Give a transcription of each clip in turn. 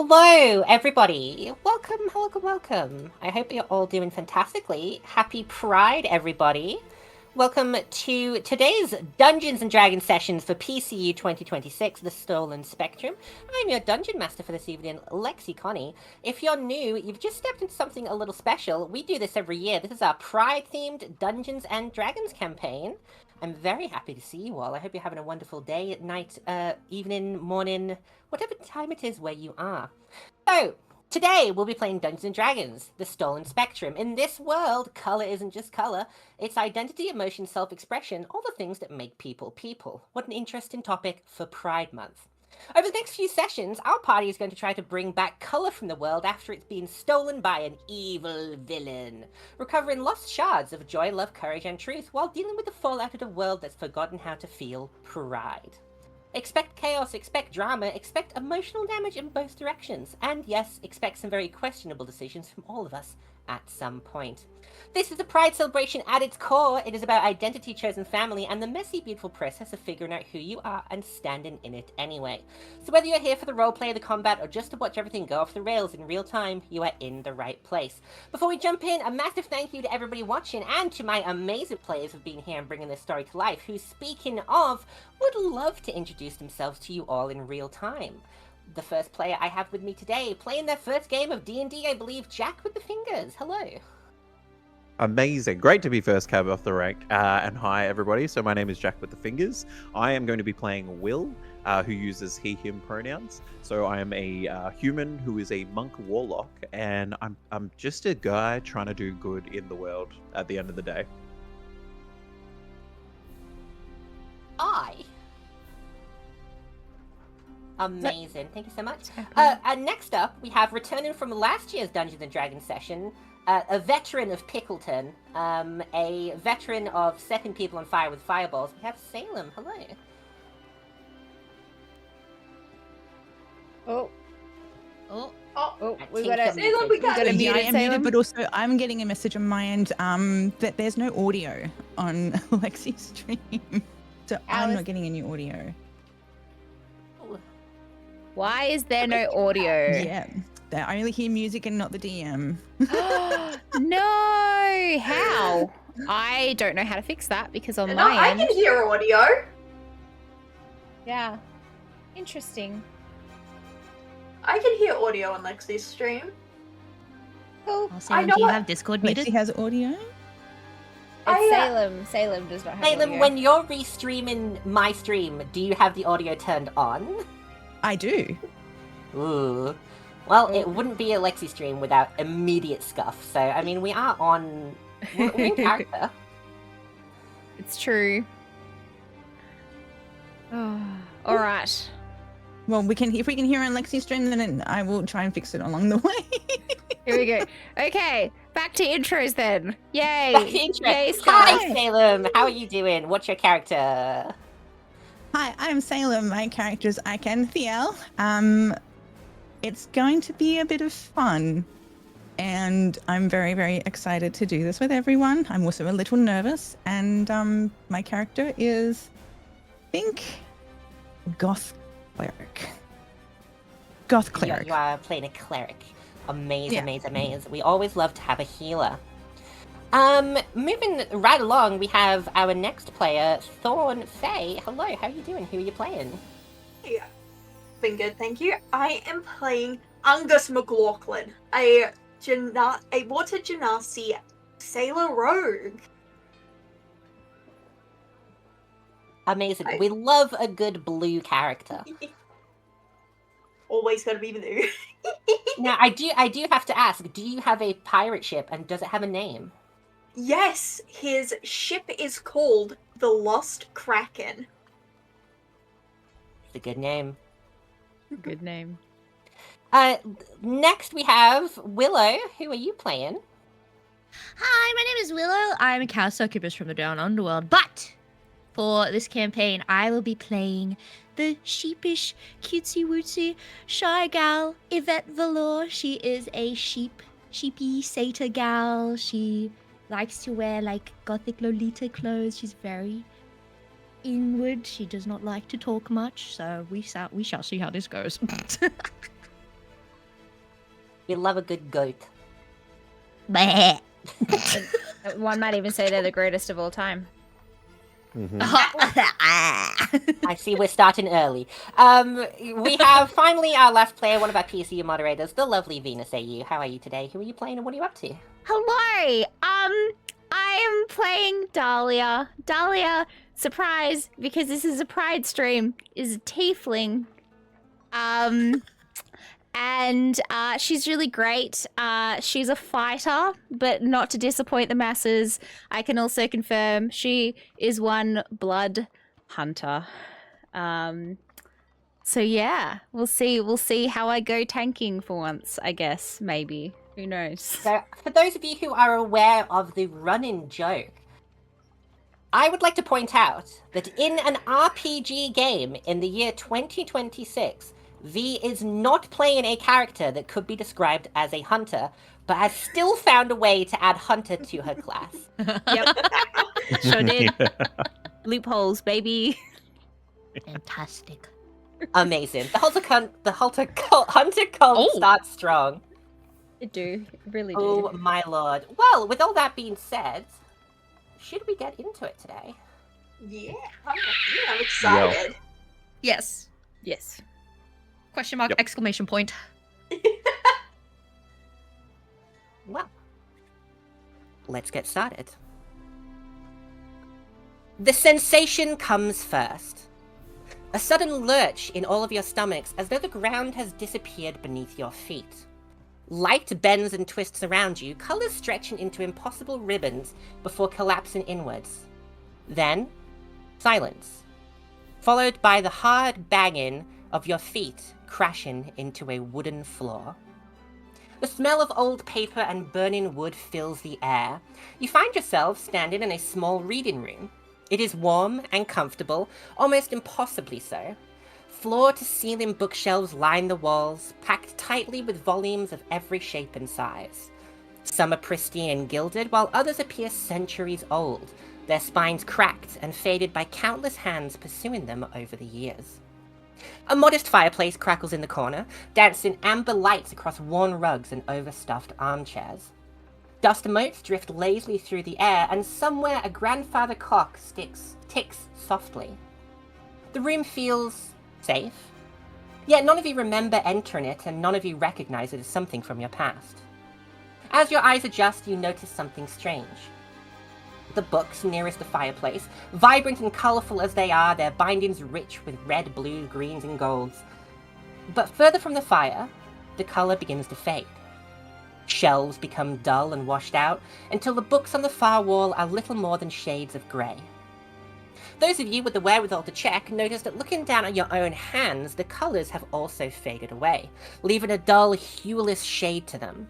Hello, everybody. Welcome. I hope you're all doing fantastically. Happy Pride, everybody. Welcome to today's Dungeons & Dragons sessions for PCU 2026, The Stolen Spectrum. I'm your Dungeon Master for this evening, Lexi Connie. If you're new, you've just stepped into something a little special. We do this every year. This is our Pride-themed Dungeons & Dragons campaign. I'm very happy to see you all. I hope you're having a wonderful day, night, evening, morning, whatever time it is where you are. So, today we'll be playing Dungeons & Dragons, The Stolen Spectrum. In this world, color isn't just color, it's identity, emotion, self-expression, all the things that make people people. What an interesting topic for Pride Month. Over the next few sessions, our party is going to try to bring back color from the world after it's been stolen by an evil villain, recovering lost shards of joy, love, courage, and truth while dealing with the fallout of a world that's forgotten how to feel pride. Expect chaos, expect drama, expect emotional damage in both directions, and yes, expect some very questionable decisions from all of us at some point. This is a Pride celebration at its core. It is about identity, chosen family, and the messy, beautiful process of figuring out who you are and standing in it anyway. So whether you're here for the roleplay, the combat, or just to watch everything go off the rails in real time, you are in the right place. Before we jump in, a massive thank you to everybody watching and to my amazing players for being here and bringing this story to life, who, speaking of, would love to introduce themselves to you all in real time. The first player I have with me today, playing their first game of D&D, I believe, Jack with the Fingers. Hello. Amazing. Great to be first cab off the rank. And hi, everybody. So my name is Jack with the Fingers. I am going to be playing Will, who uses he, him pronouns. So I am a human who is a monk warlock, and I'm just a guy trying to do good in the world at the end of the day. Amazing. Thank you so much. And next up, we have, returning from last year's Dungeons & Dragons session, a veteran of Pickleton, a veteran of setting people on fire with fireballs. We have Salem. Hello. We got a I am muted, Salem. but also I'm getting a message on my end that there's no audio on Lexi's stream, so I'm not getting any audio. Why is there no audio? Yeah, I only hear music and not the DM. No, how? I don't know how to fix that because on No, my I end. can hear audio. Yeah, interesting. I can hear audio on Lexi's stream. Cool. I Salem, know do you what- have Discord muted? Lexi has audio. It's Salem. Salem does not have Salem, audio. when you're restreaming my stream, do you have the audio turned on? I do. Ooh. Well, it wouldn't be a Lexi stream without immediate scuff. So, I mean, we are on... We're in character. It's true. Oh, all right. Well, if we can hear on Lexi's stream, then I will try and fix it along the way. Here we go. Okay, back to intros then. Yay! Back to intro. Yay, Hi, Sky. Salem. How are you doing? What's your character? Hi, I'm Salem. My character is Icanthiel. It's going to be a bit of fun, and I'm very, very excited to do this with everyone. I'm also a little nervous, and my character is, I think, Goth Cleric. Goth Cleric. You are playing a cleric. Amazing. Yeah. We always love to have a healer. Moving right along, we have our next player, Thorn Faye. Hello, how are you doing? Who are you playing? Yeah. Been good, thank you. I am playing Angus McLaughlin, a water genasi sailor rogue. Amazing. We love a good blue character. Always gotta be blue. Now, I do have to ask, do you have a pirate ship, and does it have a name? Yes, his ship is called the Lost Kraken. It's a good name. Good name. Next we have Willow. Who are you playing? Hi, my name is Willow. I'm a cow succubus from the Down Underworld, but for this campaign, I will be playing the sheepish, cutesy-wootsy, shy gal, Yvette Valor. She is a sheepy satyr gal. She likes to wear, like, gothic Lolita clothes. She's very inward. She does not like to talk much, so we shall see how this goes. We love a good goat. Bleh. One might even say they're the greatest of all time. Mhm. I see we're starting early. We have finally our last player, one of our PCU moderators, the lovely Venus AU. How are you today? Who are you playing and what are you up to? Hello. I am playing Dahlia. Dahlia, surprise, because this is a Pride stream, is a tiefling. And she's really great. She's a fighter, but not to disappoint the masses. I can also confirm she is one blood hunter. So yeah, we'll see. We'll see how I go tanking for once. I guess maybe. Who knows? So, for those of you who are aware of the run-in joke, I would like to point out that in an RPG game in the year 2026, V is not playing a character that could be described as a hunter, but has still found a way to add hunter to her class. Yep, sure did. Loopholes, baby. Fantastic. Amazing. The hunter cult starts strong. It do, it really do. Oh my lord. Well, with all that being said, should we get into it today? Yeah, I'm excited. Yes. Yes. Question mark, Yep. exclamation point. Well, let's get started. The sensation comes first. A sudden lurch in all of your stomachs as though the ground has disappeared beneath your feet. Light bends and twists around you, colours stretching into impossible ribbons before collapsing inwards. Then, silence, followed by the hard banging of your feet crashing into a wooden floor. The smell of old paper and burning wood fills the air. You find yourself standing in a small reading room. It is warm and comfortable, almost impossibly so. Floor-to-ceiling bookshelves line the walls, packed tightly with volumes of every shape and size. Some are pristine and gilded, while others appear centuries old, their spines cracked and faded by countless hands pursuing them over the years. A modest fireplace crackles in the corner, dancing amber lights across worn rugs and overstuffed armchairs. Dust motes drift lazily through the air, and somewhere a grandfather clock ticks softly. The room feels safe, yet none of you remember entering it, and none of you recognize it as something from your past. As your eyes adjust, you notice something strange. The books nearest the fireplace, vibrant and colourful as they are, their bindings rich with red, blue, greens, and golds. But further from the fire, the colour begins to fade. Shelves become dull and washed out, until the books on the far wall are little more than shades of grey. Those of you with the wherewithal to check notice that looking down at your own hands, the colours have also faded away, leaving a dull, hueless shade to them.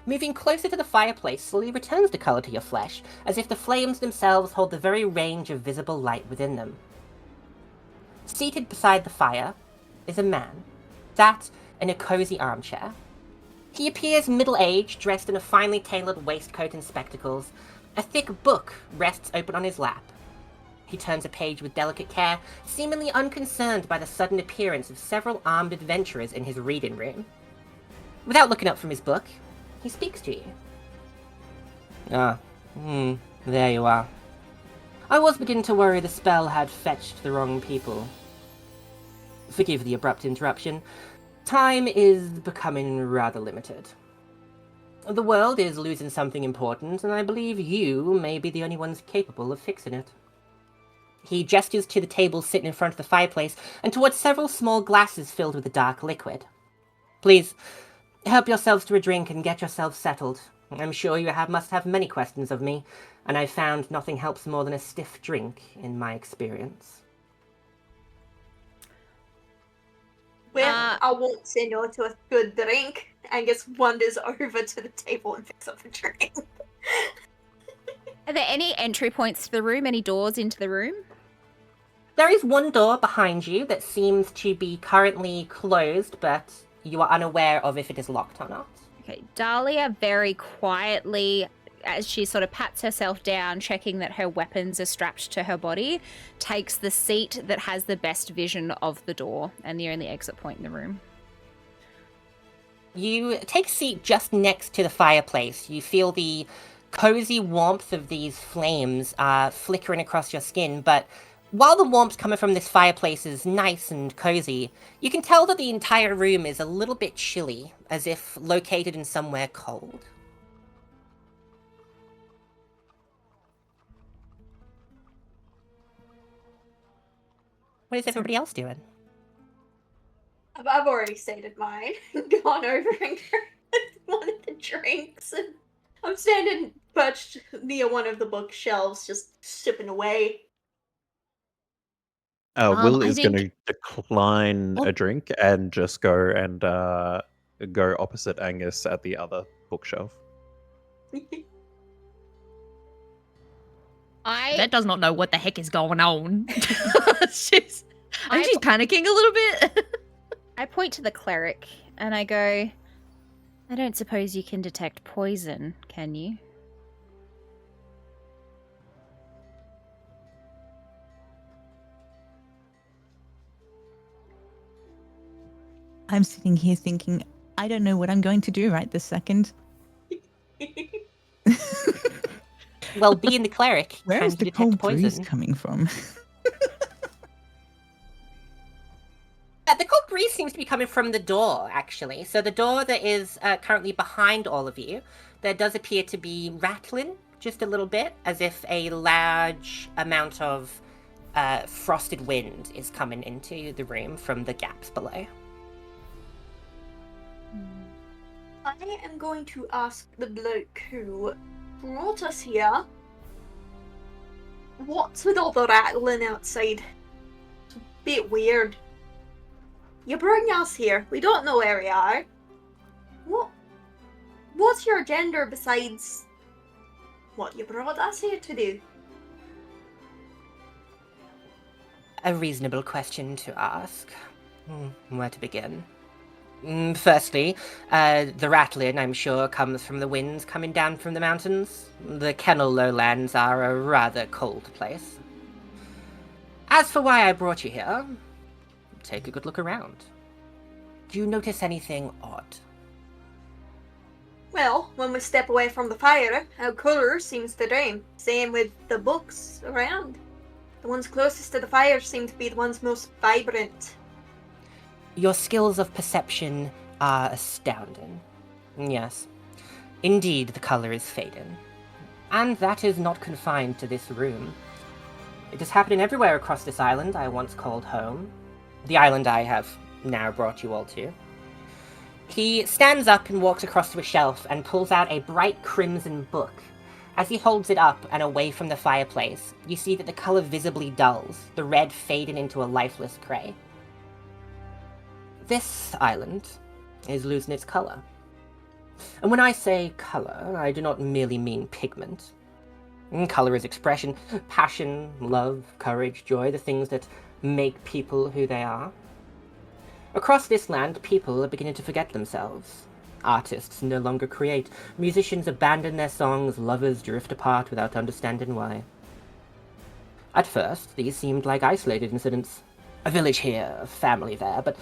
Moving closer to the fireplace slowly returns the colour to your flesh, as if the flames themselves hold the very range of visible light within them. Seated beside the fire is a man, sat in a cosy armchair. He appears middle-aged, dressed in a finely tailored waistcoat and spectacles. A thick book rests open on his lap. He turns a page with delicate care, seemingly unconcerned by the sudden appearance of several armed adventurers in his reading room. Without looking up from his book, he speaks to you. There you are. I was beginning to worry the spell had fetched the wrong people. Forgive the abrupt interruption. Time is becoming rather limited. The world is losing something important, and I believe you may be the only ones capable of fixing it. He gestures to the table sitting in front of the fireplace and towards several small glasses filled with a dark liquid. Please, help yourselves to a drink and get yourselves settled. I'm sure you must have many questions of me, and I've found nothing helps more than a stiff drink in my experience. Well, I won't say no to a good drink. Angus wanders over to the table and picks up a drink. Are there any entry points to the room? Any doors into the room? There is one door behind you that seems to be currently closed, but you are unaware of if it is locked or not. Okay, Dahlia very quietly, as she sort of pats herself down, checking that her weapons are strapped to her body, takes the seat that has the best vision of the door and the only exit point in the room. You take a seat just next to the fireplace. You feel the cozy warmth of these flames flickering across your skin, but while the warmth coming from this fireplace is nice and cozy, you can tell that the entire room is a little bit chilly, as if located in somewhere cold. What is everybody else doing? I've already stated mine. Gone over and grabbed one of the drinks, and I'm standing perched near one of the bookshelves, just sipping away. Will I is going think- to decline Oh. a drink and just go and go opposite Angus at the other bookshelf. That does not know what the heck is going on. she's, I think I- she's panicking a little bit. I point to the cleric and I go, I don't suppose you can detect poison, can you? I'm sitting here thinking, I don't know what I'm going to do right this second. Well, being the cleric, Where can is you the detect cold breeze poison? coming from? The cold breeze seems to be coming from the door, actually. So the door that is currently behind all of you, there does appear to be rattling just a little bit, as if a large amount of frosted wind is coming into the room from the gaps below. I am going to ask the bloke who brought us here, what's with all the rattling outside? It's a bit weird. You bring us here, we don't know where we are. What's your agenda besides what you brought us here to do? A reasonable question to ask. Where to begin? Firstly, the rattling, I'm sure, comes from the winds coming down from the mountains. The Kennel lowlands are a rather cold place. As for why I brought you here, take a good look around. Do you notice anything odd? Well, when we step away from the fire, our colour seems to drain. Same with the books around. The ones closest to the fire seem to be the ones most vibrant. Your skills of perception are astounding. Yes. Indeed, the color is fading. And that is not confined to this room. It is happening everywhere across this island I once called home. The island I have now brought you all to. He stands up and walks across to a shelf and pulls out a bright crimson book. As he holds it up and away from the fireplace, you see that the color visibly dulls, the red fading into a lifeless gray. This island is losing its color. And when I say color, I do not merely mean pigment. Color is expression, passion, love, courage, joy, the things that make people who they are. Across this land, people are beginning to forget themselves. Artists no longer create. Musicians abandon their songs. Lovers drift apart without understanding why. At first, these seemed like isolated incidents. A village here, a family there, but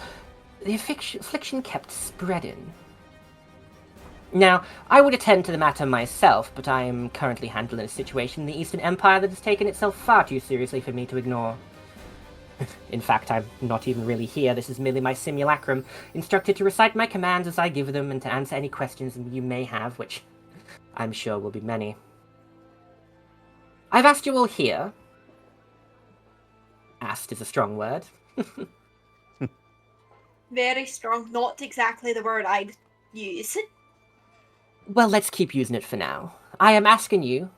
the affliction kept spreading. Now, I would attend to the matter myself, but I am currently handling a situation in the Eastern Empire that has taken itself far too seriously for me to ignore. In fact, I'm not even really here. This is merely my simulacrum, instructed to recite my commands as I give them and to answer any questions you may have, which I'm sure will be many. I've asked you all here. Asked is a strong word. Very strong, not exactly the word I'd use. Well, let's keep using it for now. I am asking you,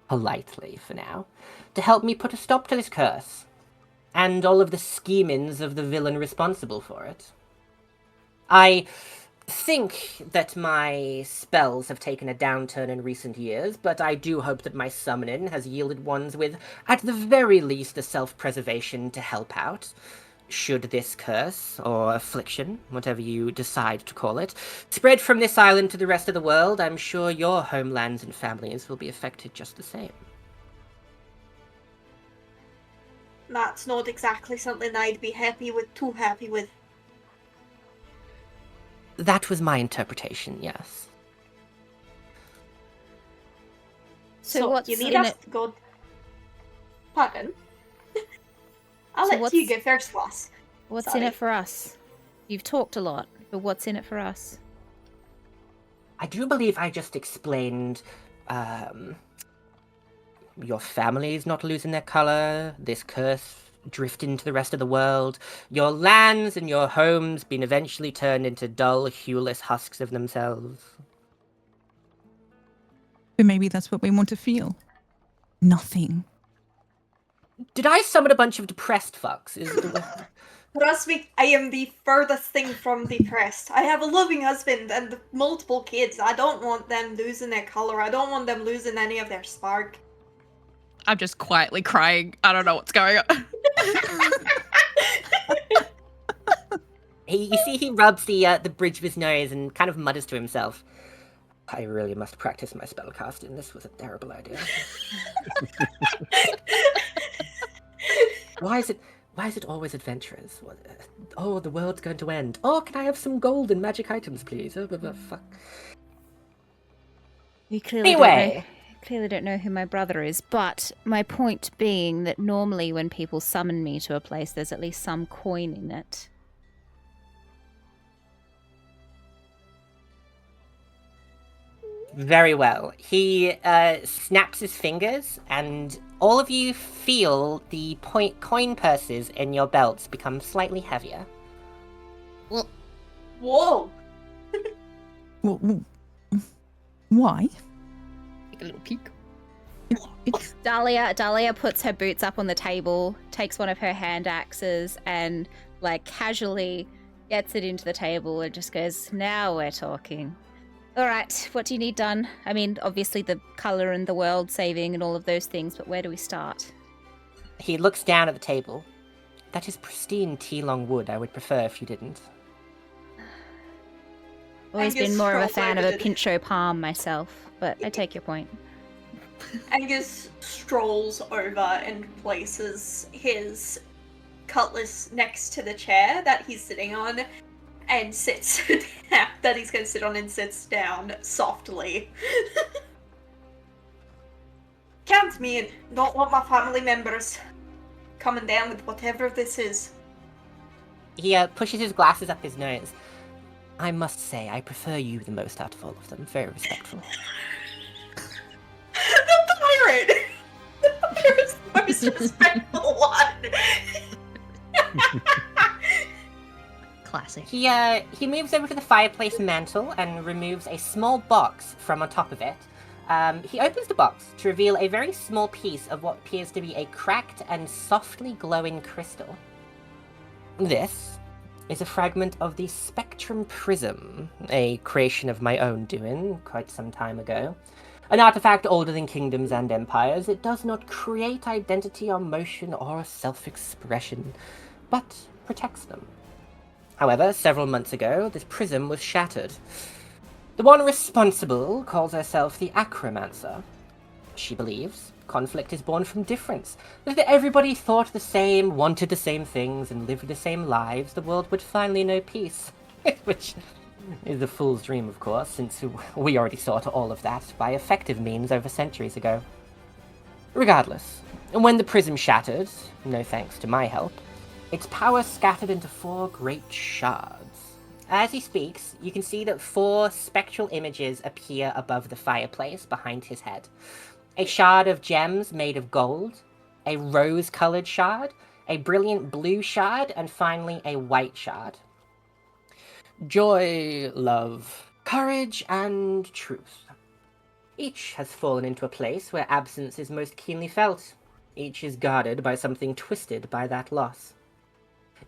politely for now, to help me put a stop to this curse, and all of the schemings of the villain responsible for it. I think that my spells have taken a downturn in recent years, but I do hope that my summoning has yielded ones with, at the very least, the self-preservation to help out. Should this curse, or affliction, whatever you decide to call it, spread from this island to the rest of the world, I'm sure your homelands and families will be affected just the same. That's not exactly something I'd be too happy with. That was my interpretation, yes. So what's you need in us it? to go. Pardon. I'll So let you what's- go first, Loss. What's in Sorry. it for us? You've talked a lot, but what's in it for us? I do believe I just explained, your family's not losing their color, this curse drifting to the rest of the world, your lands and your homes being eventually turned into dull, hueless husks of themselves. But maybe that's what we want to feel. Nothing. Did I summon a bunch of depressed fucks? Trust me, I am the furthest thing from depressed. I have a loving husband and multiple kids. I don't want them losing their color. I don't want them losing any of their spark. I'm just quietly crying. I don't know what's going on. You see he rubs the bridge of his nose and kind of mutters to himself. I really must practice my spellcasting. This was a terrible idea. Why is it always adventurers? Oh, the world's going to end. Oh, can I have some gold and magic items, please? Oh, fuck. You clearly Anyway. clearly don't know who my brother is, but my point being that normally when people summon me to a place, there's at least some coin in it. Very well. He snaps his fingers, and all of you feel the coin purses in your belts become slightly heavier. Well, Whoa! Why? take a little peek. It's Dahlia puts her boots up on the table, takes one of her hand axes, and like casually gets it into the table and just goes, "Now we're talking." All right, what do you need done? I mean, obviously the color and the world saving and all of those things, but where do we start? He looks down at the table. That is pristine tea-long wood. I would prefer if you didn't. Always Angus been more of a strolls fan of over a to- pincho palm myself, but I take your point. Angus strolls over and places his cutlass next to the chair that he's sitting on and sits down, that he's going to sit on and sits down softly. Count me in. Don't want my family members coming down with whatever this is. He pushes his glasses up his nose. I must say, I prefer you the most out of all of them. Very respectful. The pirate! The pirate is the most respectful one! Classic. He moves over to the fireplace mantle and removes a small box from on top of it. He opens the box to reveal a very small piece of what appears to be a cracked and softly glowing crystal. This is a fragment of the Spectrum Prism, a creation of my own doing quite some time ago. An artifact older than kingdoms and empires, it does not create identity or motion or self-expression, but protects them. However, several months ago, this prism was shattered. The one responsible calls herself the Acromancer. She believes conflict is born from difference. That if everybody thought the same, wanted the same things, and lived the same lives, the world would finally know peace. Which is a fool's dream, of course, since we already sought all of that by effective means over centuries ago. Regardless, when the prism shattered, no thanks to my help, its power scattered into 4 great shards. As he speaks, you can see that 4 spectral images appear above the fireplace behind his head. A shard of gems made of gold, a rose-colored shard, a brilliant blue shard, and finally a white shard. Joy, love, courage, and truth. Each has fallen into a place where absence is most keenly felt. Each is guarded by something twisted by that loss.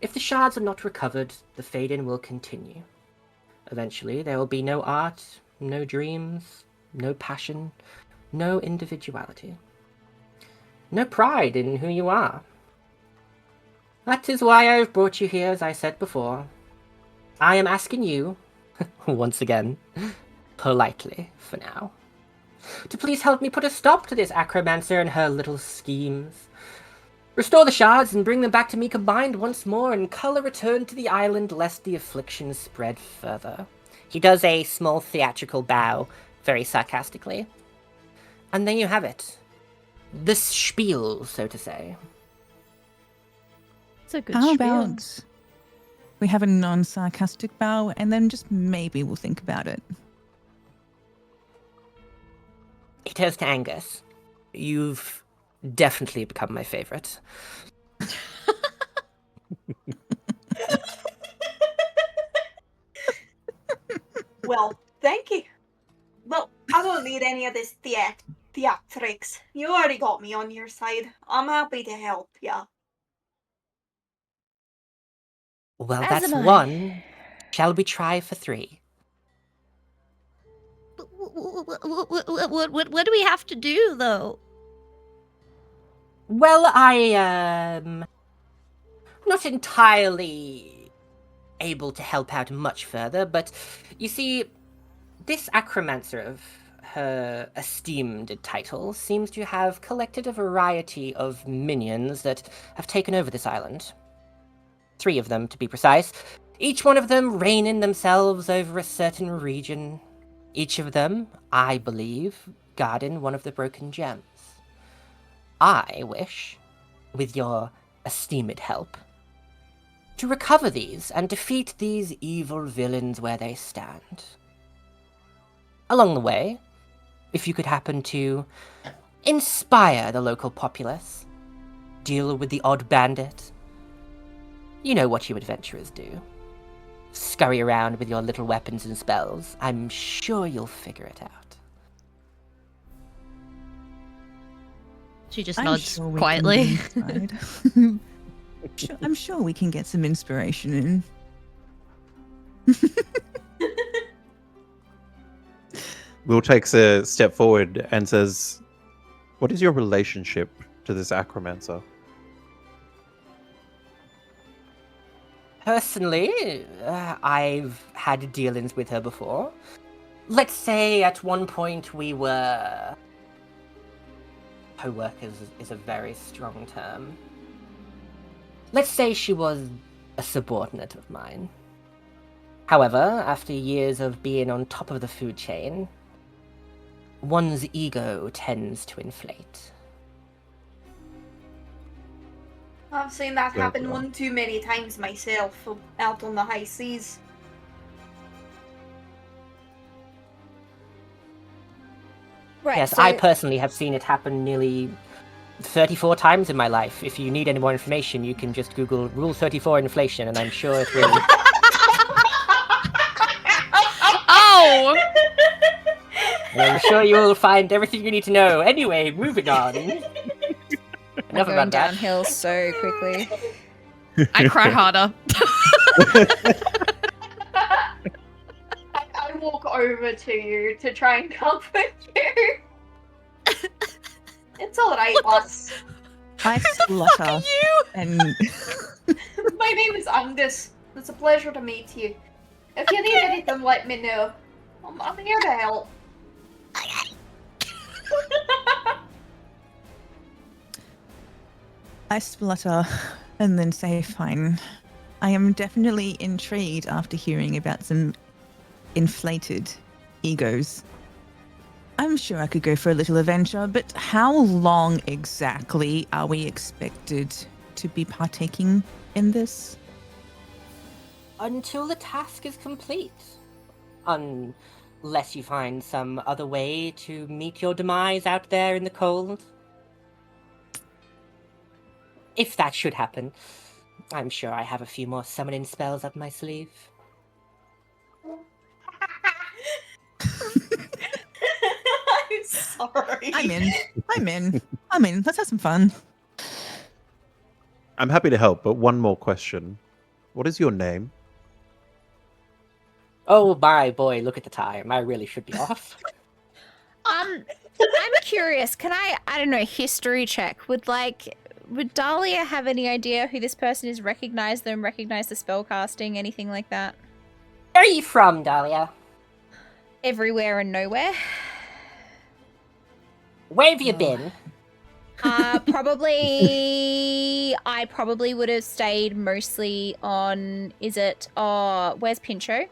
If the shards are not recovered, the fade-in will continue. Eventually, there will be no art, no dreams, no passion, no individuality. No pride in who you are. That is why I have brought you here, as I said before. I am asking you, once again, politely for now, to please help me put a stop to this Acromancer and her little schemes. Restore the shards and bring them back to me combined once more, and color return to the island lest the affliction spread further. He does a small theatrical bow, very sarcastically. And there you have it. The spiel, so to say. It's a good How spiel. about we have a non-sarcastic bow and then just maybe we'll think about it. He turns to Angus. You've definitely become my favorite. Well, thank you. Well, I don't need any of this theatrics. You already got me on your side. I'm happy to help ya. Well, As that's am I. one. Shall we try for 3? What do we have to do, though? Well, I'm not entirely able to help out much further, but you see, this acromancer of her esteemed title seems to have collected a variety of minions that have taken over this island. 3 of them, to be precise. Each one of them reigning themselves over a certain region. Each of them, I believe, guarding one of the broken gems. I wish, with your esteemed help, to recover these and defeat these evil villains where they stand. Along the way, if you could happen to inspire the local populace, deal with the odd bandit, you know what you adventurers do. Scurry around with your little weapons and spells. I'm sure you'll figure it out. She just I'm nods sure we quietly. can decide. I'm sure we can get some inspiration in. Will takes a step forward and says, "What is your relationship to this acromancer?" Personally, I've had dealings with her before. Let's say at one point we were... co-workers is a very strong term. Let's say she was a subordinate of mine. However, after years of being on top of the food chain, one's ego tends to inflate. I've seen that Well, happen one too many times myself out on the high seas. Right, Yes, so I personally have seen it happen nearly 34 times in my life. If you need any more information, you can just Google Rule 34 inflation, and I'm sure it will... Oh! and I'm sure you will find everything you need to know. Anyway, moving on. we're Enough going about that. downhill so quickly. I cry harder. I walk over to you to try and comfort you. It's alright, lass. I splutter and My name is Angus. It's a pleasure to meet you. If you need anything, let me know. I'm here to help. I splutter and then say, fine. I am definitely intrigued after hearing about some inflated egos. I'm sure I could go for a little adventure, but how long exactly are we expected to be partaking in this? Until the task is complete. Unless you find some other way to meet your demise out there in the cold. If that should happen, I'm sure I have a few more summoning spells up my sleeve. I'm sorry. I'm in. Let's have some fun. I'm happy to help, but one more question. What is your name? Oh my boy, look at the time. I really should be off. I'm curious. Can I don't know, history check? Would Dahlia have any idea who this person is? Recognize them? Recognize the spell casting? Anything like that? Where are you from, Dahlia? Everywhere and nowhere. Where have you been? I probably would have stayed mostly on. Where's Pincho?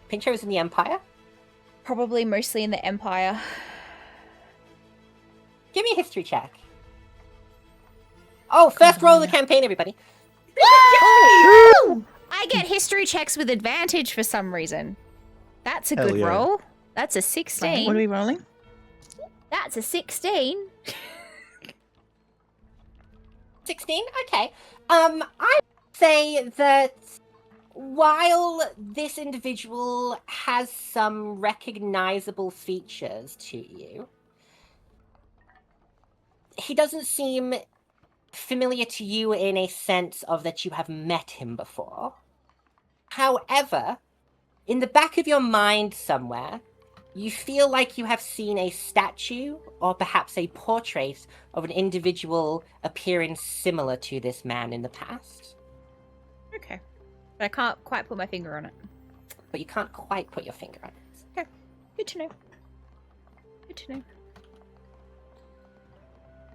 Pincho is in the Empire. Probably mostly in the Empire. Give me a history check. Oh, first roll of the campaign, everybody. I get history checks with advantage for some reason. That's a Hell good yeah. roll. That's a Right, 16. what are we rolling? That's a 16. 16? Okay. I say that while this individual has some recognizable features to you, he doesn't seem familiar to you in a sense of that you have met him before. However, in the back of your mind somewhere, you feel like you have seen a statue or perhaps a portrait of an individual appearing similar to this man in the past. Okay. But I can't quite put my finger on it. But you can't quite put your finger on it. Okay. Good to know. Good to know.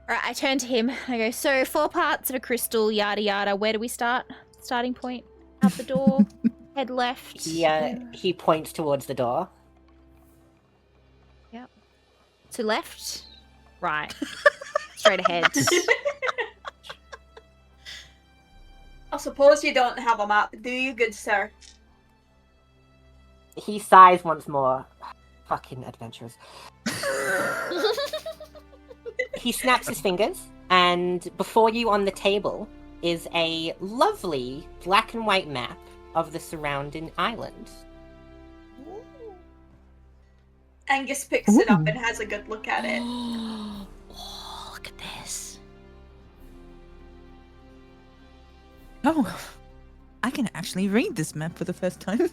Alright, I turn to him. I go, so 4 parts of a crystal, yada yada. Where do we start? Starting point? Out the door? Head left? He points towards the door. Yep. To left? Right. Straight ahead. I suppose you don't have a map, do you, good sir? He sighs once more. Fucking adventurers. He snaps his fingers, and before you on the table is a lovely black and white map of the surrounding islands. Angus picks it up and has a good look at it. Oh, look at this. Oh, I can actually read this map for the first time.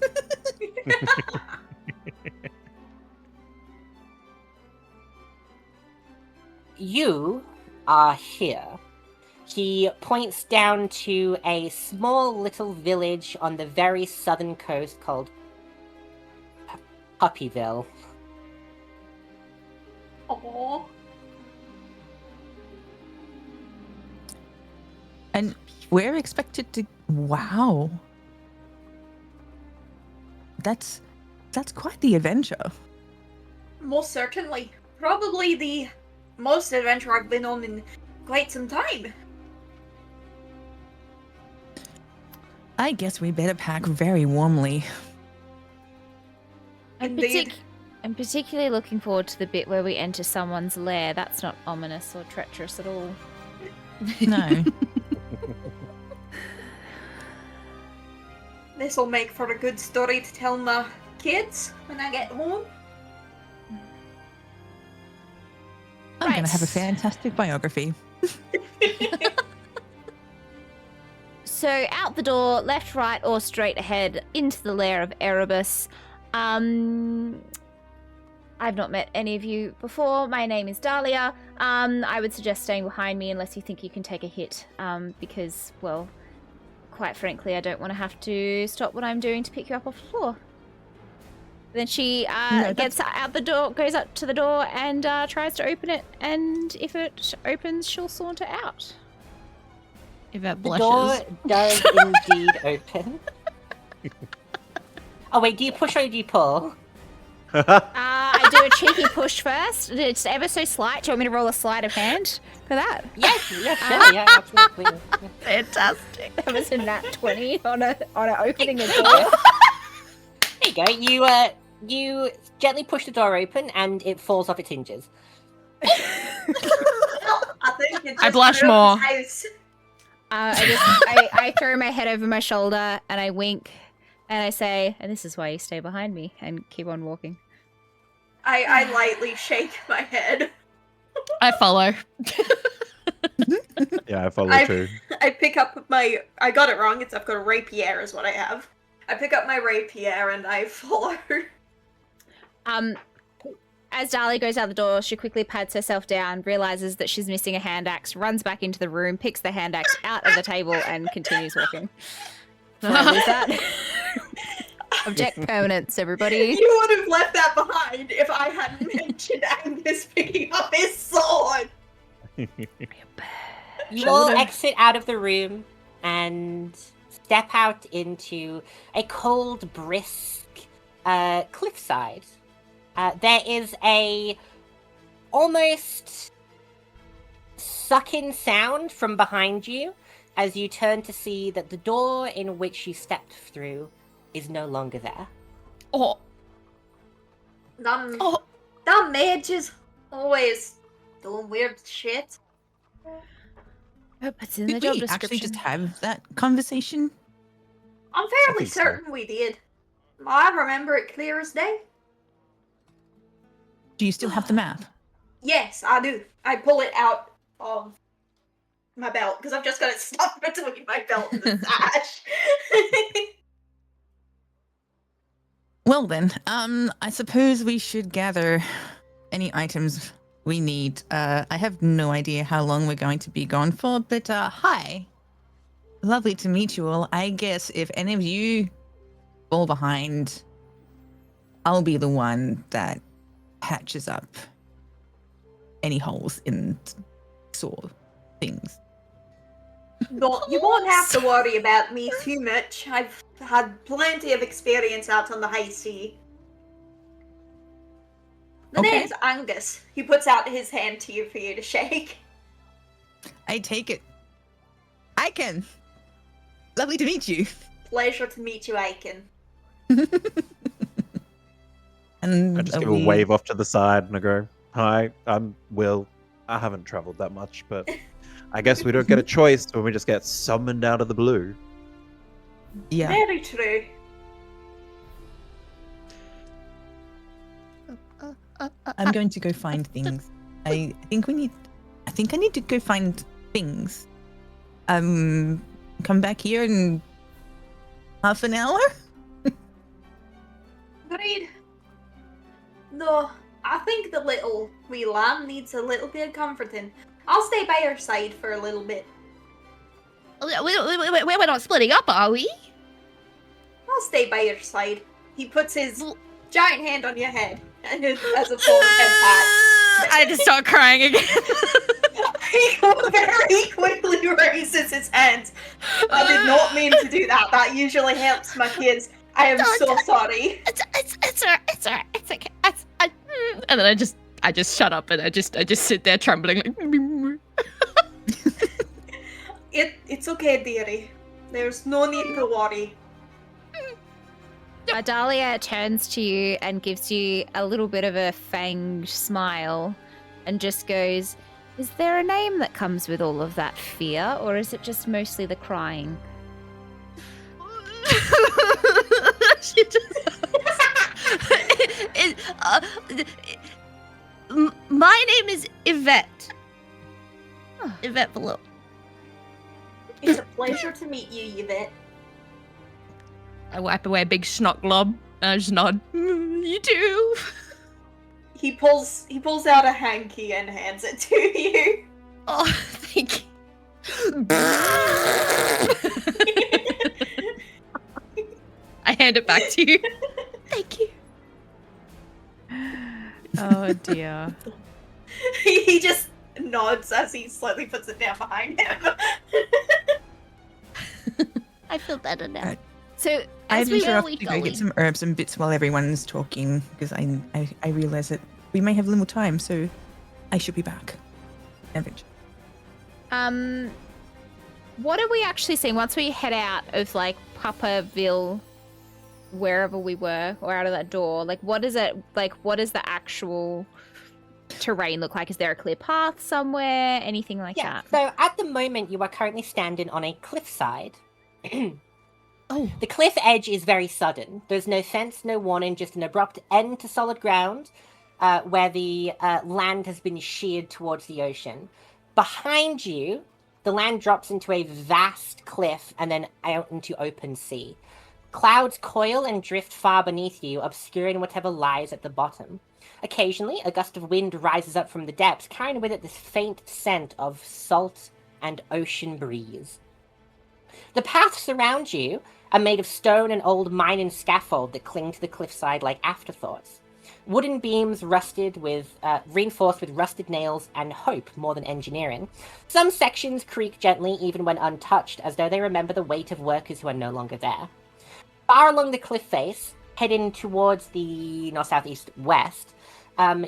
You are here. He points down to a small little village on the very southern coast called Puppyville. Aww. And we're expected to. Wow. That's quite the adventure. Most certainly. Probably the most adventure I've been on in quite some time. I guess we better pack very warmly. Indeed. I'm particularly looking forward to the bit where we enter someone's lair. That's not ominous or treacherous at all. No. This'll make for a good story to tell my kids when I get home. I'm going Right. to have a fantastic biography. So out the door, left, right, or straight ahead into the lair of Erebus. I've not met any of you before. My name is Dahlia. I would suggest staying behind me unless you think you can take a hit, because, well, quite frankly, I don't want to have to stop what I'm doing to pick you up off the floor. Then she gets out the door, goes up to the door, and tries to open it. And if it opens, she'll saunter out. Yvette The blushes. door does indeed open. Oh wait, do you push or do you pull? I do a cheeky push first. It's ever so slight. Do you want me to roll a sleight of hand for that? Yes, sure, yeah, absolutely. Yeah. Fantastic. That was a nat 20 on a opening a door. There you go. You gently push the door open and it falls off its hinges. I think it's I just blush Rufus' more. house. I throw my head over my shoulder and I wink and I say, and this is why you stay behind me, and keep on walking. I lightly shake my head. I follow. Yeah, I follow I- too. I pick up my... I got it wrong. I've got a rapier is what I have. I pick up my rapier and I follow. As Dali goes out the door, she quickly pats herself down, realizes that she's missing a hand axe, runs back into the room, picks the hand axe out of the table, and continues walking. So is that object permanence, everybody? You would have left that behind if I hadn't mentioned Angus picking up his sword. You all exit out of the room and step out into a cold, brisk cliffside, there is a almost suck-in sound from behind you as you turn to see that the door in which you stepped through is no longer there. Oh, Them mages always doing weird shit. Hope it's in the Did job we description. actually just have that conversation? I'm fairly think so. certain we did. I remember it clear as day. Do you still have the map? Yes, I do. I pull it out of my belt because I've just got it stuck between my belt and the sash. Well then, I suppose we should gather any items we need. I have no idea how long we're going to be gone for, but hi. Lovely to meet you all. I guess if any of you fall behind, I'll be the one that patches up any holes in sort of things. No, you won't have to worry about me too much. I've had plenty of experience out on the high sea. The Okay. name's Angus. He puts out his hand to you for you to shake. I take it. I can. Lovely to meet you. Pleasure to meet you, Aiken. And I just give a wave off to the side and I go, "Hi, I'm Will. I haven't traveled that much, but I guess we don't get a choice when we just get summoned out of the blue." Yeah. Very true. I'm going to go find things. I think I need to go find things. Come back here in half an hour? Agreed. No, I think the little wee lamb needs a little bit of comforting. I'll stay by your side for a little bit. we're not splitting up, are we? I'll stay by your side. He puts his giant hand on your head and as a full head pat. I just start crying again. He very quickly raises his hands. I did not mean to do that. That usually helps my kids. I am so sorry. It's alright. It's okay. And then I just shut up and I just sit there trembling like. It's okay, dearie. There's no need to worry. Adalia turns to you and gives you a little bit of a fanged smile and just goes, "Is there a name that comes with all of that fear, or is it just mostly the crying?" She just. My name is Yvette. Yvette Below. It's a pleasure to meet you, Yvette. I wipe away a big snot glob and I just nod. You too. He pulls out a hanky and hands it to you. Oh, thank you. I hand it back to you. Thank you. Oh dear. He just nods as he slowly puts it down behind him. I feel better now. Right. So I've as we interrupted to go get some herbs and bits while everyone's talking because I realize that we may have little time, so I should be back. Eventually. what are we actually seeing once we head out of like Papaville, wherever we were, or out of that door? Like, what is it like? What does the actual terrain look like? Is there a clear path somewhere? Anything like Yeah, that? so at the moment you are currently standing on a cliffside. Oh. The cliff edge is very sudden. There's no fence, no warning, just an abrupt end to solid ground where the land has been sheared towards the ocean. Behind you, the land drops into a vast cliff and then out into open sea. Clouds coil and drift far beneath you, obscuring whatever lies at the bottom. Occasionally, a gust of wind rises up from the depths, carrying with it this faint scent of salt and ocean breeze. The paths around you are made of stone and old mining scaffold that cling to the cliffside like afterthoughts. Wooden beams reinforced with rusted nails and hope more than engineering. Some sections creak gently even when untouched, as though they remember the weight of workers who are no longer there. Far along the cliff face, heading towards the north-southeast west,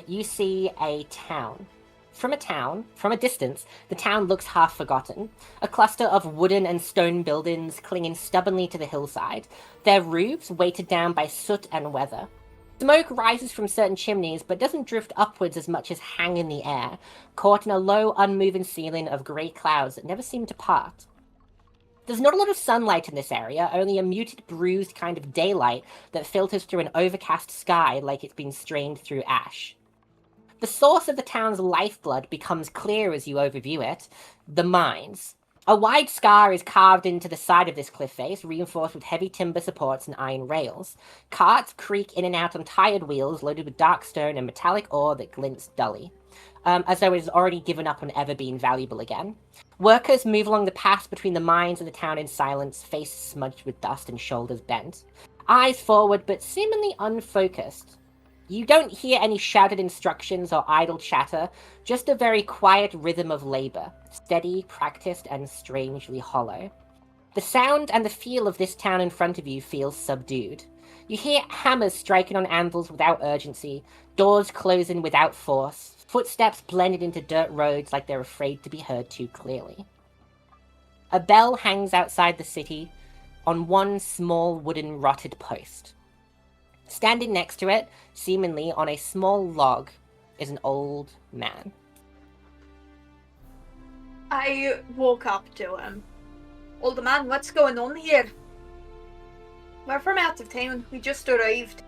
you see a town. From a distance, the town looks half forgotten. A cluster of wooden and stone buildings clinging stubbornly to the hillside, their roofs weighted down by soot and weather. Smoke rises from certain chimneys, but doesn't drift upwards as much as hang in the air, caught in a low, unmoving ceiling of grey clouds that never seem to part. There's not a lot of sunlight in this area, only a muted, bruised kind of daylight that filters through an overcast sky like it's been strained through ash. The source of the town's lifeblood becomes clear as you overview it: the mines. A wide scar is carved into the side of this cliff face, reinforced with heavy timber supports and iron rails. Carts creak in and out on tired wheels, loaded with dark stone and metallic ore that glints dully, as though it has already given up on ever being valuable again. Workers move along the paths between the mines and the town in silence, faces smudged with dust and shoulders bent. Eyes forward, but seemingly unfocused. You don't hear any shouted instructions or idle chatter, just a very quiet rhythm of labor, steady, practiced, and strangely hollow. The sound and the feel of this town in front of you feels subdued. You hear hammers striking on anvils without urgency, doors closing without force, footsteps blended into dirt roads like they're afraid to be heard too clearly. A bell hangs outside the city on one small wooden rotted post. Standing next to it, seemingly on a small log, is an old man. I walk up to him. Old man, what's going on here? We're from out of town. We just arrived.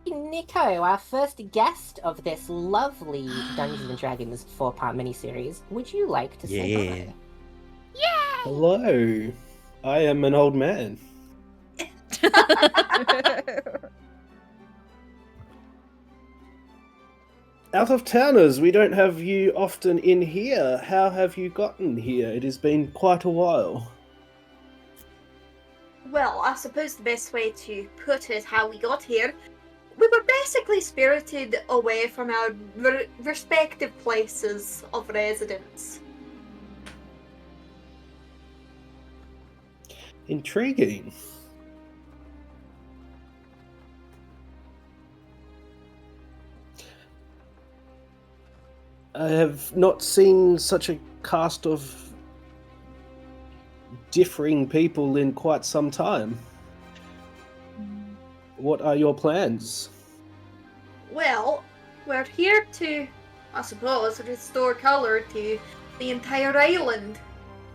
Nico, our first guest of this lovely Dungeons and Dragons 4-part miniseries, would you like to say hi? Hello. I am an old man. Out of towners, we don't have you often in here. How have you gotten here? It has been quite a while. Well, I suppose the best way to put it, how we got here, we were basically spirited away from our respective places of residence. Intriguing. I have not seen such a cast of differing people in quite some time. What are your plans? Well, we're here to, I suppose, restore colour to the entire island.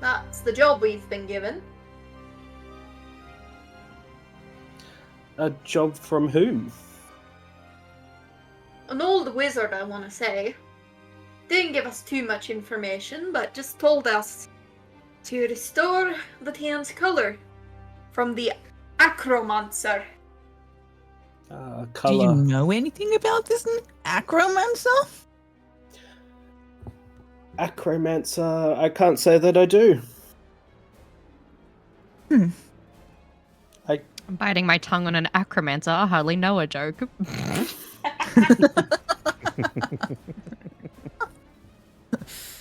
That's the job we've been given. A job from whom? An old wizard, I want to say. Didn't give us too much information, but just told us to restore the town's colour from the acromancer. Do Colour. you know anything about this acromancer? Acromancer. I can't say that I do. Hmm. I'm biting my tongue on an acromancer. I hardly know a joke.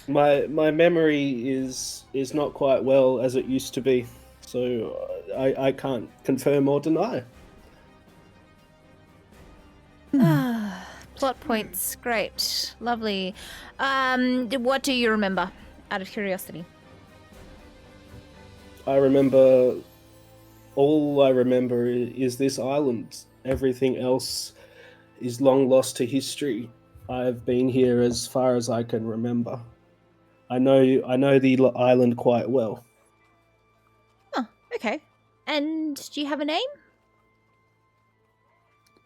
My memory is not quite well as it used to be, so I can't confirm or deny. Plot points, great, lovely. What do you remember, out of curiosity? All I remember is this island. Everything else is long lost to history. I've been here as far as I can remember. I know the island quite well. Oh, okay. And do you have a name?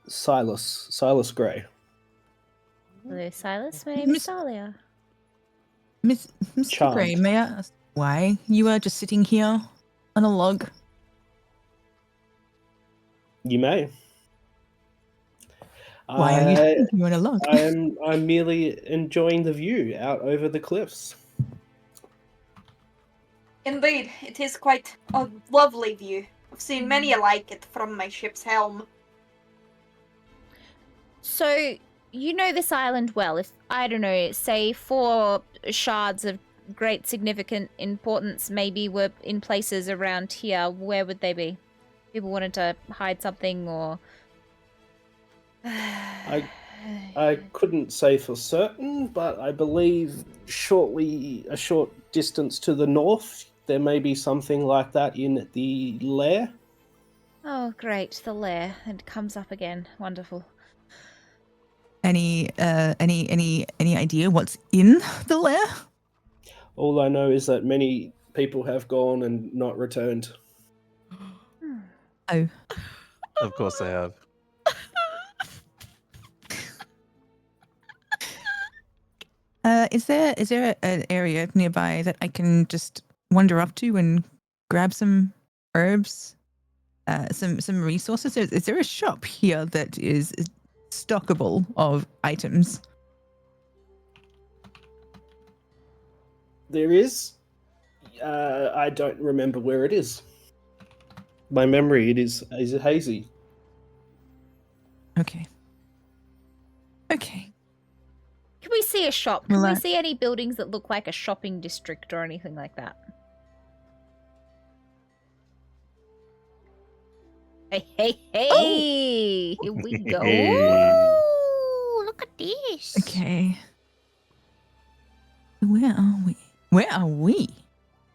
Silas Grey. Hello, Silas. My name is Miss- Dahlia. Mr. Charmed. Gray, may I ask why you are just sitting here on a log? You may. Why are you sitting here on a log? I'm merely enjoying the view out over the cliffs. Indeed, it is quite a lovely view. I've seen many alike it from my ship's helm. So, you know this island well. If, I don't know, say 4 shards of great significant importance maybe were in places around here, where would they be? People wanted to hide something or... I couldn't say for certain, but I believe a short distance to the north, there may be something like that in the lair. Oh, great, the lair. It comes up again. Wonderful. Any idea what's in the lair? All I know is that many people have gone and not returned. Oh, Of course they have. is there an area nearby that I can just wander up to and grab some herbs, some resources? Is there a shop here that is stockable of items? There is. I don't remember where it is. My memory is hazy. Okay. Okay. Can we see a shop? Can Well, we see any buildings that look like a shopping district or anything like that? Hey, hey, hey! Here we go. Ooh, look at this. Okay. Where are we? Where are we?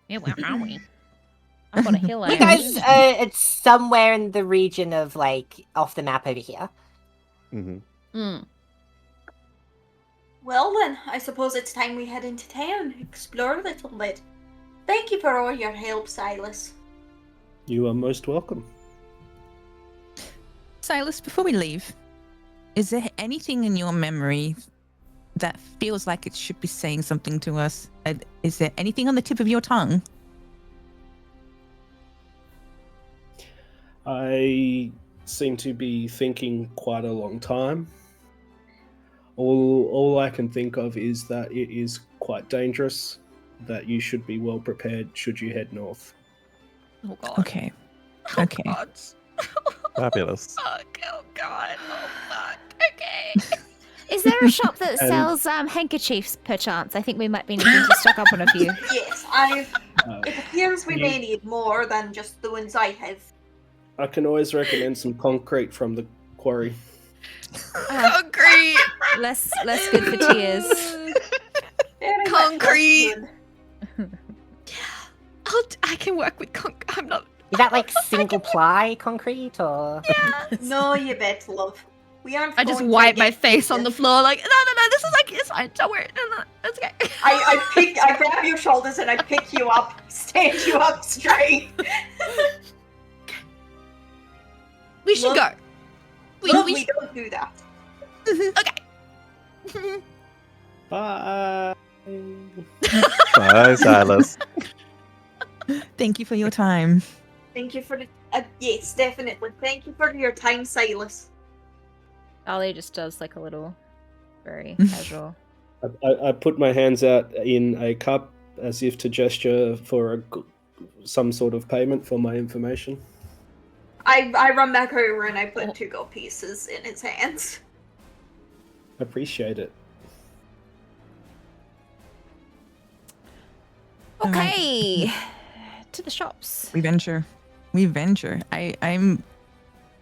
Yeah, where are we? Up on a hill, I You guys, imagine. it's somewhere in the region of, like, off the map over here. Mm-hmm. Hmm. Well then, I suppose it's time we head into town, explore a little bit. Thank you for all your help, Silas. You are most welcome. Silas, before we leave, is there anything in your memory that feels like it should be saying something to us? Is there anything on the tip of your tongue? I seem to be thinking quite a long time. All I can think of is that it is quite dangerous, that you should be well prepared should you head north. Oh god. Okay. Oh, Okay. God. Fabulous. Fuck. Oh god. Oh fuck. Okay. Is there a shop that And- sells handkerchiefs, perchance? I think we might be needing to stock up on a few. Yes, Uh, it appears we may need more than just the ones I have. I can always recommend some concrete from the quarry. Concrete. Less good for tears. Very much Concrete. good. I can work with I'm not. Is that, like, single ply concrete, or...? No, you bet, love. We aren't I just going to wipe my get face on the this. floor like, no, this is like, it's fine, don't worry, no, it's okay. I grab your shoulders and I pick you up, stand you up straight. We should Look- go. We don't do that. okay. Bye. Bye, Silas. Thank you for your time. Thank you for the... yes, definitely. Thank you for your time, Silas. Ali just does like a little, very casual. I put my hands out in a cup as if to gesture for some sort of payment for my information. I run back over and I put 2 gold pieces in his hands. Appreciate it. Okay, to the shops. We venture. I'm.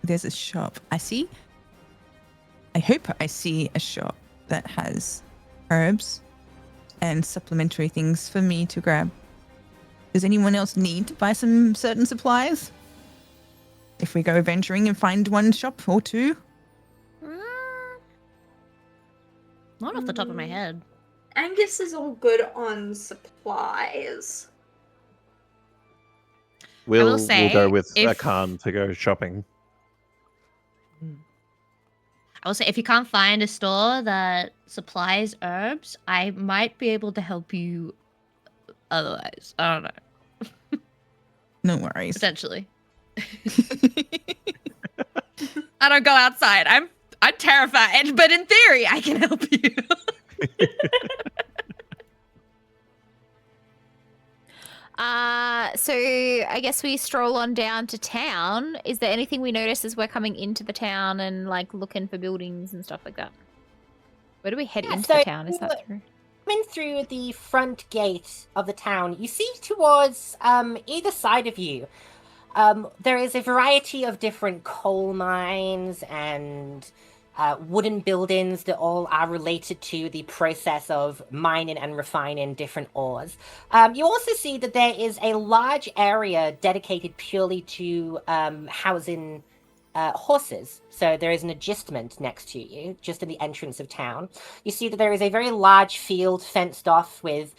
There's a shop. I hope I see a shop that has herbs and supplementary things for me to grab. Does anyone else need to buy some certain supplies? If we go venturing and find one shop or two? Not off the top of my head. Angus is all good on supplies. We'll say, go with if- Akan to go shopping. I will say, if you can't find a store that supplies herbs, I might be able to help you otherwise. I don't know. No worries. Potentially. I don't go outside. I'm terrified, but in theory, I can help you. So I guess we stroll on down to town. Is there anything we notice as we're coming into the town and like looking for buildings and stuff like that? Where do we head Yeah, into so the town? Is that through? Coming through the front gate of the town, you see towards either side of you There is a variety of different coal mines and wooden buildings that all are related to the process of mining and refining different ores. You also see that there is a large area dedicated purely to housing horses. So there is an agistment next to you, just in the entrance of town. You see that there is a very large field fenced off with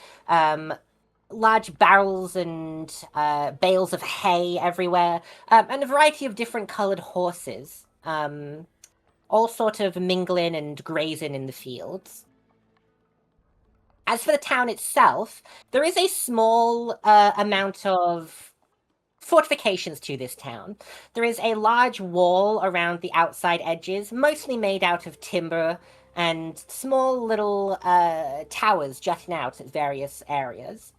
large barrels and bales of hay everywhere, and a variety of different coloured horses, all sort of mingling and grazing in the fields. As for the town itself, there is a small amount of fortifications to this town. There is a large wall around the outside edges, mostly made out of timber, and small little towers jutting out at various areas.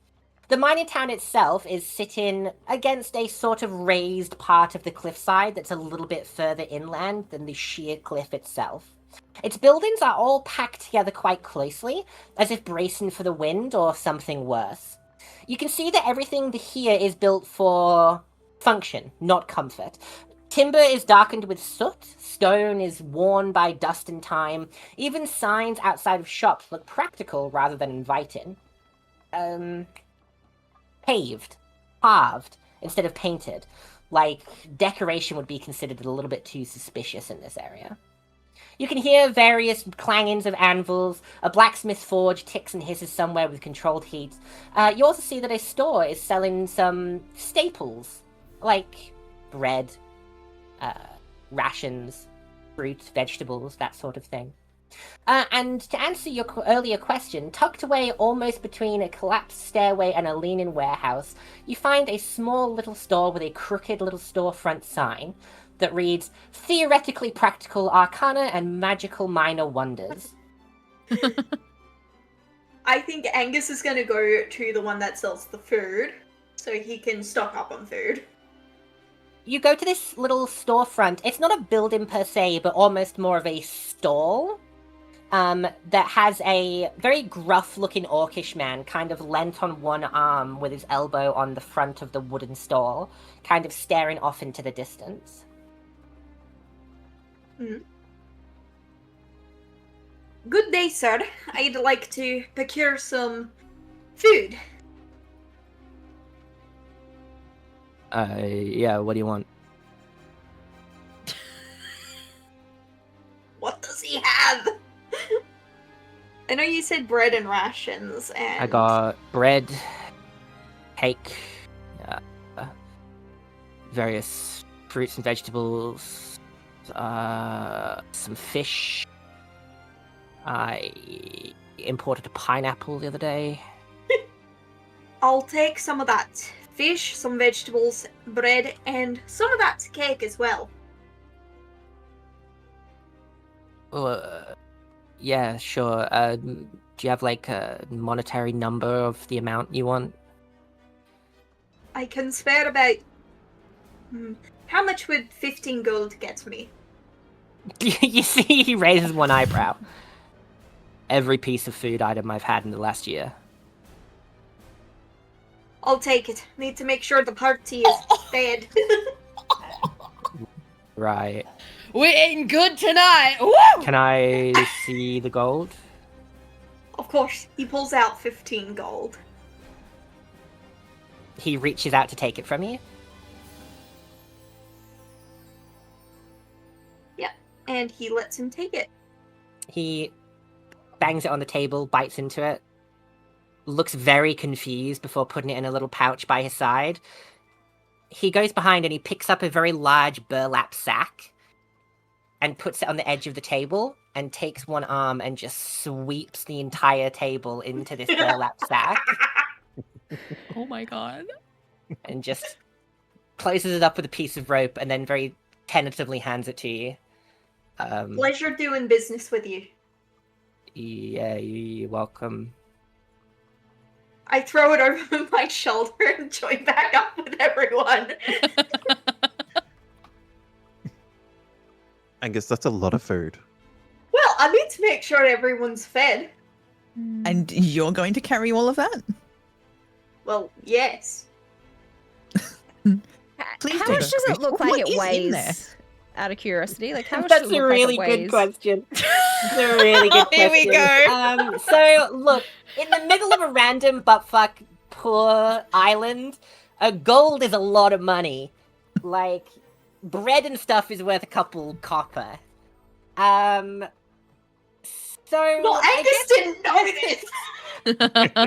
The mining town itself is sitting against a sort of raised part of the cliffside that's a little bit further inland than the sheer cliff itself. Its buildings are all packed together quite closely, as if bracing for the wind or something worse. You can see that everything here is built for function, not comfort. Timber is darkened with soot, stone is worn by dust and time, even signs outside of shops look practical rather than inviting. Paved, carved, instead of painted. Like, decoration would be considered a little bit too suspicious in this area. You can hear various clangings of anvils, a blacksmith forge ticks and hisses somewhere with controlled heat. You also see that a store is selling some staples, like bread, rations, fruit, vegetables, that sort of thing. And to answer your earlier question, tucked away almost between a collapsed stairway and a leaning warehouse, you find a small little store with a crooked little storefront sign that reads, Theoretically Practical Arcana and Magical Minor Wonders. I think Angus is going to go to the one that sells the food, so he can stock up on food. You go to this little storefront. It's not a building per se, but almost more of a stall. That has a very gruff-looking orcish man kind of leant on one arm with his elbow on the front of the wooden stall, kind of staring off into the distance. Good day, sir. I'd like to procure some food. Yeah, what do you want? What does he have? I know you said bread and rations, and... I got bread, cake, various fruits and vegetables, some fish. I imported a pineapple the other day. I'll take some of that fish, some vegetables, bread, and some of that cake as well. Yeah, sure. Do you have, like, a monetary number of the amount you want? I can spare about... How much would 15 gold get me? You see, he raises one eyebrow. Every piece of food item I've had in the last year. I'll take it. Need to make sure the party is fed. Right. We're eating good tonight! Woo! Can I see the gold? Of course, he pulls out 15 gold. He reaches out to take it from you. Yep, and he lets him take it. He bangs it on the table, bites into it, looks very confused before putting it in a little pouch by his side. He goes behind and he picks up a very large burlap sack and puts it on the edge of the table and takes one arm and just sweeps the entire table into this burlap sack. Oh my god. And just closes it up with a piece of rope and then very tentatively hands it to you. Pleasure doing business with you. Yeah, you're welcome. I throw it over my shoulder and join back up with everyone. Angus, that's a lot of food. Well, I need to make sure everyone's fed. And you're going to carry all of that? Well, yes. Please How do. much does it look like What it is in there? weighs? Out of curiosity, like how much That's does it a look really like it good weighs? question. It's a really good Here question. we go. So look, in the middle of a random buttfuck poor island, gold is a lot of money. Like, bread and stuff is worth a couple copper. So Well, I Angus guess didn't know this. it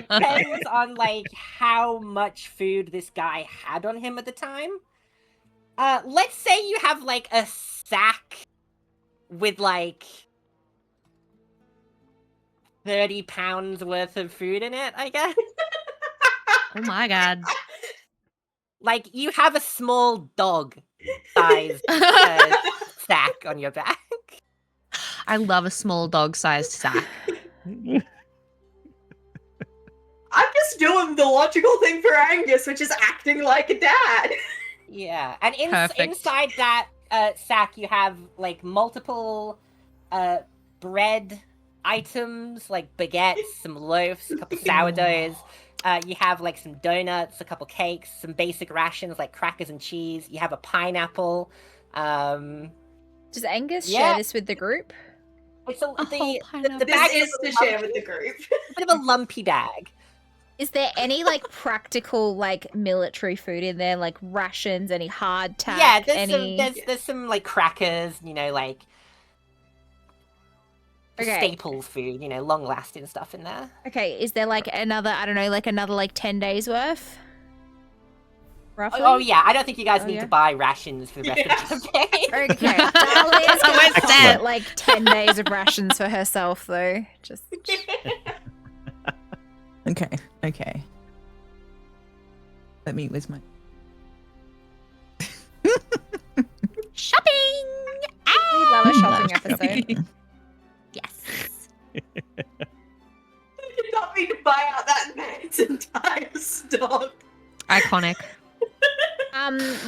depends on like how much food this guy had on him at the time. Let's say you have like a sack with like 30 pounds worth of food in it, I guess. Oh my god. Like you have a small dog sized sack on your back. I love a small dog-sized sack. I'm just doing the logical thing for Angus, which is acting like a dad. Yeah, and Perfect. inside that sack you have like multiple bread items, like baguettes, some loaves, a couple sourdoughs. You have like some donuts, a couple cakes, some basic rations like crackers and cheese. You have a pineapple. Does Angus Yeah. share this with the group? It's the whole pineapple. the This bag is a to lump- share with the group. a bit of a lumpy bag. Is there any like practical like military food in there, like rations, any hardtack? Yeah, there's any... there's some like crackers, you know, like Okay. staple food, you know, long lasting stuff in there. Okay, is there like another, I don't know, like another like 10 days worth? Roughly? Oh yeah, I don't think you guys Oh, need yeah. to buy rations for the rest of the campaign. Okay, Dahlia's gonna We're pocket, set. like 10 days of rations for herself though. Just Okay. Let me, where's my... Shopping! we love a shopping No, episode. Yes. I did not mean to buy out that man's entire stock. Iconic.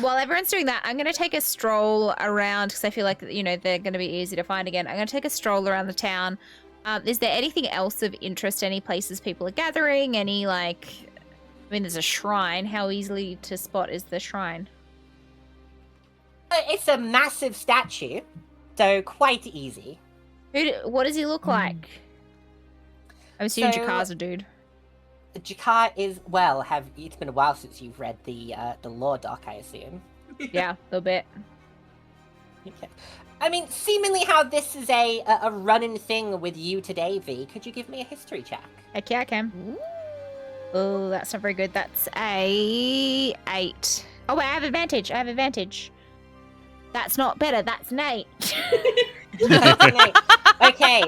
While everyone's doing that, I'm gonna take a stroll around because I feel like, you know, they're gonna be easy to find again. I'm gonna take a stroll around the town. Is there anything else of interest? Any places people are gathering? Any like, I mean, there's a shrine. How easily to spot is the shrine? It's a massive statue, so quite easy. What does he look like? I'm assuming So- Jakar's a dude. Jakar is it's been a while since you've read the lore doc, I assume. Yeah, a little bit. Okay. I mean, seemingly how this is a running thing with you today, V. Could you give me a history check? Heck yeah, I can. Oh, that's not very good. That's a 8. Oh wait, I have advantage. That's not better. That's an 8. Okay.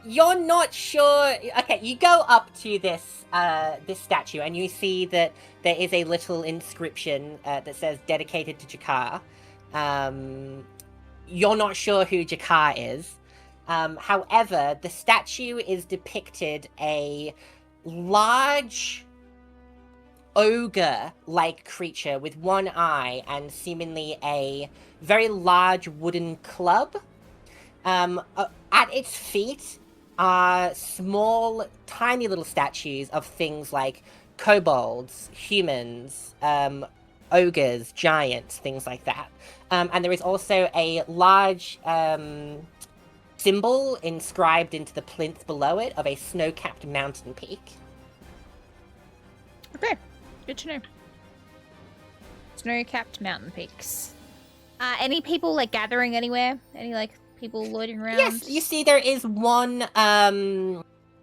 You're not sure. Okay, you go up to this statue and you see that there is a little inscription that says "dedicated to Jakar." You're not sure who Jakar is. However, the statue is depicted a large ogre-like creature with one eye and seemingly a very large wooden club. At its feet are small, tiny little statues of things like kobolds, humans, ogres, giants, things like that. And there is also a large symbol inscribed into the plinth below it of a snow-capped mountain peak. Okay, good to know. Snow-capped mountain peaks. Any people like gathering anywhere? Any like people loitering around? Yes, you see there is one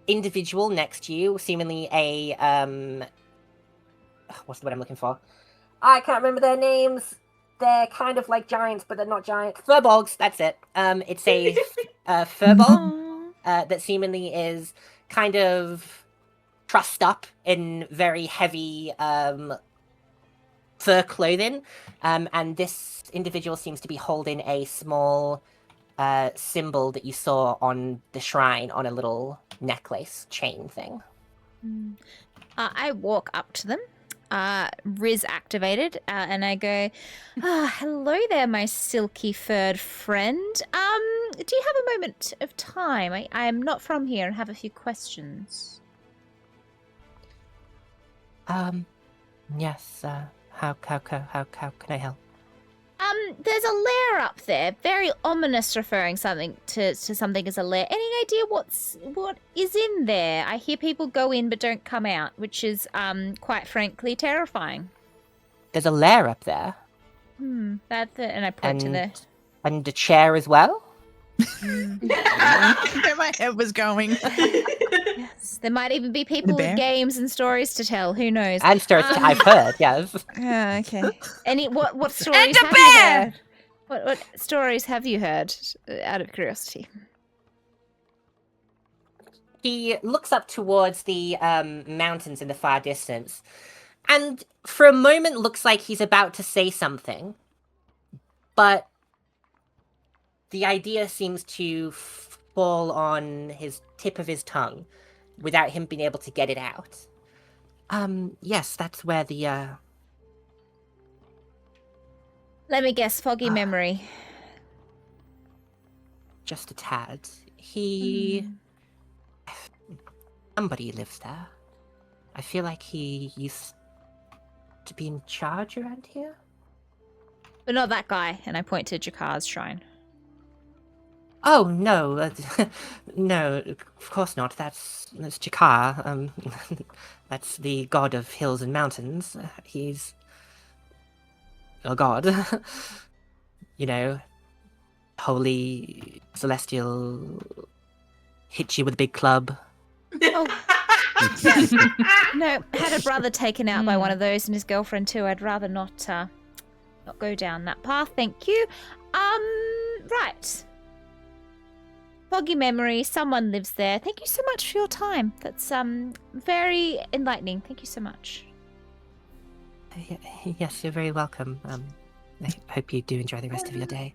individual next to you, seemingly a what's the word I'm looking for? I can't remember their names. They're kind of like giants, but they're not giants. Furbolgs, that's it. It's a furbog that seemingly is kind of trussed up in very heavy fur clothing, and this individual seems to be holding a small symbol that you saw on the shrine on a little necklace chain thing. I walk up to them, Riz activated, and I go, hello there, my silky furred friend. Do you have a moment of time? I am not from here and have a few questions. Yes, How can I help? There's a lair up there, very ominous, referring something to something as a lair. Any idea what is in there? I hear people go in but don't come out, which is quite frankly terrifying. There's a lair up there. That's it. And I point to the And a chair as well? Where my head was going. Yes, there might even be people with games and stories to tell. Who knows? And stories I've heard, yes. Yeah, okay. What stories have you heard? What stories have you heard? Out of curiosity. He looks up towards the mountains in the far distance, and for a moment looks like he's about to say something, but the idea seems to fall on his tip of his tongue without him being able to get it out. Yes, that's where the, Let me guess, foggy memory. Just a tad. Somebody lives there. I feel like he used to be in charge around here. But not that guy, and I point to Jakar's shrine. Oh, no. No, of course not. That's Jakar. That's the god of hills and mountains. He's a god. You know, holy, celestial, hit you with a big club. Oh. Yeah. No, had a brother taken out by one of those and his girlfriend too. I'd rather not go down that path, thank you. Right. Foggy memory, someone lives there. Thank you so much for your time. That's very enlightening. Thank you so much. Yes, you're very welcome. I hope you do enjoy the rest of your day.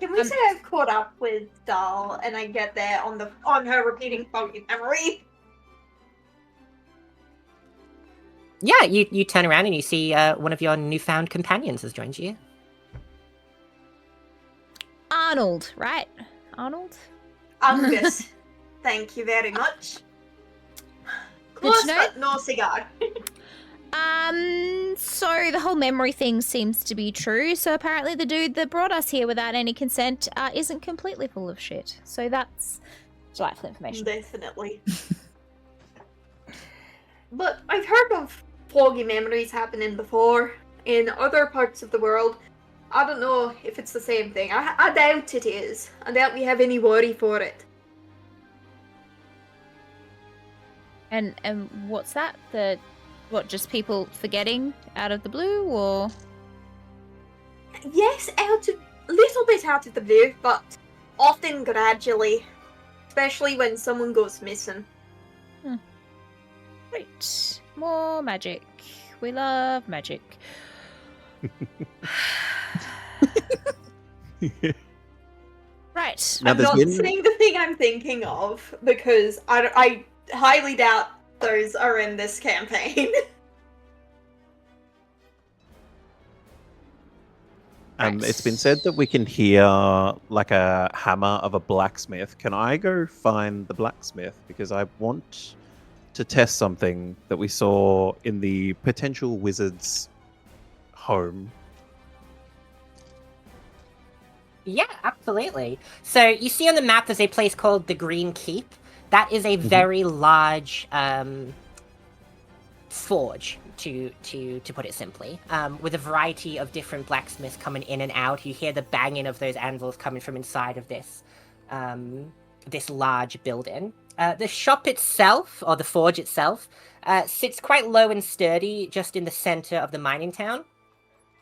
Can we say I've caught up with Dahl and I get there on her repeating foggy memory? Yeah, you turn around and you see one of your newfound companions has joined you. Arnold, right? Arnold? Angus. Thank you very much. Close, but no cigar. So the whole memory thing seems to be true. So apparently the dude that brought us here without any consent isn't completely full of shit. So that's delightful information. Definitely. But I've heard of foggy memories happening before in other parts of the world. I don't know if it's the same thing. I doubt it is. I doubt we have any worry for it. And what's that? Just people forgetting out of the blue, or? Yes, a little bit out of the blue, but often gradually. Especially when someone goes missing. Right. More magic. We love magic. Right. Now, I'm not saying the thing I'm thinking of, because I highly doubt those are in this campaign. It's been said that we can hear like a hammer of a blacksmith. Can I go find the blacksmith? Because I want to test something that we saw in the potential wizard's home. Yeah, absolutely. So you see on the map there's a place called the Green Keep. That is a very large forge, to put it simply, with a variety of different blacksmiths coming in and out. You hear the banging of those anvils coming from inside of this this large building. The shop itself, or the forge itself, sits quite low and sturdy just in the center of the mining town.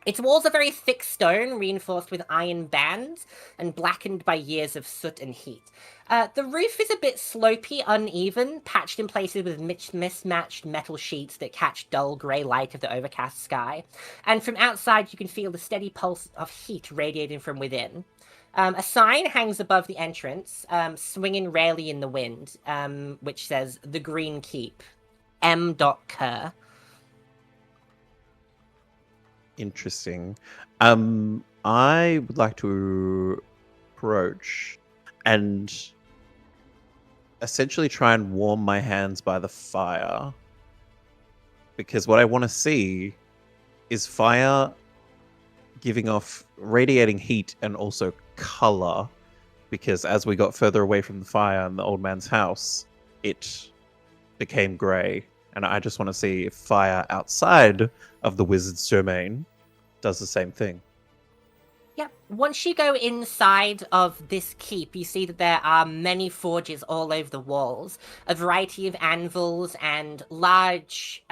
Its walls are very thick stone, reinforced with iron bands, and blackened by years of soot and heat. The roof is a bit slopey, uneven, patched in places with mismatched metal sheets that catch dull grey light of the overcast sky. And from outside, you can feel the steady pulse of heat radiating from within. A sign hangs above the entrance, swinging rarely in the wind, which says, The Green Keep, M. Kerr. Interesting. I would like to approach and essentially try and warm my hands by the fire, because what I want to see is fire giving off radiating heat and also color? Because as we got further away from the fire in the old man's house, it became grey. And I just want to see if fire outside of the wizard's domain does the same thing. Yeah, once you go inside of this keep, you see that there are many forges all over the walls, a variety of anvils and large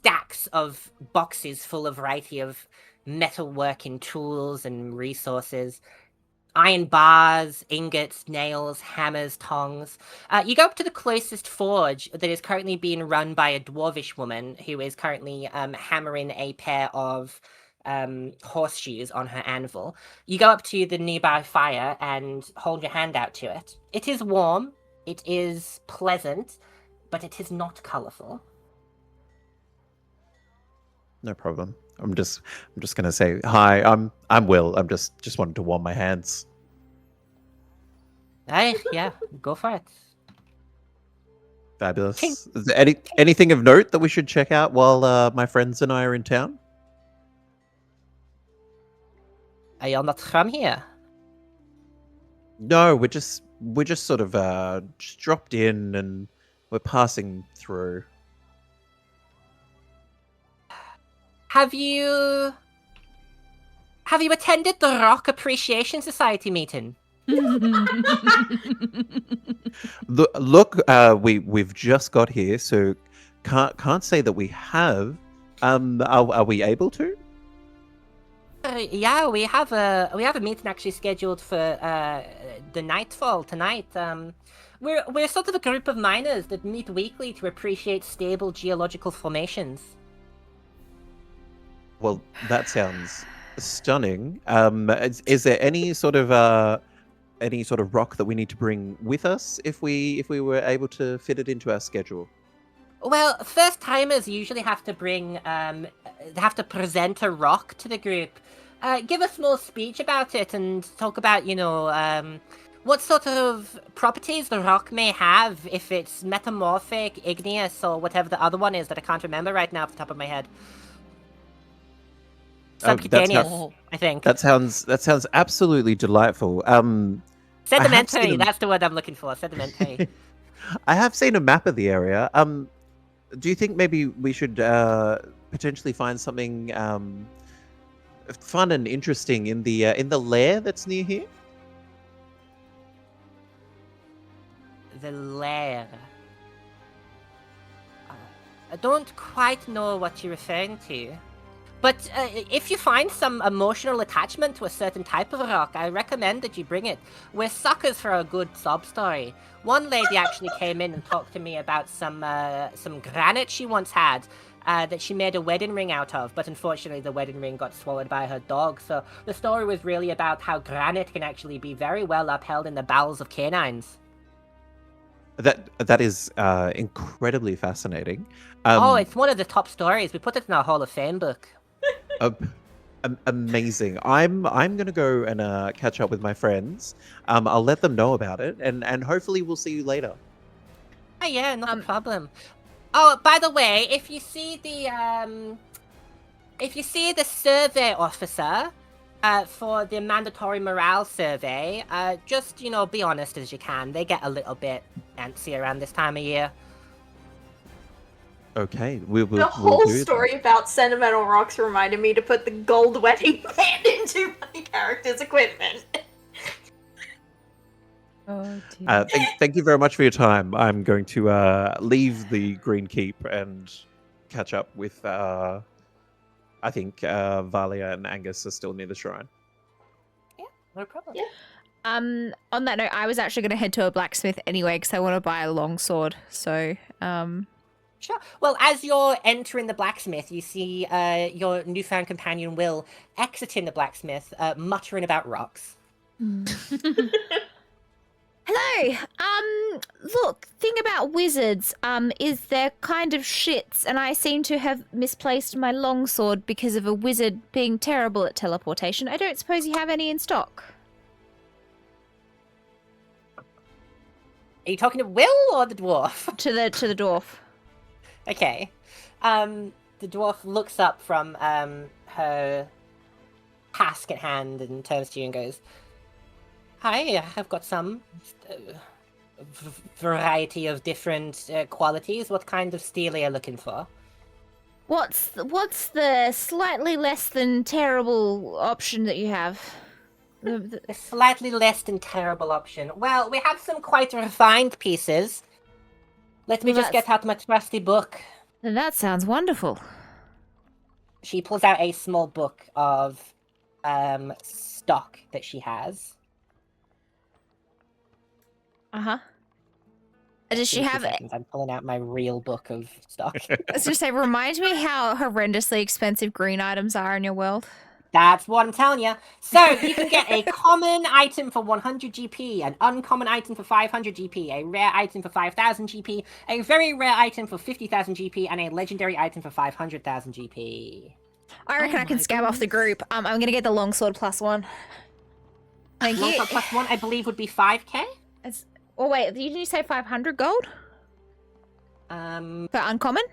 stacks of boxes full of a variety of metalworking tools and resources. Iron bars, ingots, nails, hammers, tongs. You go up to the closest forge that is currently being run by a dwarvish woman who is currently hammering a pair of horseshoes on her anvil. You go up to the nearby fire and hold your hand out to it. It is warm, it is pleasant, but it is not colourful. No problem. I'm just gonna say hi. I'm Will. I'm just wanted to warm my hands. Aye, yeah, go for it. Fabulous. Is there anything of note that we should check out while my friends and I are in town? Are you not from here? No, we're just sort of just dropped in and we're passing through. Have you attended the Rock Appreciation Society meeting? Look, we've just got here, so can't say that we have. Are we able to? Yeah, we have a meeting actually scheduled for the nightfall tonight. We're sort of a group of miners that meet weekly to appreciate stable geological formations. Well, that sounds stunning. Is there any sort of rock that we need to bring with us if we were able to fit it into our schedule? Well, first timers usually have to bring they have to present a rock to the group, give a small speech about it, and talk about what sort of properties the rock may have, if it's metamorphic, igneous, or whatever the other one is that I can't remember right now off the top of my head. Subcutaneous, I think. That sounds absolutely delightful. Sedimentary, that's the word I'm looking for. Sedimentary. I have seen a map of the area. Do you think maybe we should potentially find something fun and interesting in the lair that's near here? The lair. I don't quite know what you're referring to. But if you find some emotional attachment to a certain type of rock, I recommend that you bring it. We're suckers for a good sob story. One lady actually came in and talked to me about some granite she once had that she made a wedding ring out of, but unfortunately the wedding ring got swallowed by her dog. So the story was really about how granite can actually be very well upheld in the bowels of canines. That is incredibly fascinating. It's one of the top stories. We put it in our Hall of Fame book. Amazing. I'm gonna go and catch up with my friends. I'll let them know about it, and hopefully we'll see you later. Oh yeah, not a problem. Oh, by the way, if you see the survey officer for the mandatory morale survey, just be honest as you can. They get a little bit antsy around this time of year. Okay, the whole story about sentimental rocks reminded me to put the gold wedding band into my character's equipment. Oh dear. Thank you very much for your time. I'm going to leave the Green Keep and catch up with. I think Valia and Angus are still near the shrine. Yeah, no problem. Yeah. On that note, I was actually going to head to a blacksmith anyway because I want to buy a longsword. So, Sure. Well, as you're entering the blacksmith, you see your newfound companion Will exiting the blacksmith, muttering about rocks. Hello. Look, thing about wizards, is they're kind of shits, and I seem to have misplaced my longsword because of a wizard being terrible at teleportation. I don't suppose you have any in stock. Are you talking to Will or the dwarf? To the dwarf. Okay. the dwarf looks up from her task at hand and turns to you and goes, "Hi, I've got some variety of different qualities. What kind of steel are you looking for?" What's the slightly less than terrible option that you have? The slightly less than terrible option. Well, we have some quite refined pieces. Let me just get out my trusty book. That sounds wonderful. She pulls out a small book of stock that she has. Uh-huh. Does she have it? I'm pulling out my real book of stock. I was just say, remind me how horrendously expensive green items are in your world. That's what I'm telling you. So you can get a common item for 100 GP, an uncommon item for 500 GP, a rare item for 5,000 GP, a very rare item for 50,000 GP, and a legendary item for 500,000 GP. I reckon I can scab off the group. I'm gonna get the longsword +1. Thank you. Longsword +1, I believe, would be 5k. Oh wait, didn't you say 500 gold? For uncommon?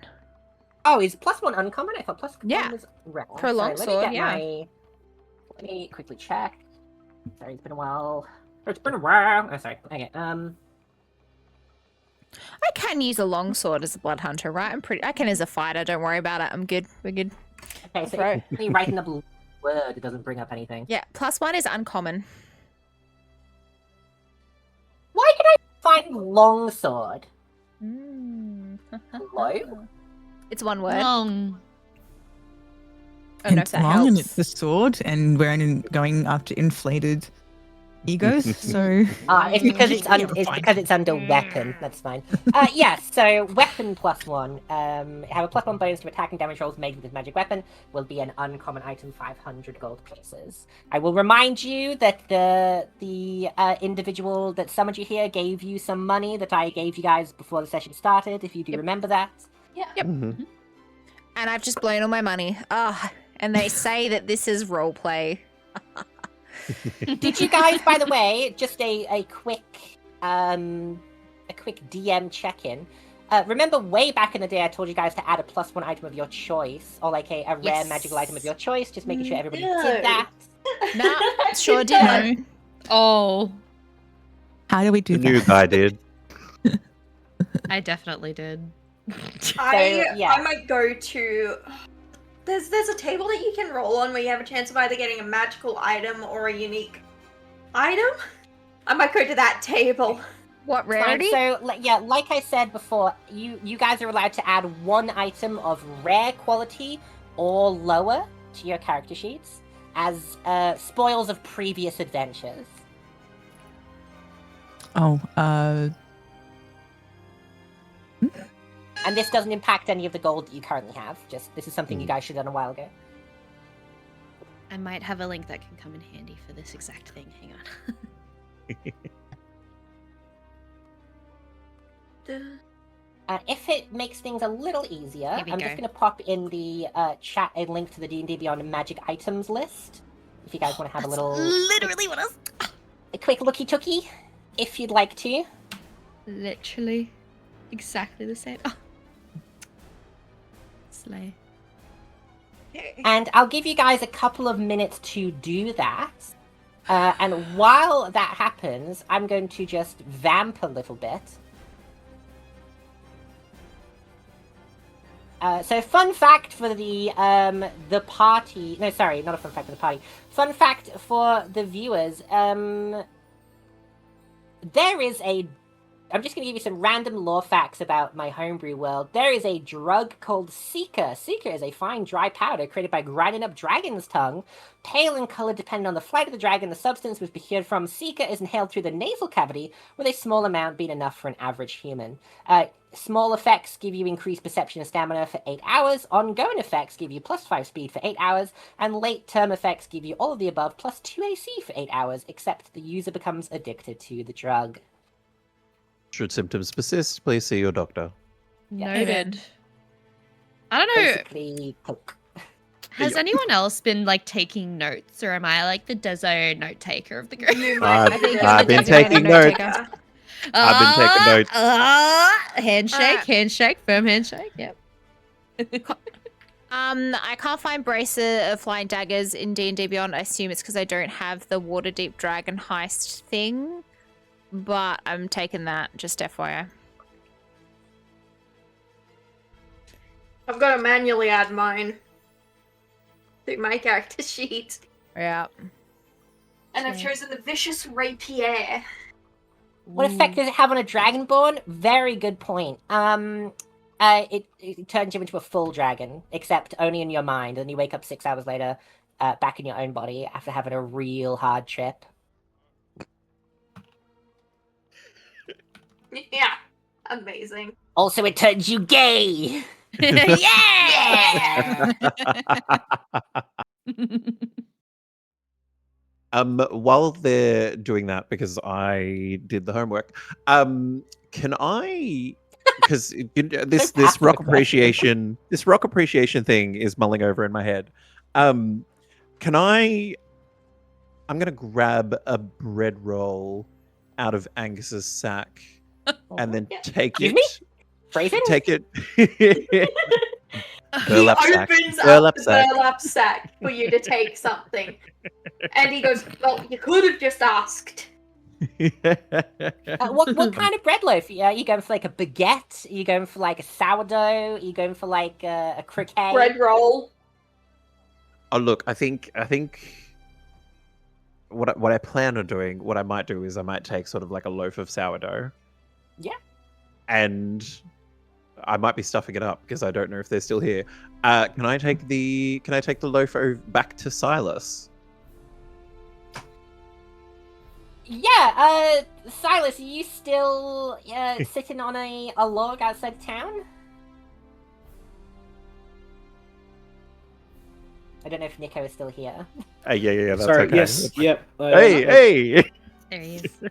Oh, is +1 uncommon? I thought +1 was rare. For longsword, Let me quickly check. Sorry, it's been a while. It's been a while. Oh, sorry. Okay. I can use a longsword as a blood hunter, right? I can as a fighter. Don't worry about it. I'm good. We're good. Okay, so if you write another word, it doesn't bring up anything. Yeah, +1 is uncommon. Why can I find longsword? Hello? It's one word. Long. I don't know if It's that long and helps. it's the sword, and we're going after inflated egos. So It's because it's under weapon. That's fine. Yes. So weapon +1. Have a +1 bonus to attacking damage rolls made with this magic weapon. Will be an uncommon item, 500 gold pieces. I will remind you that the individual that summoned you here gave you some money that I gave you guys before the session started. If you do remember that. Yeah. Yep. Mhm. And I've just blown all my money. And they say that this is roleplay. Did you guys, by the way, just a quick DM check-in? Remember way back in the day I told you guys to add a +1 item of your choice, or like a rare magical item of your choice, just making sure everybody did that. Nah, sure did. no. Oh, How do we do The new that? guy did. I definitely did. I might go to. There's a table that you can roll on where you have a chance of either getting a magical item or a unique item. I might go to that table. What Fine. rarity? So, like I said before, you guys are allowed to add one item of rare quality or lower to your character sheets as spoils of previous adventures. Oh, And this doesn't impact any of the gold that you currently have. Just this is something you guys should have done a while ago. I might have a link that can come in handy for this exact thing. Hang on. If it makes things a little easier, Here we I'm go. just going to pop in the chat a link to the D&D Beyond magic items list. If you guys want to have a little... Literally what else? A quick looky-tookie, if you'd like to. Literally exactly the same. Oh. Slay. And I'll give you guys a couple of minutes to do that. And while that happens, I'm going to just vamp a little bit. So fun fact for the party... No, sorry, not a fun fact for the party. Fun fact for the viewers. There is a... I'm just going to give you some random lore facts about my homebrew world. There is a drug called Seeker. Seeker is a fine dry powder created by grinding up dragon's tongue. Pale in color depending on the flight of the dragon, the substance was procured from. Seeker is inhaled through the nasal cavity, with a small amount being enough for an average human. Small effects give you increased perception and stamina for 8 hours. Ongoing effects give you +5 speed for 8 hours. And late-term effects give you all of the above +2 AC for 8 hours, except the user becomes addicted to the drug. Should symptoms persist, please see your doctor. Noted. I don't know. Basically, coke. Has anyone else been like taking notes, or am I like the Deso note taker of the group? I've been taking notes. I've been taking notes. Handshake, handshake, firm handshake. Yep. I can't find Bracer of Flying Daggers in D&D Beyond. I assume it's because I don't have the Waterdeep Dragon Heist thing. But I'm taking that, just FYI. I've got to manually add mine to my character sheet. Yeah. And I've chosen the Vicious Rapier. What effect does it have on a Dragonborn? Very good point. It turns you into a full dragon, except only in your mind, and you wake up 6 hours later, back in your own body after having a real hard trip. Yeah, amazing. Also, it turns you gay. Yeah! While they're doing that, because I did the homework, can I? Because this rock appreciation thing is mulling over in my head. Can I? I'm gonna grab a bread roll out of Angus's sack and then take Excuse it. me? Phrasing? Take it. He Burlap sack. opens Burlap up the sack. burlap sack for you to take something. And he goes, well, you could have just asked. What kind of bread loaf? Are you going for like a baguette? Are you going for like a sourdough? Are you going for like a croquet? Bread roll. Oh look, I think what I plan on doing, what I might do is I might take sort of like a loaf of sourdough. Yeah. And I might be stuffing it up because I don't know if they're still here. Can I take the loaf back to Silas? Yeah, Silas, are you still sitting on a log outside town? I don't know if Nico is still here. Yeah, that's Sorry, okay. yes, yep. Hey! There he is. Are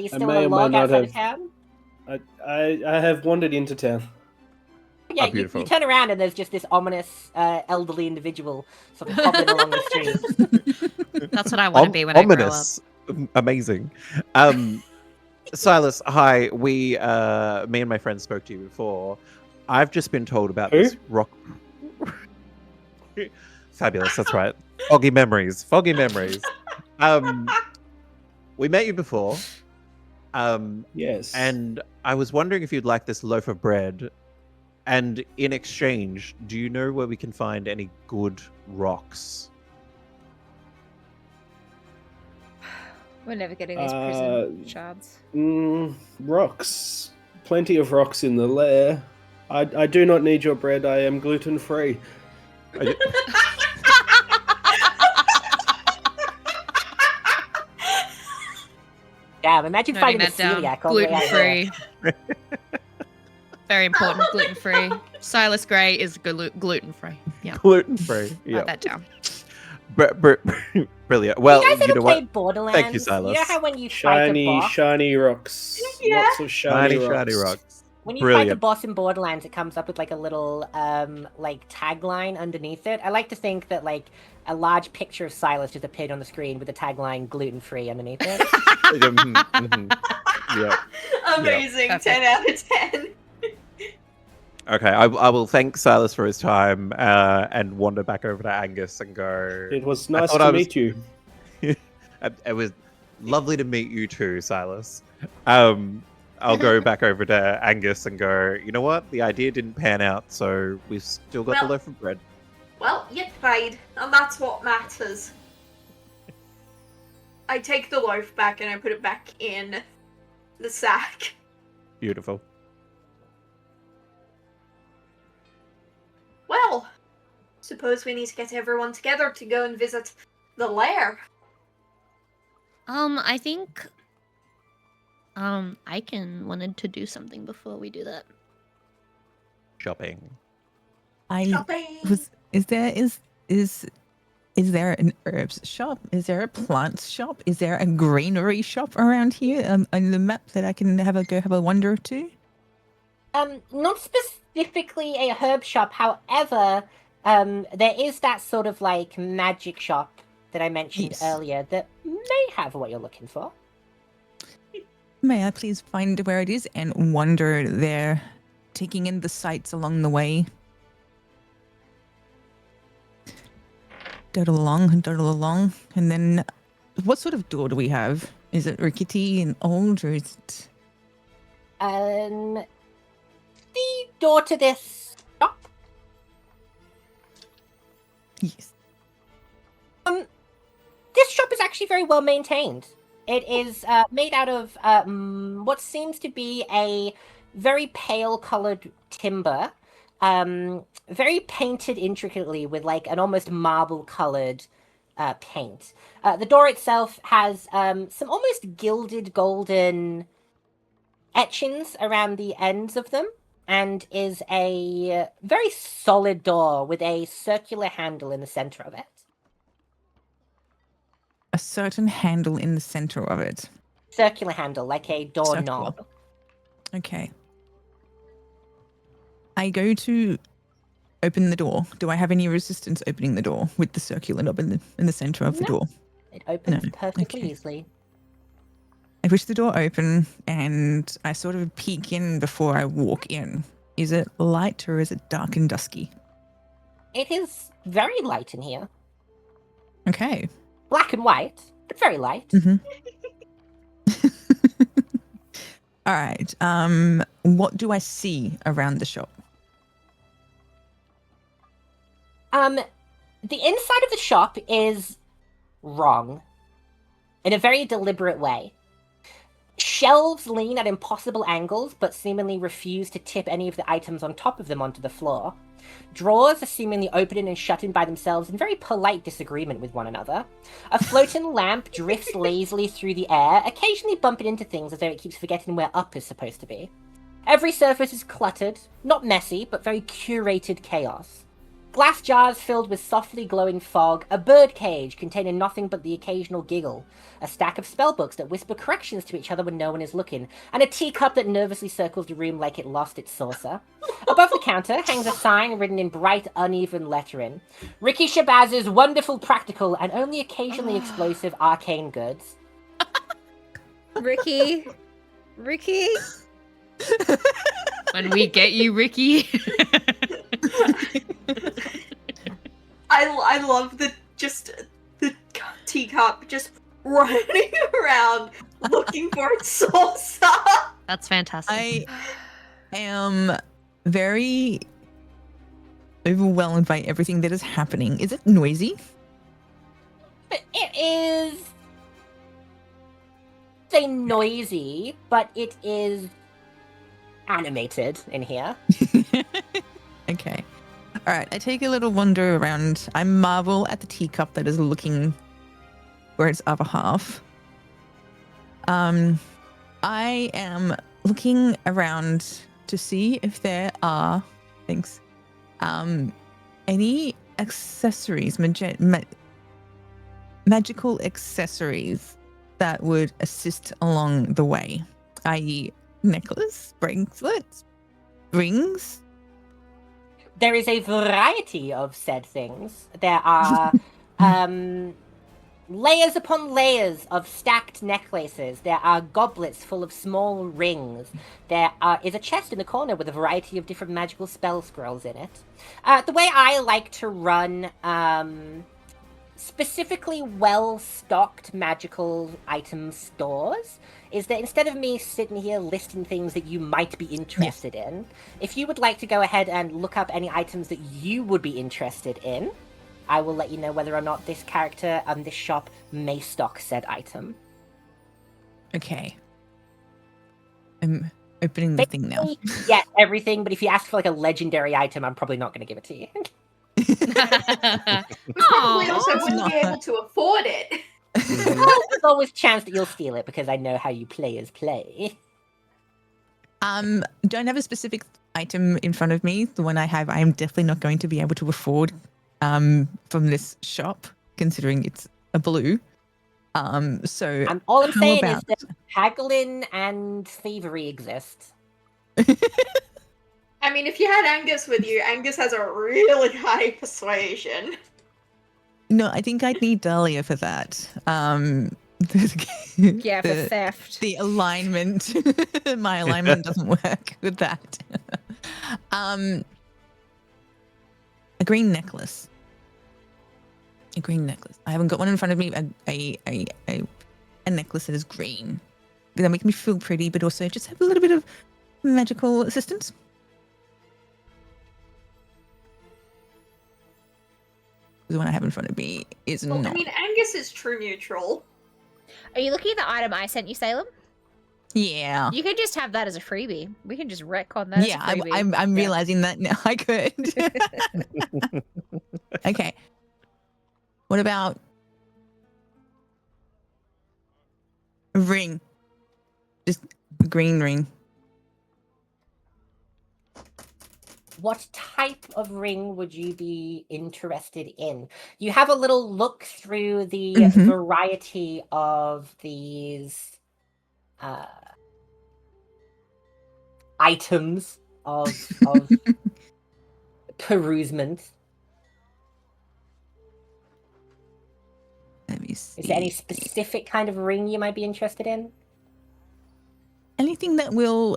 you I still may on a or may log not outside have- of town? I have wandered into town. Yeah, you beautiful. turn around and there's just this ominous elderly individual sort of hobbling along the street. That's what I want to be when I grow up. Ominous. Amazing. Silas, hi. Me and my friend spoke to you before. I've just been told about Who? this rock. Fabulous, that's right. Foggy memories. We met you before. Yes. And I was wondering if you'd like this loaf of bread. And in exchange, do you know where we can find any good rocks? We're never getting these prison shards. Rocks. Plenty of rocks in the lair. I do not need your bread. I am gluten free. Damn, imagine Noting finding a that down. celiac all the way out there. Gluten-free. Very important, gluten-free. Silas Grey is gluten free. Yeah. Gluten free. Write Yeah. that down. Brilliant. Well, you guys ever know played what? Borderlands? Thank you, Silas. You know how when you fight a Shiny, boss, shiny rocks. Yeah. Lots of shiny rocks. when you fight the Brilliant. boss in Borderlands, it comes up with like a little like tagline underneath it. I like to think that like a large picture of Silas just appeared on the screen with the tagline "gluten free" underneath it. Yeah. Amazing. Perfect. 10 out of 10. Okay, I will thank Silas for his time and wander back over to Angus and go. It was I nice thought to I was- meet you. It was lovely to meet you too, Silas. I'll go back over to Angus and go, you know what? The idea didn't pan out, so we've still got Well- the loaf of bread. Well, you tried, and that's what matters. I take the loaf back and I put it back in the sack. Beautiful. Well, suppose we need to get everyone together to go and visit the lair. I think Icon wanted to do something before we do that. Shopping. Shopping. Is there an herbs shop? Is there a plants shop? Is there a greenery shop around here on the map that I can have a wander to? Not specifically a herb shop, however, there is that sort of like magic shop that I mentioned Yes. earlier that may have what you're looking for. May I please find where it is and wander there, taking in the sights along the way? dawdle along, and then what sort of door do we have? Is it rickety and old, or is it? The door to this shop. Yes. This shop is actually very well maintained. It is made out of what seems to be a very pale colored timber, very painted intricately with like an almost marble colored paint. The door itself has some almost gilded golden etchings around the ends of them, and is a very solid door with a circular handle in the center of it. A certain handle in the center of it. Circular handle, like a doorknob. Okay. I go to open the door. Do I have any resistance opening the door with the circular knob in the center of the door? It opens perfectly easily. I push the door open and I sort of peek in before I walk in. Is it light or is it dark and dusky? It is very light in here. Okay. Black and white, but very light. Mm-hmm. All right. What do I see around the shop? The inside of the shop is wrong. In a very deliberate way. Shelves lean at impossible angles, but seemingly refuse to tip any of the items on top of them onto the floor. Drawers are seemingly opening and shutting by themselves in very polite disagreement with one another. A floating lamp drifts lazily through the air, occasionally bumping into things as though it keeps forgetting where up is supposed to be. Every surface is cluttered, not messy, but very curated chaos. Glass jars filled with softly glowing fog, a bird cage containing nothing but the occasional giggle, a stack of spellbooks that whisper corrections to each other when no one is looking, and a teacup that nervously circles the room like it lost its saucer. Above the counter hangs a sign written in bright, uneven lettering. Ricky Shabaz's wonderful practical and only occasionally explosive arcane goods. Ricky. When we get you, Ricky. I love the teacup just running around looking for its saucer. That's fantastic. I am very overwhelmed by everything that is happening. Is it noisy? It is... say noisy, but it is animated in here. Okay. All right. I take a little wander around. I marvel at the teacup that is looking for its other half. I am looking around to see if there are any accessories, magical accessories that would assist along the way, i.e., necklace, bracelets, rings. There is a variety of said things. There are layers upon layers of stacked necklaces. There are goblets full of small rings. There is a chest in the corner with a variety of different magical spell scrolls in it. The way I like to run specifically well-stocked magical item stores is that instead of me sitting here listing things that you might be interested in, if you would like to go ahead and look up any items that you would be interested in, I will let you know whether or not this character and this shop may stock said item. Okay. I'm opening the thing now. Yes, everything, but if you ask for like a legendary item, I'm probably not going to give it to you. Probably also wouldn't be able to afford it. Well, there's always a chance that you'll steal it because I know how you players play. Don't have a specific item in front of me. The one I have, I am definitely not going to be able to afford from this shop, considering it's a blue. So all I'm saying is that haggling and thievery exist. I mean, if you had Angus with you, Angus has a really high persuasion. No, I think I'd need Dahlia for that. Yeah, for theft. The alignment. My alignment doesn't work with that. A green necklace. A green necklace. I haven't got one in front of me. A necklace that is green. That make me feel pretty, but also just have a little bit of magical assistance. The one I have in front of me is Well, not. I mean, Angus is true neutral. Are you looking at the item I sent you, Salem? Yeah. You could just have that as a freebie. We can just retcon that. Yeah, as a freebie. I'm realizing that now. I could. Okay. What about a ring? Just a green ring. What type of ring would you be interested in? You have a little look through the Mhm. variety of these items of perusement. Let me see. Is there any specific kind of ring you might be interested in? Anything that will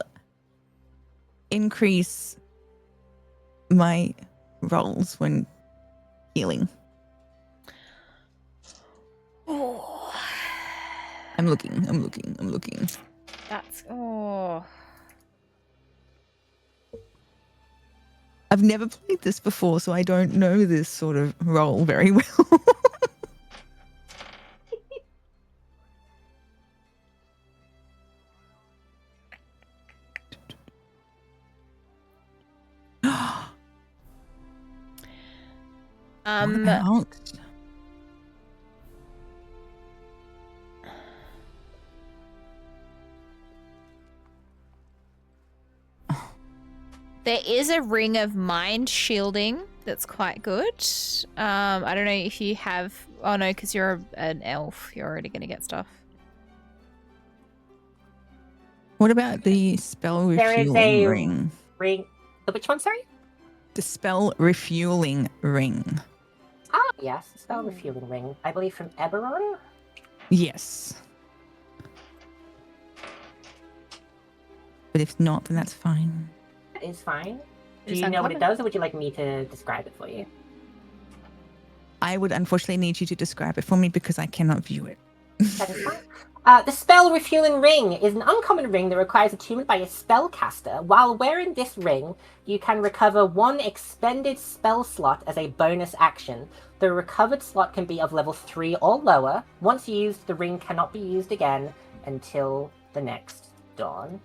increase my rolls when healing. Oh, I'm looking. that's oh. I've never played this before, so I don't know this sort of role very well. What about? There is a ring of mind shielding that's quite good. I don't know if you have. Oh no, because you're an elf. You're already going to get stuff. What about the spell There is refueling a ring? ring. Which one, sorry? The spell refueling ring. Ah, yes, spell refueling ring. I believe from Eberron. Yes. But if not, then that's fine. That is fine. Do It's you know what it uncommon. does, or would you like me to describe it for you? I would unfortunately need you to describe it for me because I cannot view it. That is fine. The spell refueling ring is an uncommon ring that requires attunement by a spellcaster. While wearing this ring, you can recover one expended spell slot as a bonus action. The recovered slot can be of level 3 or lower. Once used, the ring cannot be used again until the next dawn.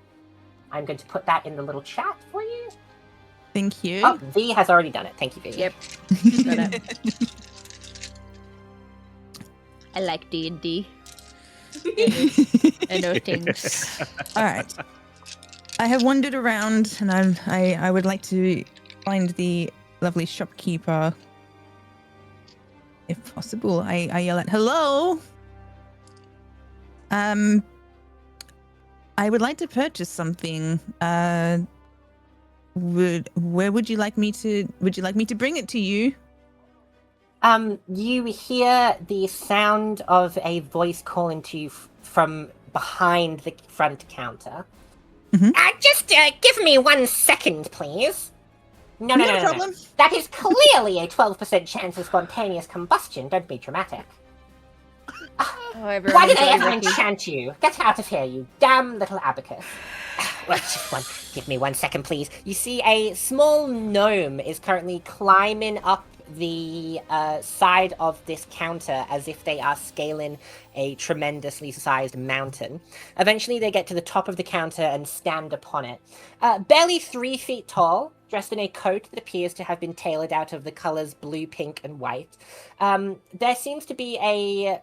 I'm going to put that in the little chat for you. Thank you. Oh, V has already done it. Thank you, V. Yep. I like D&D. I know things. All right. I have wandered around, and I would like to find the lovely shopkeeper, if possible. I yell at hello. I would like to purchase something. Where would you like me to? Would you like me to bring it to you? You hear the sound of a voice calling to you from behind the front counter. Mhm. Just give me 1 second, please. No. problem. That is clearly a 12% chance of spontaneous combustion. Don't be dramatic. Oh, Why everyone did I enjoy ever Ricky. enchant you? Get out of here, you damn little abacus. Well, give me 1 second, please. You see a small gnome is currently climbing up the side of this counter as if they are scaling a tremendously sized mountain. Eventually, they get to the top of the counter and stand upon it. Barely 3 feet tall, dressed in a coat that appears to have been tailored out of the colors blue, pink, and white. There seems to be a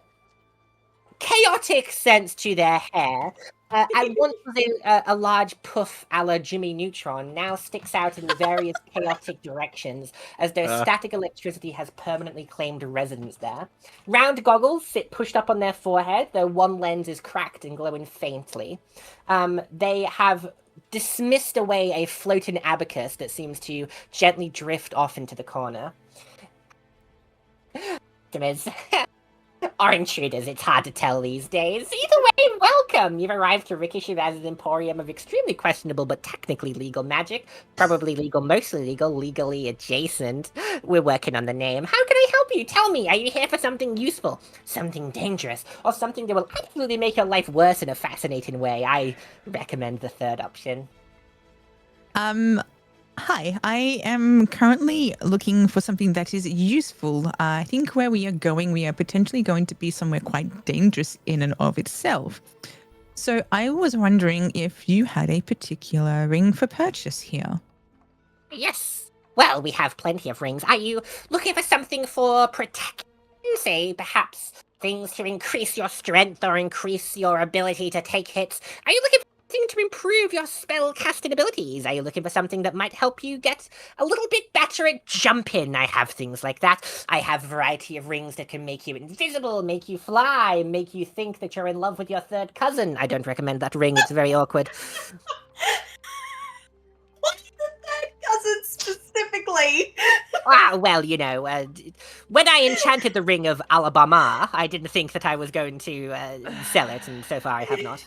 chaotic sense to their hair. And once was a large puff a la Jimmy Neutron, now sticks out in various chaotic directions as though static electricity has permanently claimed residence there. Round goggles sit pushed up on their forehead, though one lens is cracked and glowing faintly. They have dismissed away a floating abacus that seems to gently drift off into the corner. Or intruders, it's hard to tell these days. Either way, welcome! You've arrived to Ricky Shiraz's emporium of extremely questionable but technically legal magic. Probably legal, mostly legal, legally adjacent. We're working on the name. How can I help you? Tell me, are you here for something useful, something dangerous, or something that will absolutely make your life worse in a fascinating way? I recommend the third option. Hi, I am currently looking for something that is useful. I think where we are potentially going to be somewhere quite dangerous in and of itself. So I was wondering if you had a particular ring for purchase here. Yes. Well, we have plenty of rings. Are you looking for something for protection? Say, perhaps things to increase your strength or increase your ability to take hits? Are you looking for something to improve your spell casting abilities? Are you looking for something that might help you get a little bit better at jumping? I have things like that. I have a variety of rings that can make you invisible, make you fly, make you think that you're in love with your third cousin. I don't recommend that ring, it's very awkward. What's the third cousin specifically? Well, you know, when I enchanted the ring of Alabama, I didn't think that I was going to sell it, and so far I have not.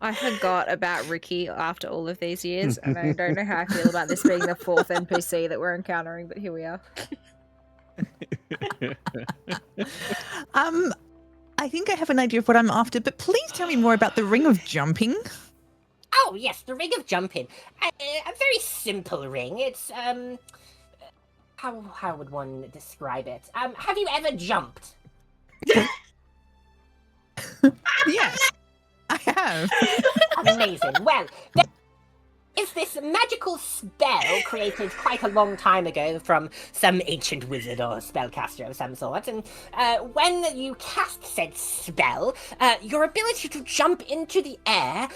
I forgot about Ricky after all of these years, and I don't know how I feel about this being the fourth NPC that we're encountering, but here we are. I think I have an idea of what I'm after, but please tell me more about the ring of jumping. Oh, yes, the ring of jumping. A very simple ring. It's, how would one describe it? Have you ever jumped? Yes, I have. Amazing. Well, there is this magical spell created quite a long time ago from some ancient wizard or spellcaster of some sort, and when you cast said spell, your ability to jump into the air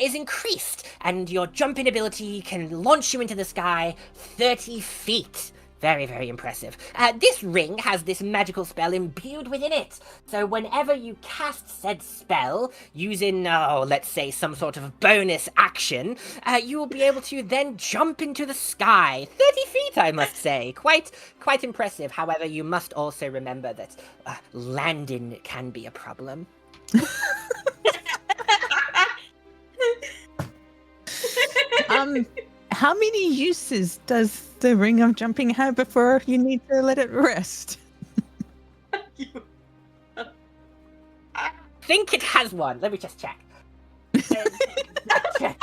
is increased, and your jumping ability can launch you into the sky 30 feet. Very, very impressive. This ring has this magical spell imbued within it. So whenever you cast said spell, using, let's say some sort of bonus action, you will be able to then jump into the sky. 30 feet, I must say. Quite impressive. However, you must also remember that landing can be a problem. How many uses does the ring of jumping have before you need to let it rest? I think it has one. Let me just check.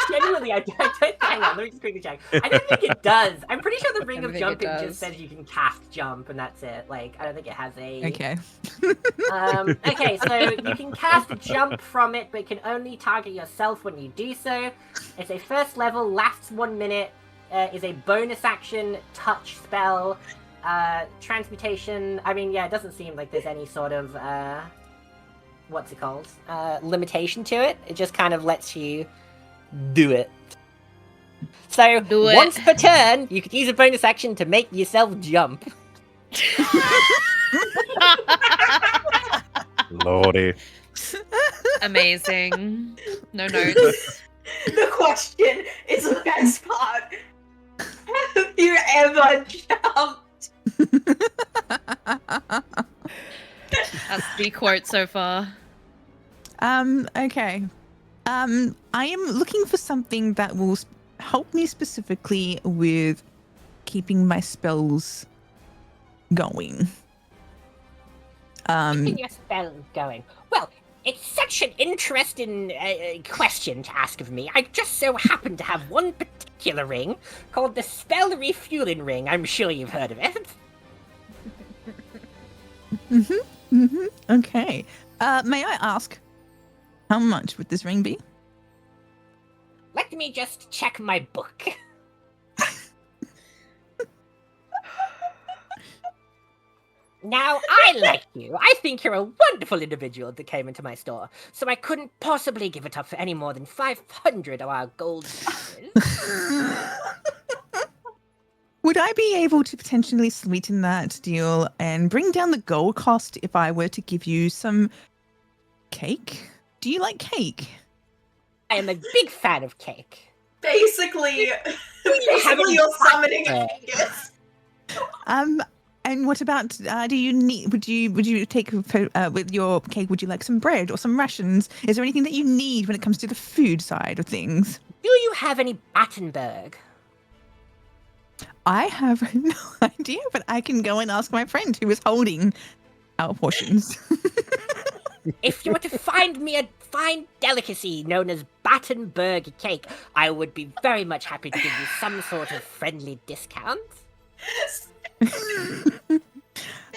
Genuinely, I don't. Hang on, let me just quickly check. I don't think it does. I'm pretty sure the ring of jumping just says you can cast jump, and that's it. Like, I don't think it has a. Okay. Okay, so you can cast jump from it, but it can only target yourself when you do so. It's a first level, lasts 1 minute. Is a bonus action touch spell. Transmutation. I mean, yeah, it doesn't seem like there's any sort of what's it called? Limitation to it. It just kind of lets you do it. So once per turn, you could use a bonus action to make yourself jump. Lordy. Amazing. No notes. The question is the best part. Have you ever jumped? That's the quote so far. Okay. I am looking for something that will help me specifically with keeping my spells going. Keeping your spells going. Well, it's such an interesting question to ask of me. I just so happen to have one particular ring called the Spell Refueling Ring. I'm sure you've heard of it. Okay. May I ask, how much would this ring be? Let me just check my book. Now, I like you. I think you're a wonderful individual that came into my store, so I couldn't possibly give it up for any more than 500 of our gold pieces. Would I be able to potentially sweeten that deal and bring down the gold cost if I were to give you some cake? Do you like cake? I am a big fan of cake. Basically you're summoning Angus. And what about? Do you need? Would you take with your cake? Would you like some bread or some rations? Is there anything that you need when it comes to the food side of things? Do you have any Battenberg? I have no idea, but I can go and ask my friend who is holding our portions. If you were to find me a fine delicacy known as Battenberg cake, I would be very much happy to give you some sort of friendly discount. All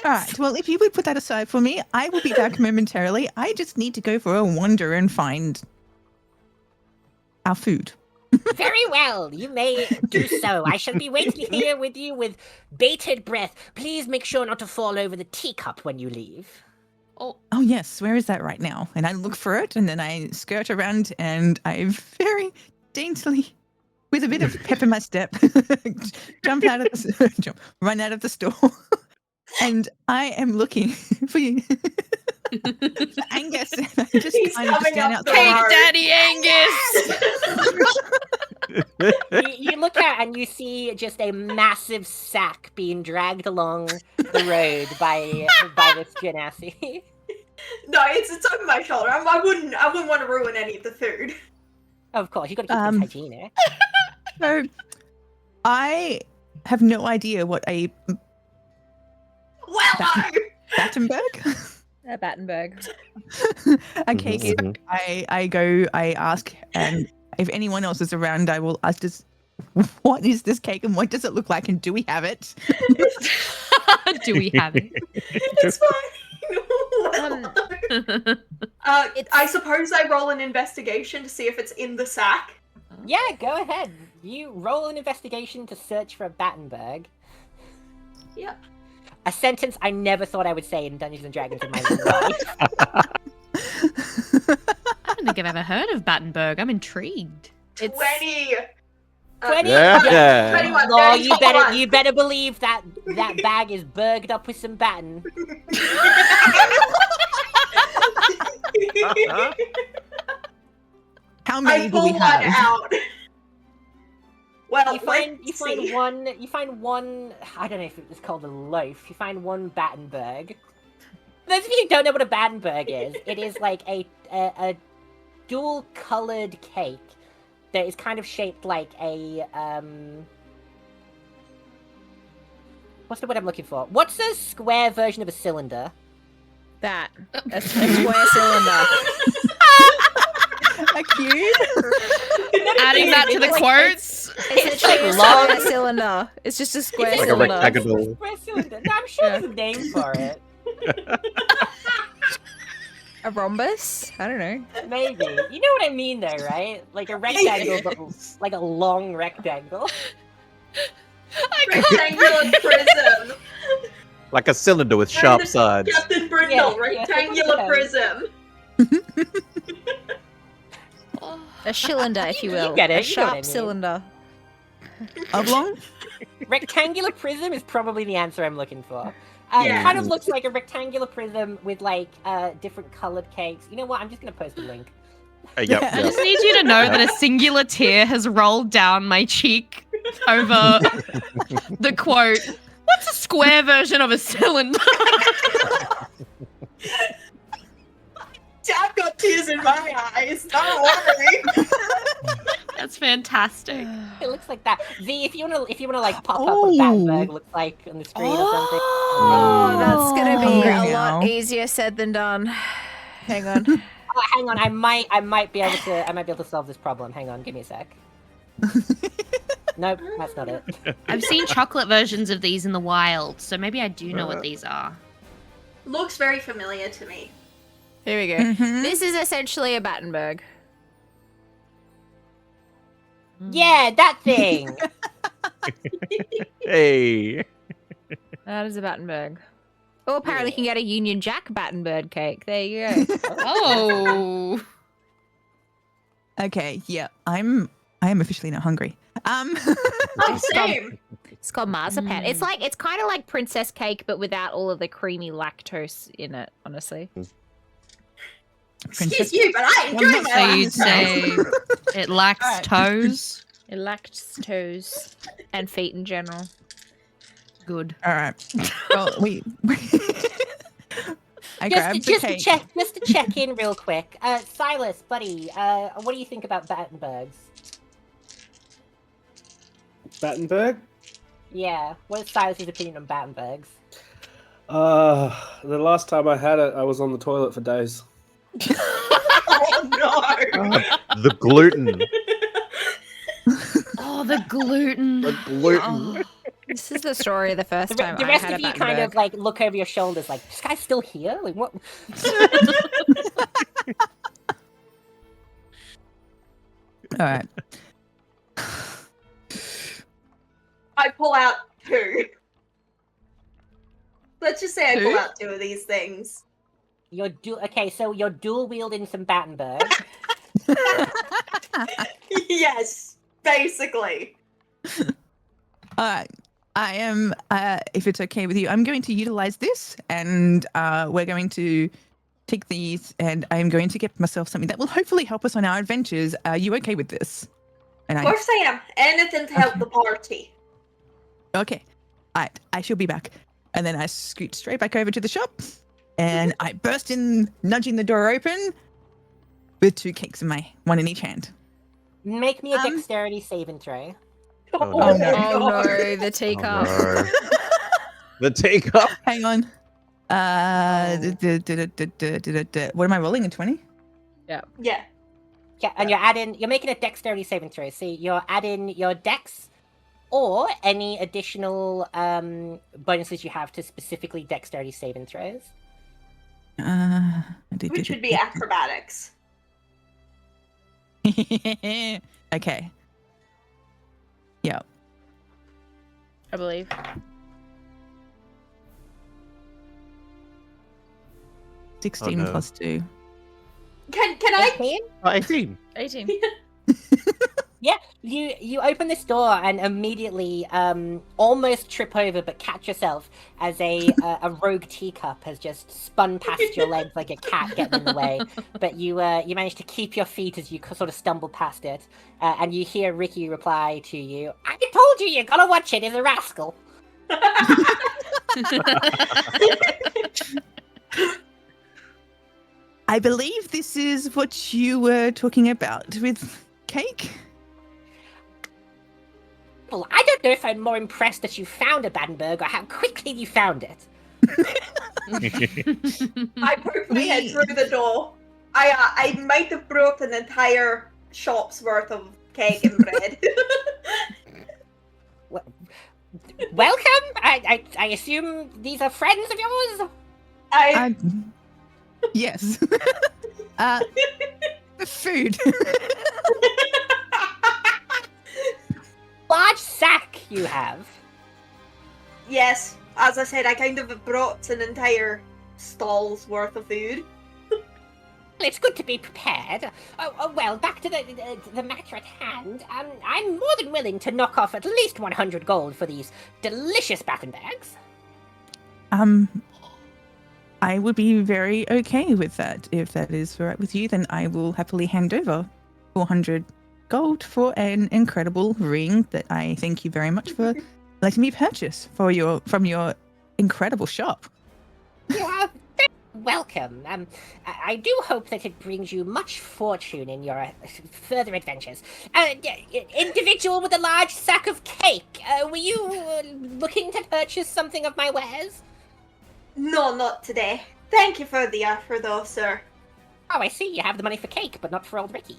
right. Well, if you would put that aside for me, I will be back momentarily. I just need to go for a wander and find our food. Very well, you may do so. I shall be waiting here with you with bated breath. Please make sure not to fall over the teacup when you leave. Oh, yes. Where is that right now? And I look for it, and then I skirt around, and I very daintily, with a bit of pep in my step, run out of the store. And I am looking for you. Angus. I just He's kind of coming stand up out the there. road. Daddy Angus! You look out and you see just a massive sack being dragged along the road by this genasi. No, it's over my shoulder. I wouldn't want to ruin any of the food. Of course, you got to keep things hygienic. So, I have no idea what a Battenberg? Battenberg. A cake is. I ask, and if anyone else is around, I will ask, what is this cake and what does it look like, and do we have it? Do we have it? It's fine. I suppose I roll an investigation to see if it's in the sack. Yeah, go ahead. You roll an investigation to search for a Battenberg. Yep. A sentence I never thought I would say in Dungeons and Dragons in my life. I don't think I've ever heard of Battenberg. I'm intrigued. 20. 20? Yeah. 21. Oh, 21. you better believe that bag is burged up with some batten. How many I do pull we one have? out. Well, You find see. one. I don't know if it's called a loaf. You find one Battenberg. Those of you who don't know what a Battenberg is, it is like a dual-colored cake that is kind of shaped like a What's the word I'm looking for? What's a square version of a cylinder? That. A square cylinder. A cube? Adding that to the quotes. It's like literally a long- square cylinder. It's just a square Like a cylinder. rectangle. Square cylinder. No, I'm sure there's a name for it. A rhombus? I don't know. Maybe. You know what I mean, though, right? Like a rectangle, but like a long rectangle. Rectangular prism. Like a cylinder with sharp sides. Captain Brindle, Yeah, rectangular yeah. prism. A cylinder, if you will. You get it, A you know what I sharp mean. cylinder. Oblong? Rectangular prism is probably the answer I'm looking for. Yeah. It kind of looks like a rectangular prism with like different colored cakes. You know what? I'm just gonna post a link. Yep, I yep. just need you to know that a singular tear has rolled down my cheek over the quote. What's a square version of a cylinder? I've got tears in my eyes. Don't worry. That's fantastic. It looks like that. V, if you wanna like pop up what Battenberg looks like on the screen or something. Oh, that's gonna be hungry a now. lot easier said than done. Hang on. Oh, hang on, I might be able to solve this problem. Hang on, give me a sec. Nope, that's not it. I've seen chocolate versions of these in the wild, so maybe I do know what these are. Looks very familiar to me. Here we go. Mhm. This is essentially a Battenberg. Yeah, that thing. Hey. That is a Battenberg. Oh, apparently you can get a Union Jack Battenberg cake. There you go. Oh. Okay, yeah. I am officially not hungry. Oh, same. It's called marzipan. It's kind of like princess cake, but without all of the creamy lactose in it. Honestly, Excuse you, but I enjoy Well, my So life. you'd say it lacks Alright. toes? it lacks toes and feet in general. Good. All right. Well, I grabbed the cake. Just to check in real quick. Silas, buddy, what do you think about Battenbergs? Battenberg? Yeah, what is Silas's opinion on Battenbergs? The last time I had it, I was on the toilet for days. Oh no! The gluten. Oh, the gluten. The gluten. Oh. This is the story of the first time The I rest had of a you kind of Battenberg. like look over your shoulders, like this guy's still here. Like what? All right. I pull out 2. Let's just say I pull Two? out 2 of these things. Okay, so you're dual wielding some Battenberg. Yes, basically. All right. I am, if it's okay with you, I'm going to utilize this and we're going to take these and I'm going to get myself something that will hopefully help us on our adventures. Are you okay with this? And Of course I am. Anything to help the party. Okay. All right. I shall be back. And then I scoot straight back over to the shop and I burst in, nudging the door open with 2 cakes in one in each hand. Make me a dexterity saving throw. Oh, Oh, no. Oh no, the teacup. Oh, no. The teacup. Hang on. What am I rolling? A 20? Yeah. Yeah, and you're making a dexterity saving throw. So you're adding your dex or any additional bonuses you have to specifically dexterity saving throws. Which would be acrobatics. Okay. Yeah. I believe. Oh, 16 no. plus 2. Can I? 18? 18. 18. Yeah, you open this door and immediately almost trip over but catch yourself as a rogue teacup has just spun past your legs like a cat getting in the way. But you manage to keep your feet as you sort of stumble past it, and you hear Ricky reply to you, "I told you gotta watch it, it's a rascal." I believe this is what you were talking about with cake. Well, I don't know if I'm more impressed that you found a Battenberg or how quickly you found it. I poked my head through the door. I might have brought an entire shop's worth of cake and bread. Welcome. I assume these are friends of yours. Yes. The food. Large sack you have. Yes, as I said, I kind of brought an entire stall's worth of food. It's good to be prepared. Well, back to the matter at hand. I'm more than willing to knock off at least 100 gold for these delicious Battenbergs. I would be very okay with that. If that is all right with you, then I will happily hand over 400 gold for an incredible ring that I thank you very much for letting me purchase from your incredible shop. You are very welcome. I do hope that it brings you much fortune in your further adventures. Individual with a large sack of cake, were you looking to purchase something of my wares? No, not today. Thank you for the offer, though, sir. Oh, I see. You have the money for cake, but not for old Ricky.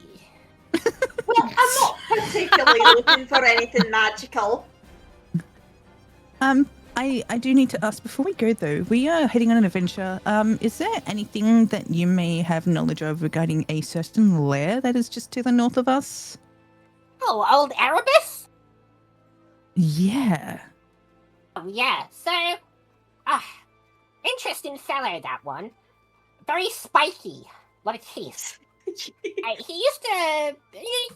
Well, I'm not particularly looking for anything magical. I do need to ask before we go though. We are heading on an adventure. Is there anything that you may have knowledge of regarding a certain lair that is just to the north of us? Oh, old Erebus? Yeah. Oh, yeah. So, interesting fellow, that one. Very spiky. Lot of teeth. He used to, he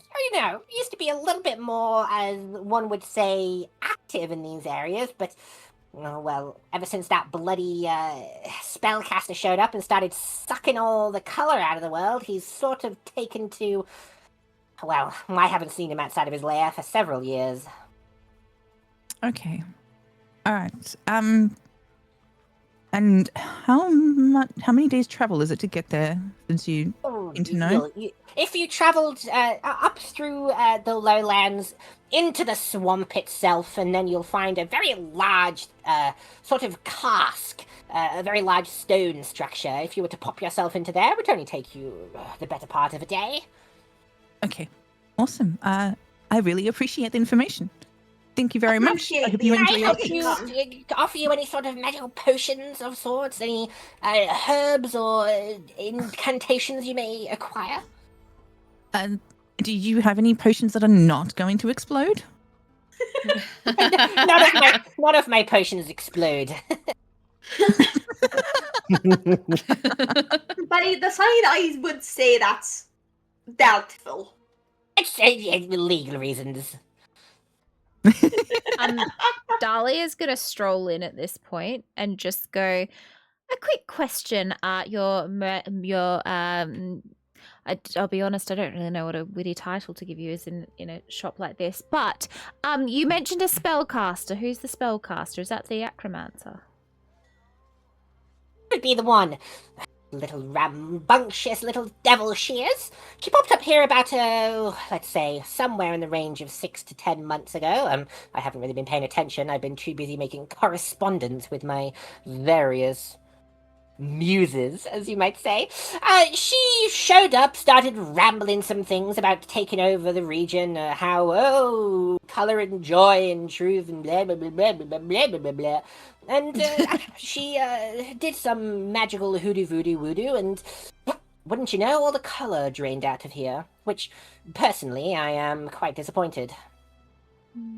used to be a little bit more, as one would say, active in these areas, but, oh, well, ever since that bloody spellcaster showed up and started sucking all the colour out of the world, he's sort of taken to, well, I haven't seen him outside of his lair for several years. Okay. All right. And how many days travel is it to get there? Since you need to know. If you travelled up through the lowlands into the swamp itself, and then you'll find a very large sort of cask, a very large stone structure. If you were to pop yourself into there, it would only take you the better part of a day. Okay, awesome. I really appreciate the information. Thank you very much. I hope you Can enjoy I your help trip. you, offer you any sort of magical potions of sorts, any herbs or incantations you may acquire? Do you have any potions that are not going to explode? None of my potions explode. By the side, I would say that's doubtful. It's legal reasons. Dahlia's gonna stroll in at this point and just go. A quick question. I'll be honest. I don't really know what a witty title to give you is in a shop like this. But you mentioned a spellcaster. Who's the spellcaster? Is that the acromancer? Would be the one. Little rambunctious little devil she is. She popped up here about, let's say, somewhere in the range of 6 to 10 months ago. I haven't really been paying attention. I've been too busy making correspondence with my various muses, as you might say. She showed up, started rambling some things about taking over the region, how, color and joy and truth and blah, blah, blah, blah, blah, blah, blah, blah, blah. And she did some magical hoodoo voodoo woodoo, and wouldn't you know, all the color drained out of here, which, personally, I am quite disappointed.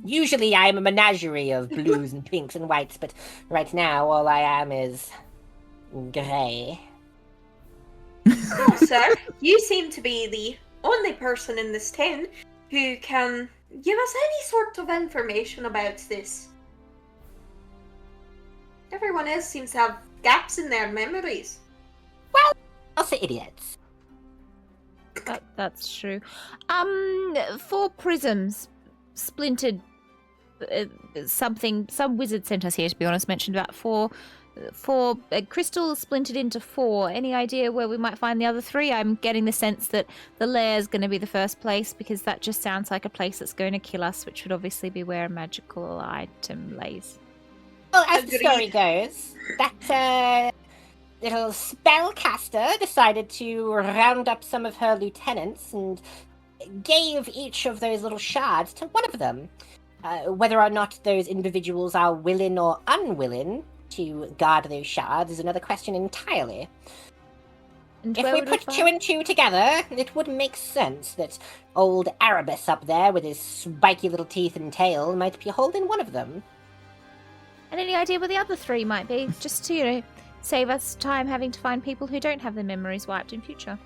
Usually I am a menagerie of blues and pinks and whites, but right now all I am is grey. Well, sir, you seem to be the only person in this town who can give us any sort of information about this. Everyone else seems to have gaps in their memories. Well, also idiots. That's true. 4 prisms splintered. Some wizard sent us here. To be honest, mentioned about four crystals splintered into 4. Any idea where we might find the other 3? I'm getting the sense that the lair is going to be the first place, because that just sounds like a place that's going to kill us, which would obviously be where a magical item lays. Well, as the story goes, that little spellcaster decided to round up some of her lieutenants and gave each of those little shards to one of them. Whether or not those individuals are willing or unwilling to guard those shards is another question entirely. And if we put 2 and 2 together, it would make sense that old Erebus up there with his spiky little teeth and tail might be holding one of them. And any idea where the other 3 might be? Just to, save us time having to find people who don't have their memories wiped in future.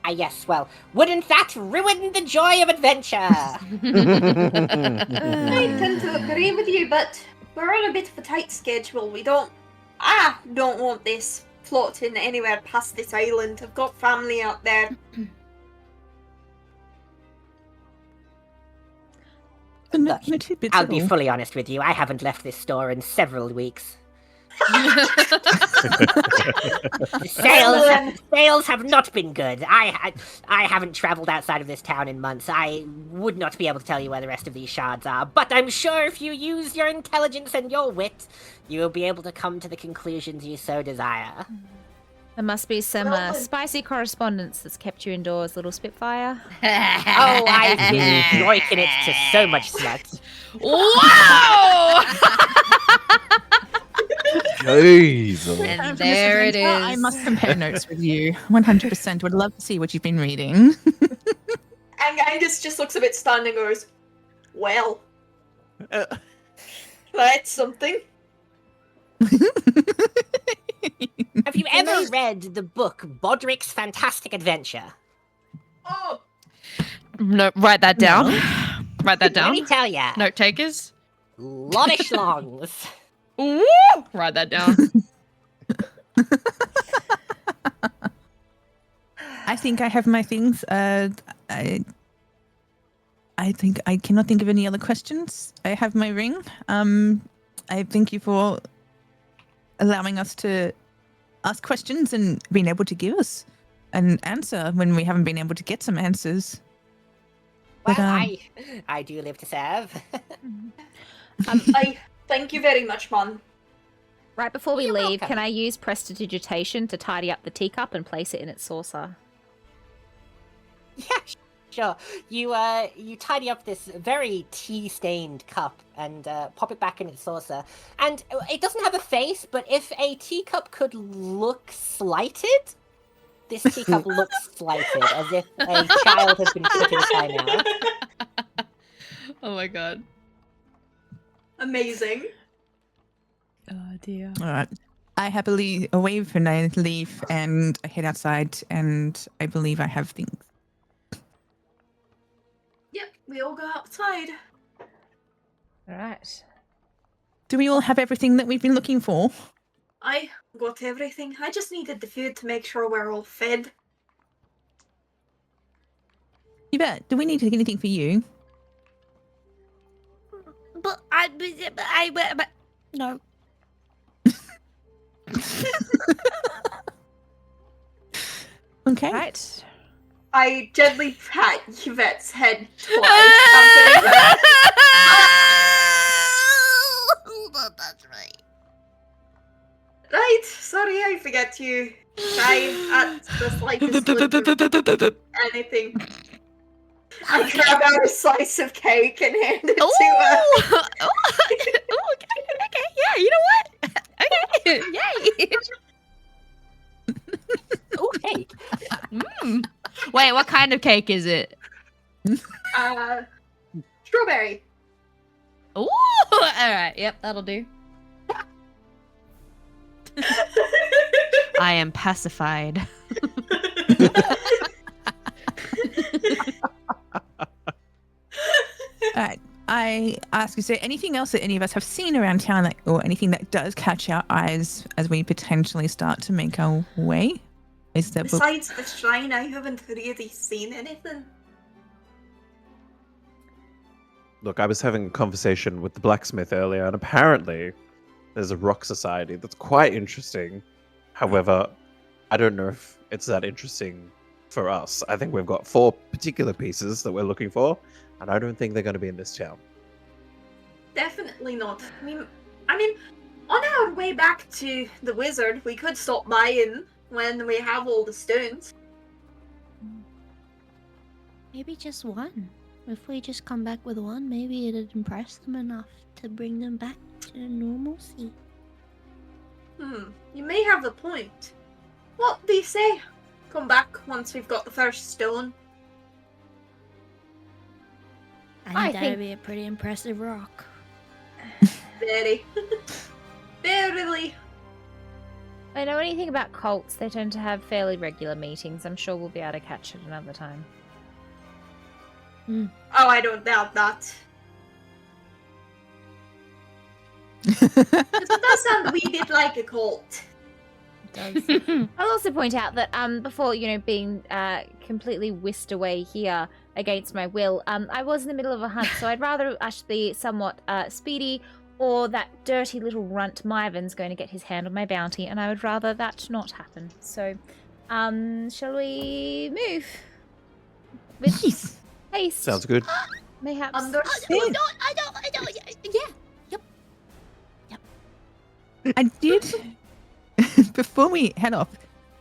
Ah, yes, well, wouldn't that ruin the joy of adventure? I tend to agree with you, but we're on a bit of a tight schedule. I don't want this floating anywhere past this island. I've got family out there. Look, I'll be fully honest with you. I haven't left this store in several weeks. Sales have not been good. I haven't traveled outside of this town in months. I would not be able to tell you where the rest of these shards are, but I'm sure if you use your intelligence and your wit, you will be able to come to the conclusions you so desire. There must be some spicy correspondence that's kept you indoors, little Spitfire. Oh, I've been droiking it to so much smut. Wow! Jesus. And there it is. I must compare notes with you. 100%. Would love to see what you've been reading. And Angus just looks a bit stunned and goes, well, that's something. Have you ever read the book Bodrick's Fantastic Adventure? Oh, No, write that down. Write that Let down. me tell ya. Note takers. Lot of schlongs. Woo! Write that down. I think I have my things. I think I cannot think of any other questions. I have my ring. I thank you for allowing us to ask questions and being able to give us an answer when we haven't been able to get some answers. Well, But, I do live to serve. I thank you very much, Mon. Right before we You're leave, welcome. can I use prestidigitation to tidy up the teacup and place it in its saucer? Yeah, sure. You tidy up this very tea-stained cup and pop it back in its saucer. And it doesn't have a face, but if a teacup could look slighted, this teacup looks slighted, as if a child has been put in timeout. Oh my god. Amazing. Oh dear. all right. I happily wave and I leave and I head outside and I believe I have things. Yep, we all go outside. All right. Do we all have everything that we've been looking for? I got everything. I just needed the food to make sure we're all fed. You bet. Do we need to get anything for you? But no. Okay. Right. I gently pat Yvette's head twice, comforting her. That's right. Right, sorry, I forget you. Shine at the slightest look of anything. I grab out a slice of cake and hand it to her. Okay, yeah, you know what? Okay, yay! Oh, cake. Wait, what kind of cake is it? Strawberry. Ooh, alright, yep, that'll do. I am pacified. All right. I ask, is there anything else that any of us have seen around town, like, or anything that does catch our eyes as we potentially start to make our way? Is that Besides the shrine, I haven't really seen anything. Look, I was having a conversation with the blacksmith earlier, and apparently there's a rock society that's quite interesting. However, I don't know if it's that interesting for us. I think we've got 4 particular pieces that we're looking for, and I don't think they're going to be in this town. Definitely not. I mean, on our way back to the wizard, we could stop by in when we have all the stones. Maybe just one. If we just come back with one, maybe it'd impress them enough to bring them back to normalcy. You may have a point. What do you say? Come back once we've got the first stone. I think think- that'd be a pretty impressive rock. Very. Verily. If I know anything about cults, they tend to have fairly regular meetings. I'm sure we'll be able to catch it another time. Oh, I don't doubt that. It does sound a wee bit like a cult. It does. I'll also point out that before, being completely whisked away here against my will, I was in the middle of a hunt, so I'd rather us be somewhat speedy, or that dirty little runt Myvan's going to get his hand on my bounty, and I would rather that not happen. So, shall we move? With Yes. haste. Sounds good. Mayhaps. Understood. I don't, yeah. I did. Before we head off,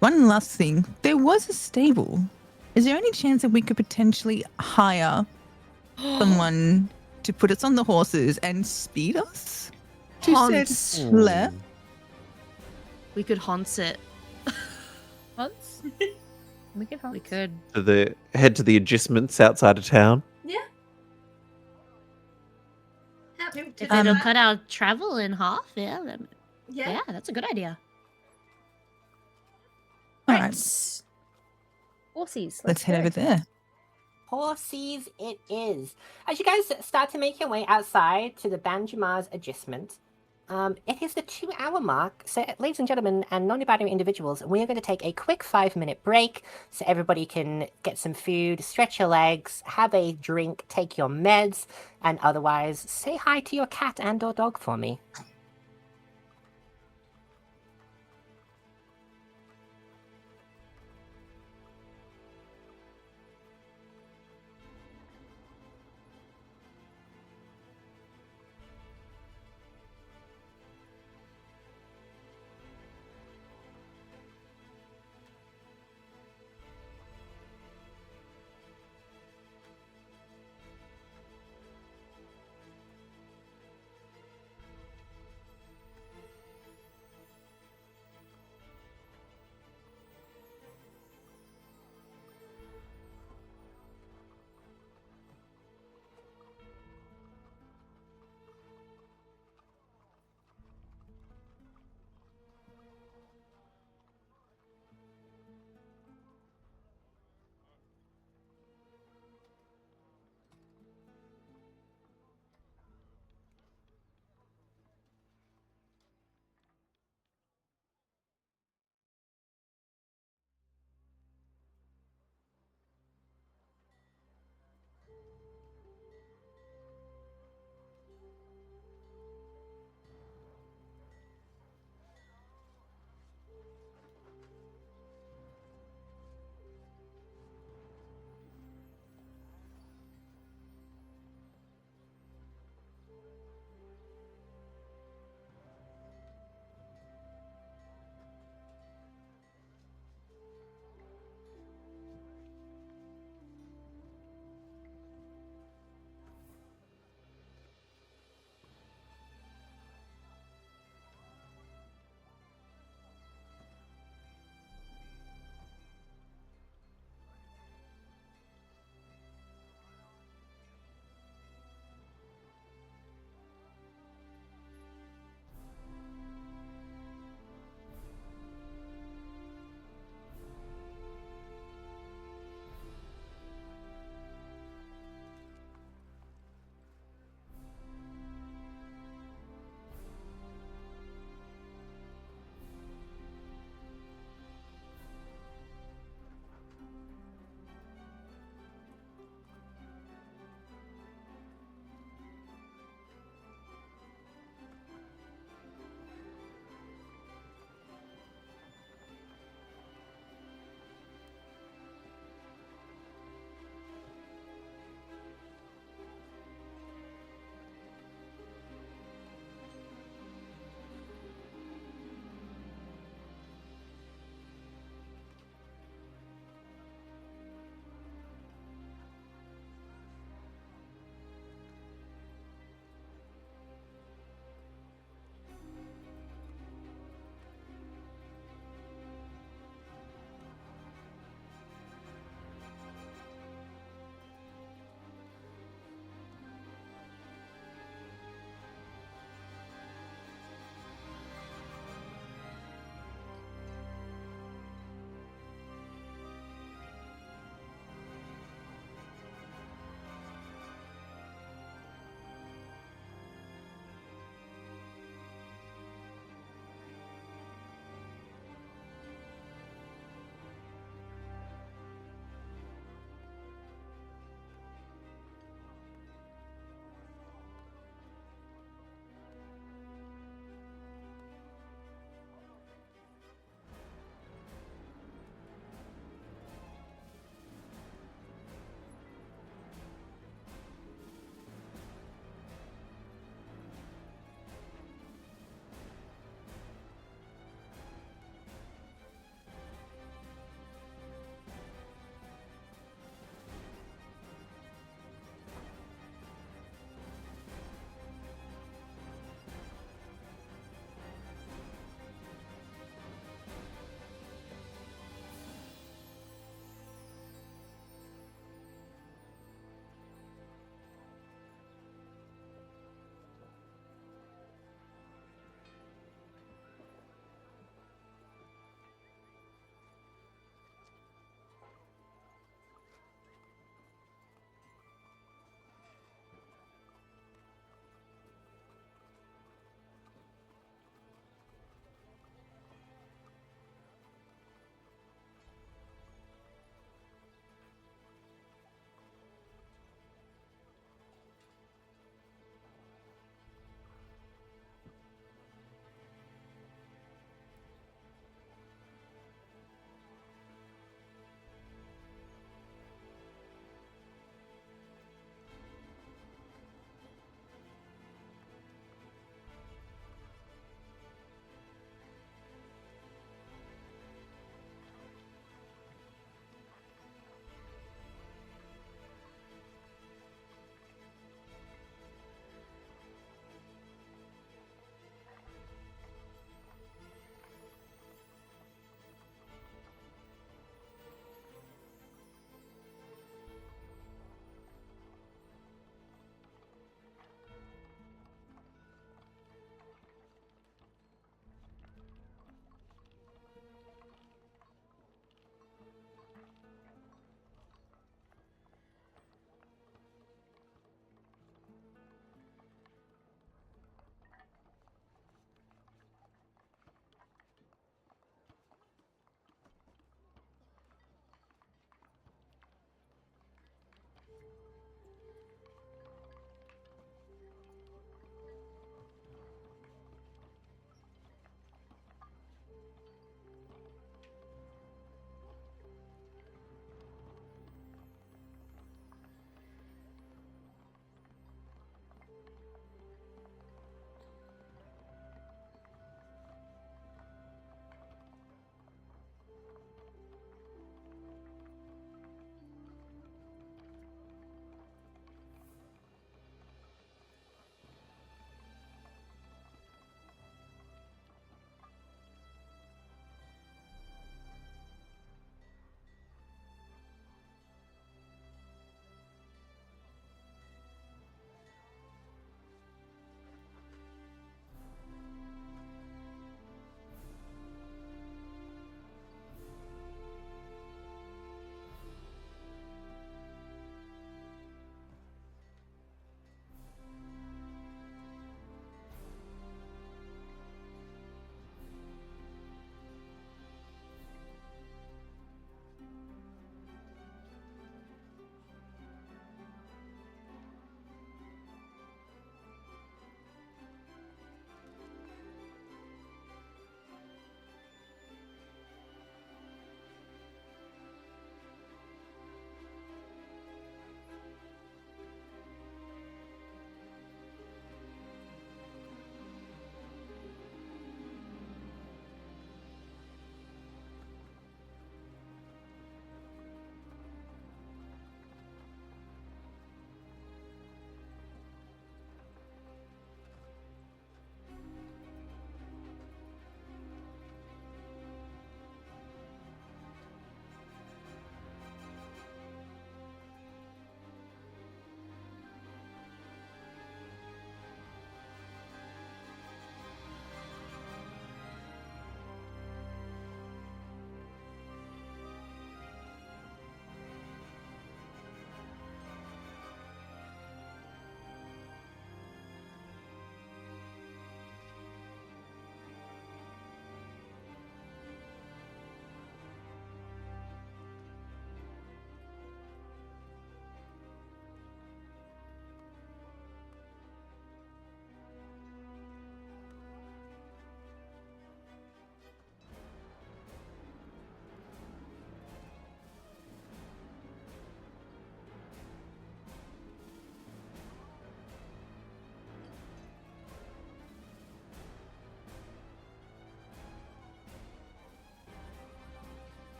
one last thing. There was a stable. Is there any chance that we could potentially hire someone to put us on the horses and speed us to Hans. said lair? We could Hans it. Once? We could hunt. We could. Head to the adjustments outside of town. Happy to If do it'll that. cut our travel in half, yeah, Yeah. yeah, that's a good idea. All Right. right, Horses. let's head go. over there. Horses it is. As you guys start to make your way outside to the Banjamar's adjustment, it is the 2-hour mark. So, ladies and gentlemen, and non-binary individuals, we are going to take a quick 5-minute break so everybody can get some food, stretch your legs, have a drink, take your meds, and otherwise say hi to your cat and or dog for me.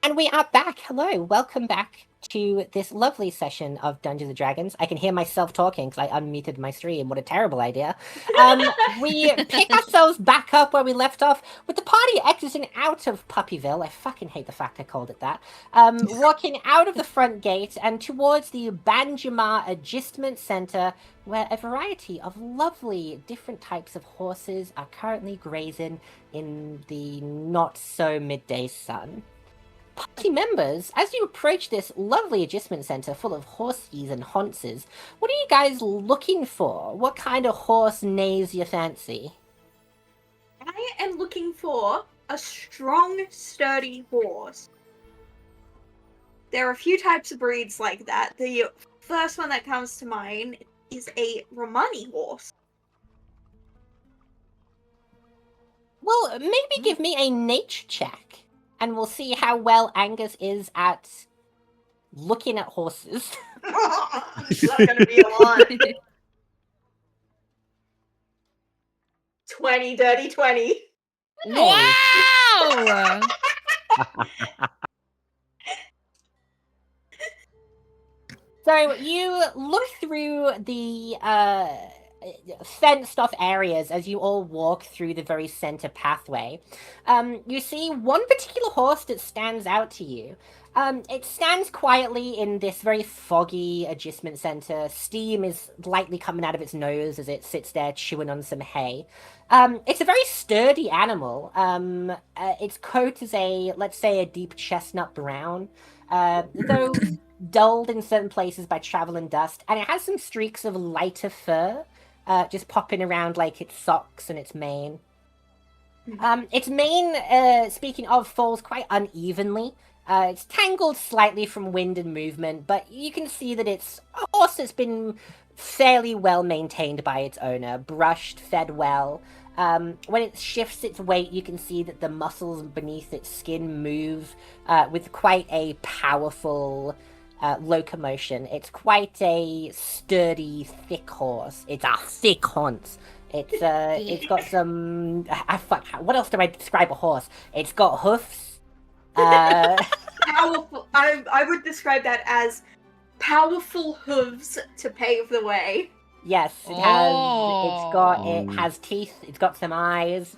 And we are back. Hello, welcome back to this lovely session of Dungeons and Dragons. I can hear myself talking because I unmuted my stream. What a terrible idea. We pick ourselves back up where we left off with the party exiting out of Puppyville. I fucking hate the fact I called it that. Walking out of the front gate and towards the Banjamar Adjustment Center, where a variety of lovely different types of horses are currently grazing in the not-so-midday sun. Party members, as you approach this lovely adjustment center full of horses and haunces, what are you guys looking for? What kind of horse neighs your fancy? I am looking for a strong, sturdy horse. There are a few types of breeds like that. The first one that comes to mind is a Romani horse. Well, maybe give me a nature check, and we'll see how well Angus is at looking at horses. It's not gonna be a lot. 20, dirty 20. Wow! So you look through the fenced off areas as you all walk through the very center pathway. You see one particular horse that stands out to you. It stands quietly in this very foggy adjustment center. Steam is lightly coming out of its nose as it sits there chewing on some hay. It's a very sturdy animal. Its coat is let's say, a deep chestnut brown, though dulled in certain places by travel and dust, and it has some streaks of lighter fur just popping around like its socks and its mane. Its mane, speaking of, falls quite unevenly. It's tangled slightly from wind and movement, but you can see that it's a horse that's been fairly well maintained by its owner, brushed, fed well. When it shifts its weight, you can see that the muscles beneath its skin move with quite a powerful locomotion. It's quite a sturdy, thick horse. It's a thick horse. It's got some. What else do I describe a horse? It's got hoofs. Powerful. I would describe that as powerful hooves to pave the way. Yes, it has. It has teeth. It's got some eyes.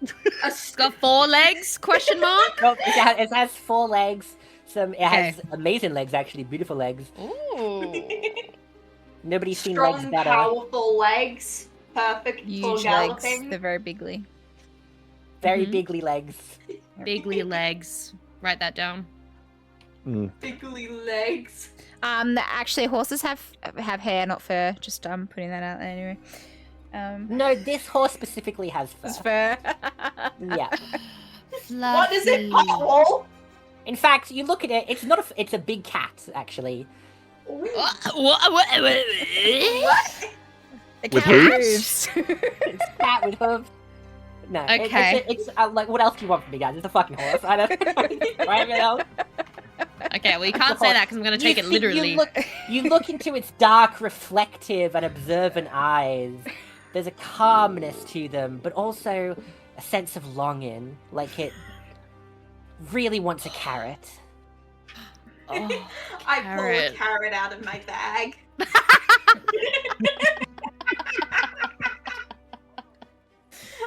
It's got 4 legs? Question mark. No, it has 4 legs. It has amazing legs, actually, beautiful legs. Ooh. Nobody's seen Strong, legs better. powerful legs. Perfect for Huge galloping. legs. They're very bigly. Very bigly legs. Bigly legs. Write that down. Bigly legs. Actually, horses have hair, not fur. Just putting that out there anyway. No, this horse specifically has fur. It's fur. Yeah. What is it, powerful? In fact, you look at it. It's a big cat, actually. What? The With cat hooves? moves. It's a cat with hooves. No. Okay. It's like, what else do you want from me, guys? It's a fucking horse. I don't. Right, else? Okay, well, you can't say that because I'm going to take it literally. You look into its dark, reflective, and observant eyes. There's a calmness to them, but also a sense of longing, like it really wants a carrot. Oh, I pull a carrot. carrot out of my bag.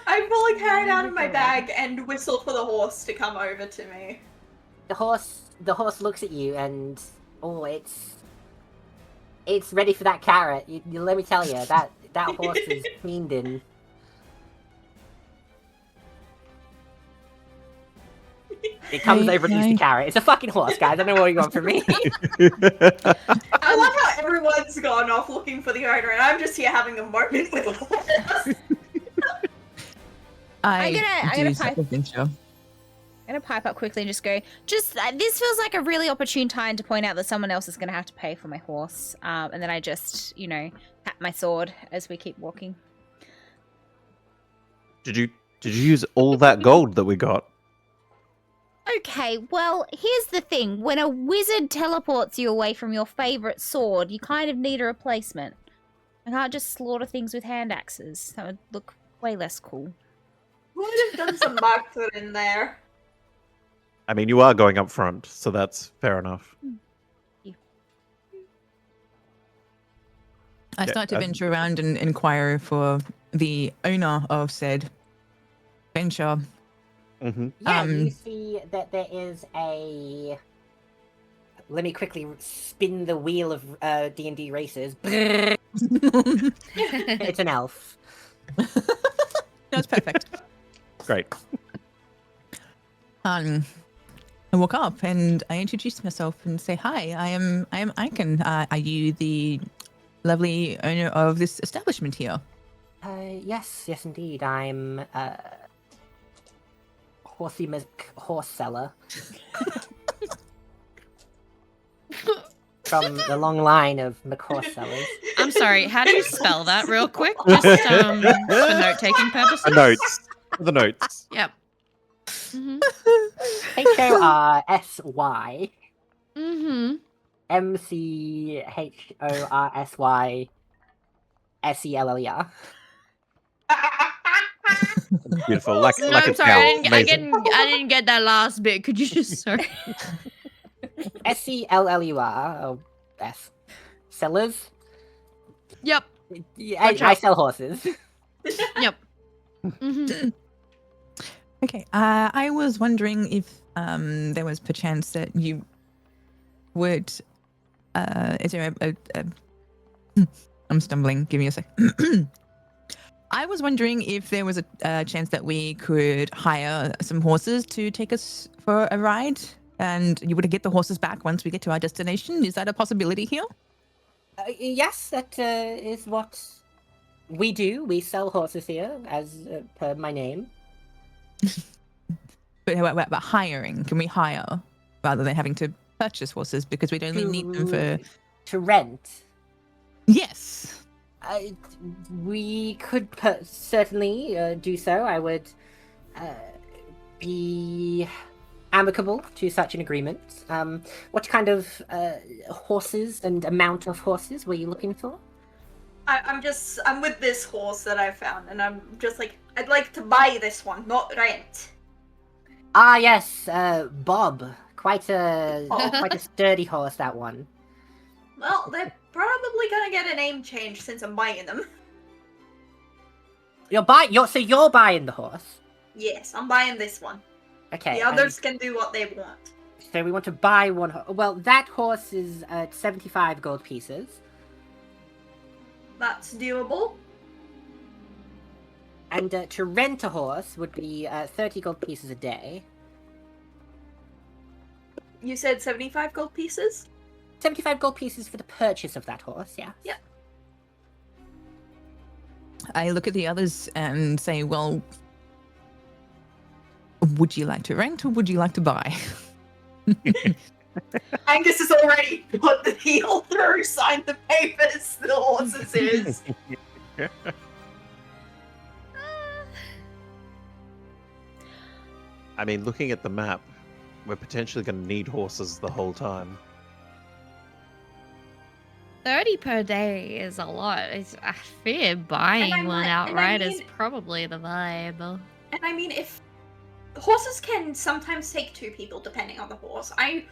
I pull a carrot out of my bag and whistle for the horse to come over to me. The horse looks at you and it's ready for that carrot. Let me tell you, that horse is fiending. It comes over and eats the carrot. It's a fucking horse, guys. I don't know what you want from me. I love how everyone's gone off looking for the owner, and I'm just here having a moment with a horse. I'm gonna pipe up quickly and just go. This feels like a really opportune time to point out that someone else is gonna have to pay for my horse. And then I just, tap my sword as we keep walking. Did you use all that gold that we got? Okay, well, here's the thing. When a wizard teleports you away from your favorite sword, you kind of need a replacement. I can't just slaughter things with hand axes. That would look way less cool. Would have done some marker in there. I mean, you are going up front, so that's fair enough. I Yeah, start to venture around and inquire for the owner of said venture. Mm-hmm. Yeah, you see that there is a. Let me quickly spin the wheel of D&D races. It's an elf. That's perfect. Great. I walk up and I introduce myself and say, "Hi, I am Icon. Are you the lovely owner of this establishment here?" Yes, indeed. I'm Horsey Horse Seller. From the long line of McHorse sellers. I'm sorry. How do you spell that real quick? Just for note-taking purposes. The notes. The notes. Yep. Mm-hmm. Horsy. Mm-hmm. MCHORSY SELLER. Beautiful. Like, No, like I'm it's sorry. now. I Amazing. didn't get that last bit. Could you just sorry? SELLUR. Oh, S. Sellers? Yep. Yeah, Gotcha. I sell horses. Yep. Mm-hmm. Okay. I was wondering if there was perchance that you would. Is there a I'm stumbling. Give me a sec. I was wondering if there was a chance that we could hire some horses to take us for a ride, and you would get the horses back once we get to our destination. Is that a possibility here? Yes, that is what we do. We sell horses here, as per my name. But hiring, can we hire rather than having to purchase horses because we'd only need them for to rent? Yes. We could certainly do so. I would be amicable to such an agreement. What kind of horses and amount of horses were you looking for? I'm with this horse that I found, and I'm just like, I'd like to buy this one, not rent. Ah, yes, Bob. Quite a sturdy horse, that one. Well, they're probably gonna get a name change since I'm buying them. You're buying the horse? Yes, I'm buying this one. Okay. The others can do what they want. So we want to buy one horse. Well, that horse is 75 gold pieces. That's doable. And to rent a horse would be 30 gold pieces a day. You said 75 gold pieces? 75 gold pieces for the purchase of that horse, yeah. Yep. I look at the others and say, well, would you like to rent or would you like to buy? Angus has already put the deal through, signed the papers, the horses is. I mean, looking at the map, we're potentially going to need horses the whole time. 30 per day is a lot. I fear buying one outright is probably the vibe. And I mean, if horses can sometimes take two people depending on the horse, I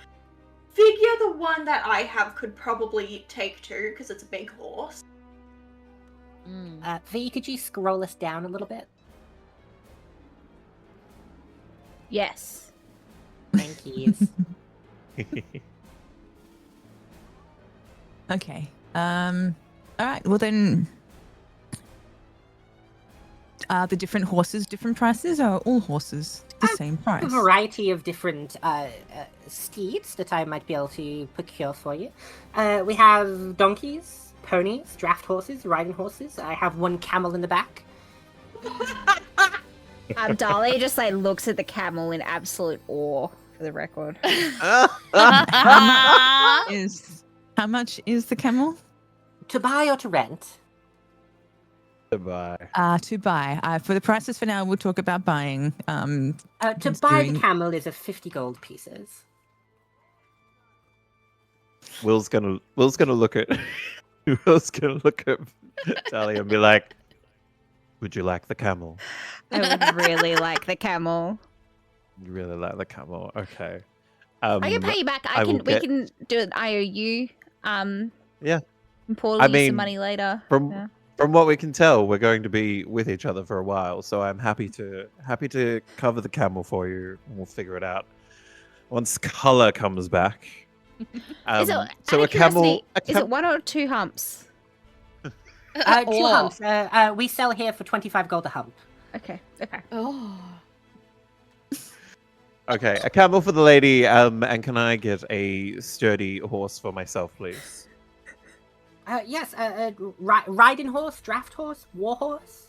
figure the one that I have could probably take two because it's a big horse. V, could you scroll us down a little bit? Yes. Thank you. Okay. All right. Well, then, are the different horses different prices, or are all horses the same price? A variety of different steeds that I might be able to procure for you. We have donkeys, ponies, draft horses, riding horses. I have one camel in the back. Dali just like looks at the camel in absolute awe, for the record. How much is the camel? To buy or to rent? To buy. To buy. For the prices for now, we'll talk about buying. To buy the camel is 50 gold pieces. Will's gonna look at Talia and be like, "Would you like the camel?" I would really like the camel. You really like the camel. Okay. I can pay you back. We can do an IOU. Yeah. And Paul I will use some mean, money later. From Yeah. from what we can tell, we're going to be with each other for a while, so I'm happy to cover the camel for you, and we'll figure it out once color comes back. Is it, So out of a camel. curiosity, is it 1 or 2 humps? 2 humps. We sell here for 25 gold a hump. Okay. Oh. Okay, a camel for the lady. And can I get a sturdy horse for myself, please? Yes, riding horse, draft horse, war horse.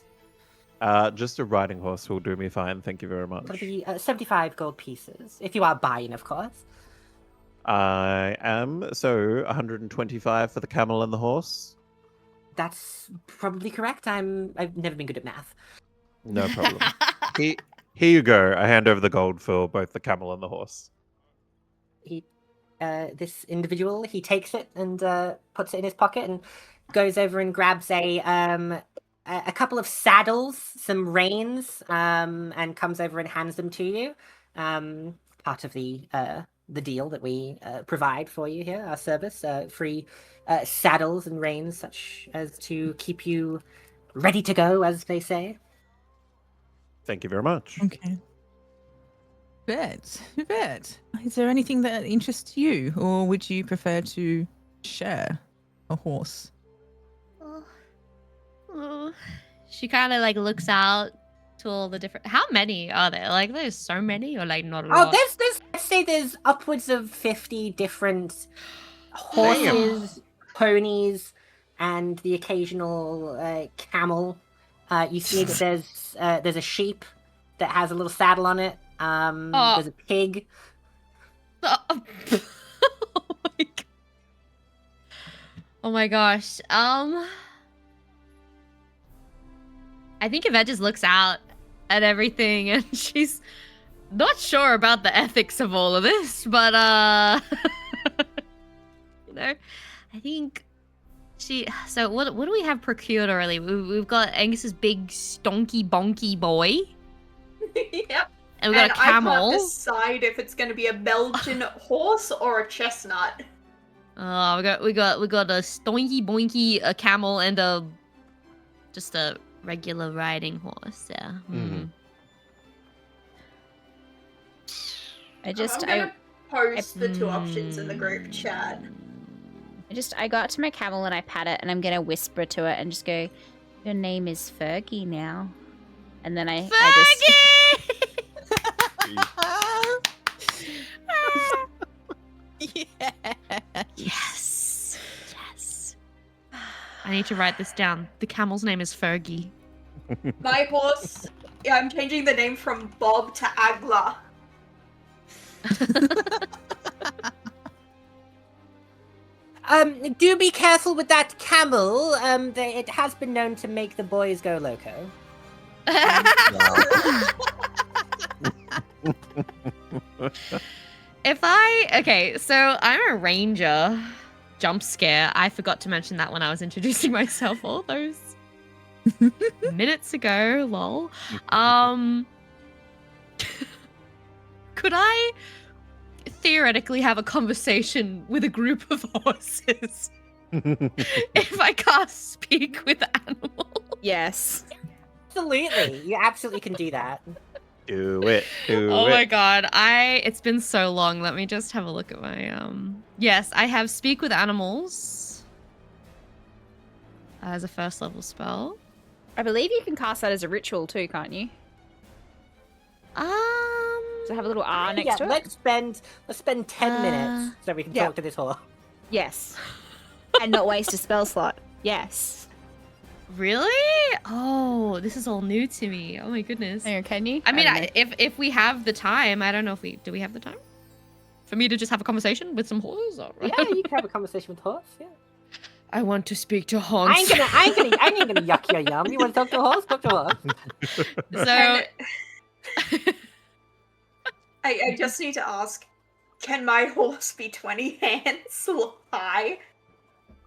Just a riding horse will do me fine. Thank you very much. That'll be 75 gold pieces, if you are buying, of course. I am. So 125 for the camel and the horse. That's probably correct. I've never been good at math. No problem. Here you go. I hand over the gold for both the camel and the horse. This individual, he takes it and puts it in his pocket and goes over and grabs a couple of saddles, some reins, and comes over and hands them to you. Part of the deal that we provide for you here, our service, free saddles and reins, such as to keep you ready to go, as they say. Thank you very much. Okay. Bet. Is there anything that interests you, or would you prefer to share a horse? Oh. She kind of like looks out to all the different. How many are there? Like, there's so many, or like not a lot? There's I'd say there's upwards of 50 different horses, ponies, and the occasional camel. You see that there's a sheep that has a little saddle on it. There's a pig. Oh my god. Oh my gosh. I think Yvette just looks out at everything and she's not sure about the ethics of all of this, but you know, I think so what do we have procured already? We've got Angus's big stonky bonky boy. Yep. And we've got a camel. I can't decide if it's going to be a Belgian horse or a chestnut. We got a stonky boinky, a camel, and just a regular riding horse. Yeah. Mm-hmm. I'm gonna post the 2 options in the group chat. I go up to my camel and I pat it and I'm gonna whisper to it and just go, "Your name is Fergie now," and then I Yes. I need to write this down. The camel's name is Fergie. My horse, I'm changing the name from Bob to Agla. Do be careful with that camel. It has been known to make the boys go loco. So I'm a ranger. Jump scare. I forgot to mention that when I was introducing myself all those minutes ago. Lol. Could I theoretically have a conversation with a group of horses if I can't speak with animals? Yes. Absolutely. You absolutely can do that. Do it. Oh my god. It's been so long. Let me just have a look at my Yes, I have speak with animals as a first level spell. I believe you can cast that as a ritual too, can't you? Does it have a little R next to it? Let's spend 10 minutes so we can talk to this horse. Yes. And not waste a spell slot. Yes. Really? Oh, this is all new to me. Oh my goodness. Can you? I mean, if we have the time, I don't know if do we have the time for me to just have a conversation with some horses? Or... Yeah, you can have a conversation with horse. Yeah. I want to speak to Hans. I ain't gonna yuck your yum. You want to talk to a horse? Talk to a horse. So, I just need to ask: can my horse be 20 hands high?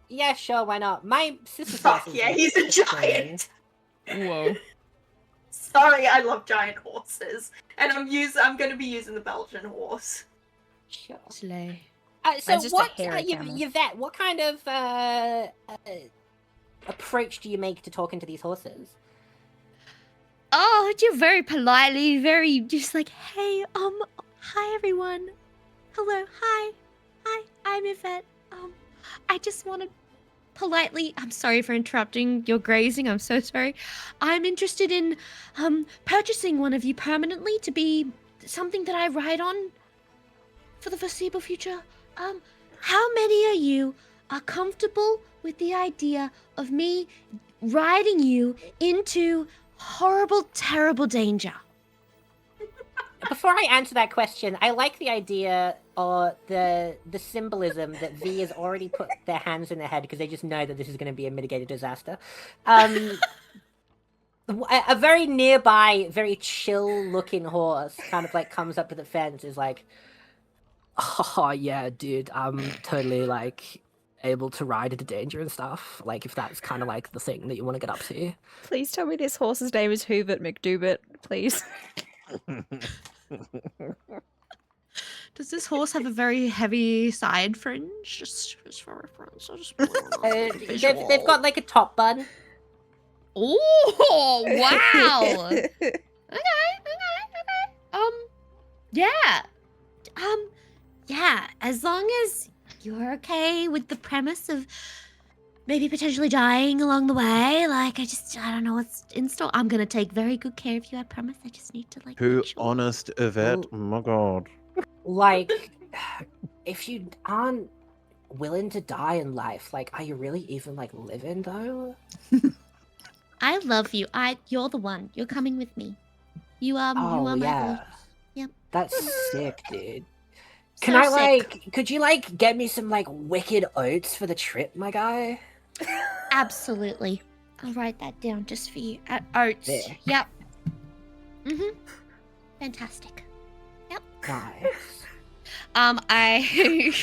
Yeah, sure. Why not? My sister's Fuck yeah, he's a giant. Whoa. Sorry, I love giant horses, and I'm going to be using the Belgian horse. Sure. Slay. So Mine's just a what, hairy camel. Yvette, what kind of approach do you make to talking to these horses? Oh, you're very politely, very just like, hey, hi everyone. Hello, hi. Hi, I'm Yvette. I just want to politely, I'm sorry for interrupting your grazing, I'm so sorry. I'm interested in purchasing one of you permanently to be something that I ride on for the foreseeable future. How many of you are comfortable with the idea of me riding you into horrible, terrible danger? Before I answer that question, I like the idea or the symbolism that V has already put their hands in their head because they just know that this is going to be a mitigated disaster. A very nearby, very chill-looking horse kind of like comes up to the fence, is like, Oh yeah, dude, I'm totally like able to ride into danger and stuff. Like if that's kind of like the thing that you want to get up to. Please tell me this horse's name is Hubert McDoobert, please. Does this horse have a very heavy side fringe? Just for reference. I just they've got like a top bun. Oh, wow. Okay. Yeah, as long as you're okay with the premise of maybe potentially dying along the way, like, I don't know what's in store. I'm gonna take very good care of you, I promise. I just need to, like, Who make sure. honest Yvette? Oh my god. Like, if you aren't willing to die in life, like, are you really even like living though? I love you. You're the one. You're coming with me. You are my boy. Yep. That's sick, dude. So Can I sick. like? Could you like get me some like wicked oats for the trip, my guy? Absolutely. I'll write that down just for you. Oats. There. Yep. Mhm. Fantastic. Yep. Nice. I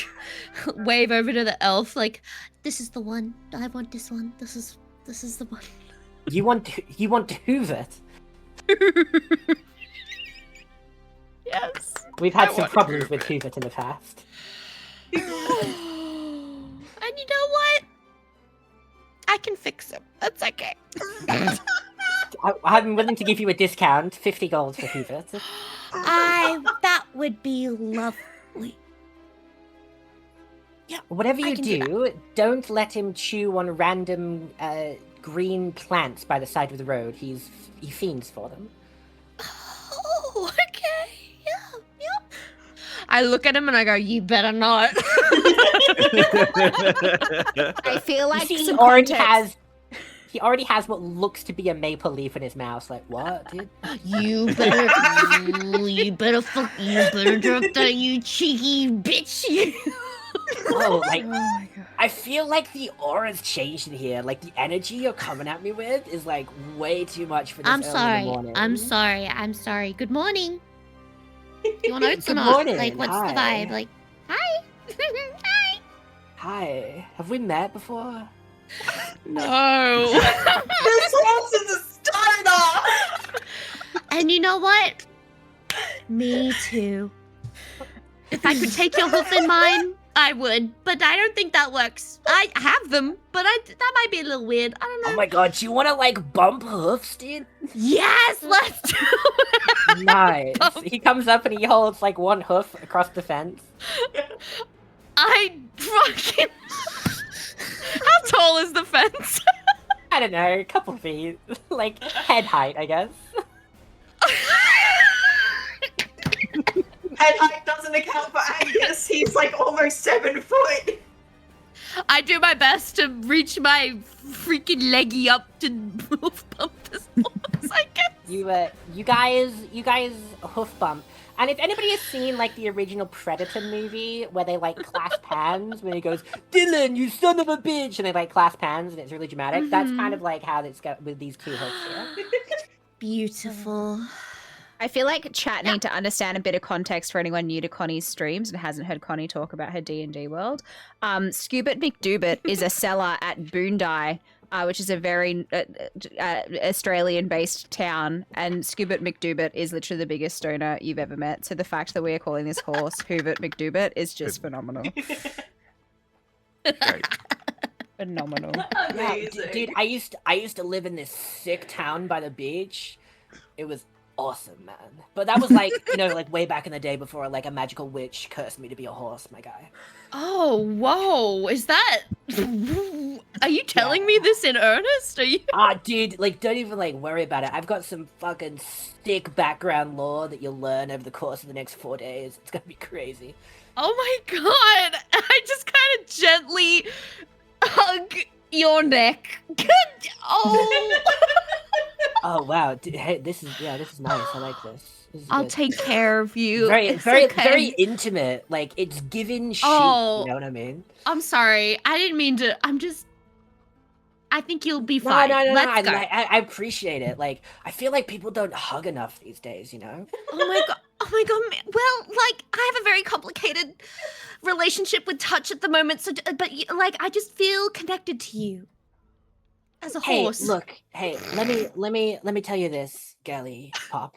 wave over to the elf like, this is the one. I want this one. This is the one. You want Hoover? Yes. We've had I some want problems with Hoover. Hoover in the past. And you know what? I can fix him. That's okay. I'm willing to give you a discount, 50 gold for Hoover. That would be lovely. Yeah, whatever I you can do do, don't let him chew on random green plants by the side of the road. He fiends for them. Oh, okay. Yeah. I look at him and I go, you better not. I feel like You see, some he already has what looks to be a maple leaf in his mouth. Like, what, dude? You better drop that, you cheeky bitch. Oh, like, I feel like the aura's changed in here. Like, the energy you're coming at me with is, like, way too much for this I'm early sorry. in the morning. I'm sorry. Good morning. You want oats or Good not? morning. Like, what's the Hi. vibe? Like, hi. Hi. Hi. Have we met before? No. This horse is a starter! And you know what? Me too. If I could take your hoof in mine, I would. But I don't think that works. I have them, but that might be a little weird. I don't know. Oh my god, do you want to, like, bump hoofs, dude? Yes, let's do it. Nice. He comes up and he holds, like, one hoof across the fence. I fucking. How tall is the fence? I don't know, a couple feet. Like, head height, I guess. Head height doesn't account for Angus. He's like almost 7 foot. I do my best to reach my freaking leggy up to hoof bump this horse, I guess. You guys hoof bump. And if anybody has seen, like, the original Predator movie, where they, like, clasp hands, when he goes, Dylan, you son of a bitch, and they, like, clasp hands, and it's really dramatic, that's kind of, like, how it's got with these two hoofs here. Beautiful. I feel like chat need to understand a bit of context for anyone new to Connie's streams and hasn't heard Connie talk about her D&D world. Scubert McDoobert is a seller at Boondye which is a very Australian-based town, and Scoobert McDoobert is literally the biggest stoner you've ever met. So the fact that we are calling this horse Hoovert McDoobert is just phenomenal. Great. Phenomenal. Amazing. Dude, I used to live in this sick town by the beach. It was awesome, man. But that was like, like way back in the day before like a magical witch cursed me to be a horse, my guy. Oh, whoa. Is that... Are you telling me this in earnest? Are you... Dude, like, don't even, like, worry about it. I've got some fucking sick background lore that you'll learn over the course of the next 4 days. It's gonna be crazy. Oh my god. I just kind of gently hug your neck. Oh. Oh, wow. Dude, hey, this is nice. I like this. I'll take care of you. Very, It's very, okay. very intimate. Like, it's given sheep, Oh. you know what I mean? I'm sorry. I didn't mean to. I think you'll be No, fine. no, Let's go. I appreciate it. Like, I feel like people don't hug enough these days, you know? Oh my god. Oh my god. Well, like, I have a very complicated relationship with touch at the moment. So, but like, I just feel connected to you as a Hey, horse. look. Hey, let me tell you this, girly pop.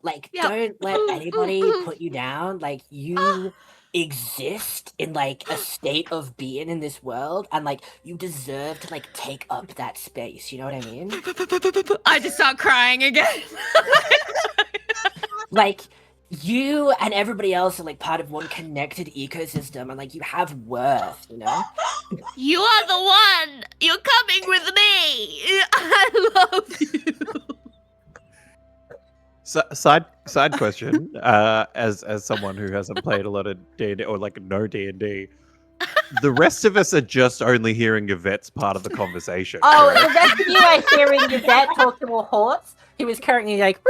Like, Yeah. don't let Ooh, anybody ooh, ooh. put you down. Like, you exist in like a state of being in this world, and like you deserve to like take up that space. You know what I mean? I just start crying again. Like, you and everybody else are like part of one connected ecosystem, and like you have worth. You know? You are the one. You're coming with me. I love you. So, side question. As someone who hasn't played a lot of D&D or like no D&D, the rest of us are just only hearing Yvette's part of the conversation. Oh, correct? the rest of you are hearing Yvette talk to a horse who is currently like.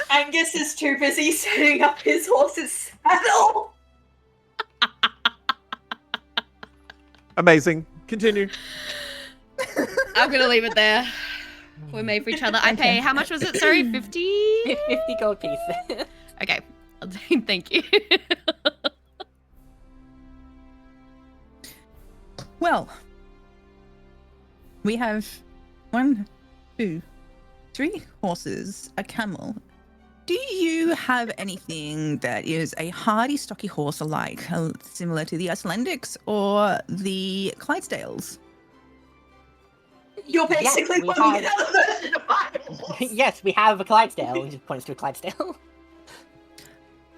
Angus is too busy setting up his horse's saddle. Amazing. Continue. I'm gonna leave it there. We're made for each other. I pay. How much was it? Sorry, 50. 50 gold pieces. Okay. I'll thank you. Well, we have 1, 2, 3 horses, a camel. Do you have anything that is a hardy, stocky horse alike, similar to the Icelandics or the Clydesdales? You're basically we putting have- another version of my horse. Yes, we have a Clydesdale. He just points to a Clydesdale.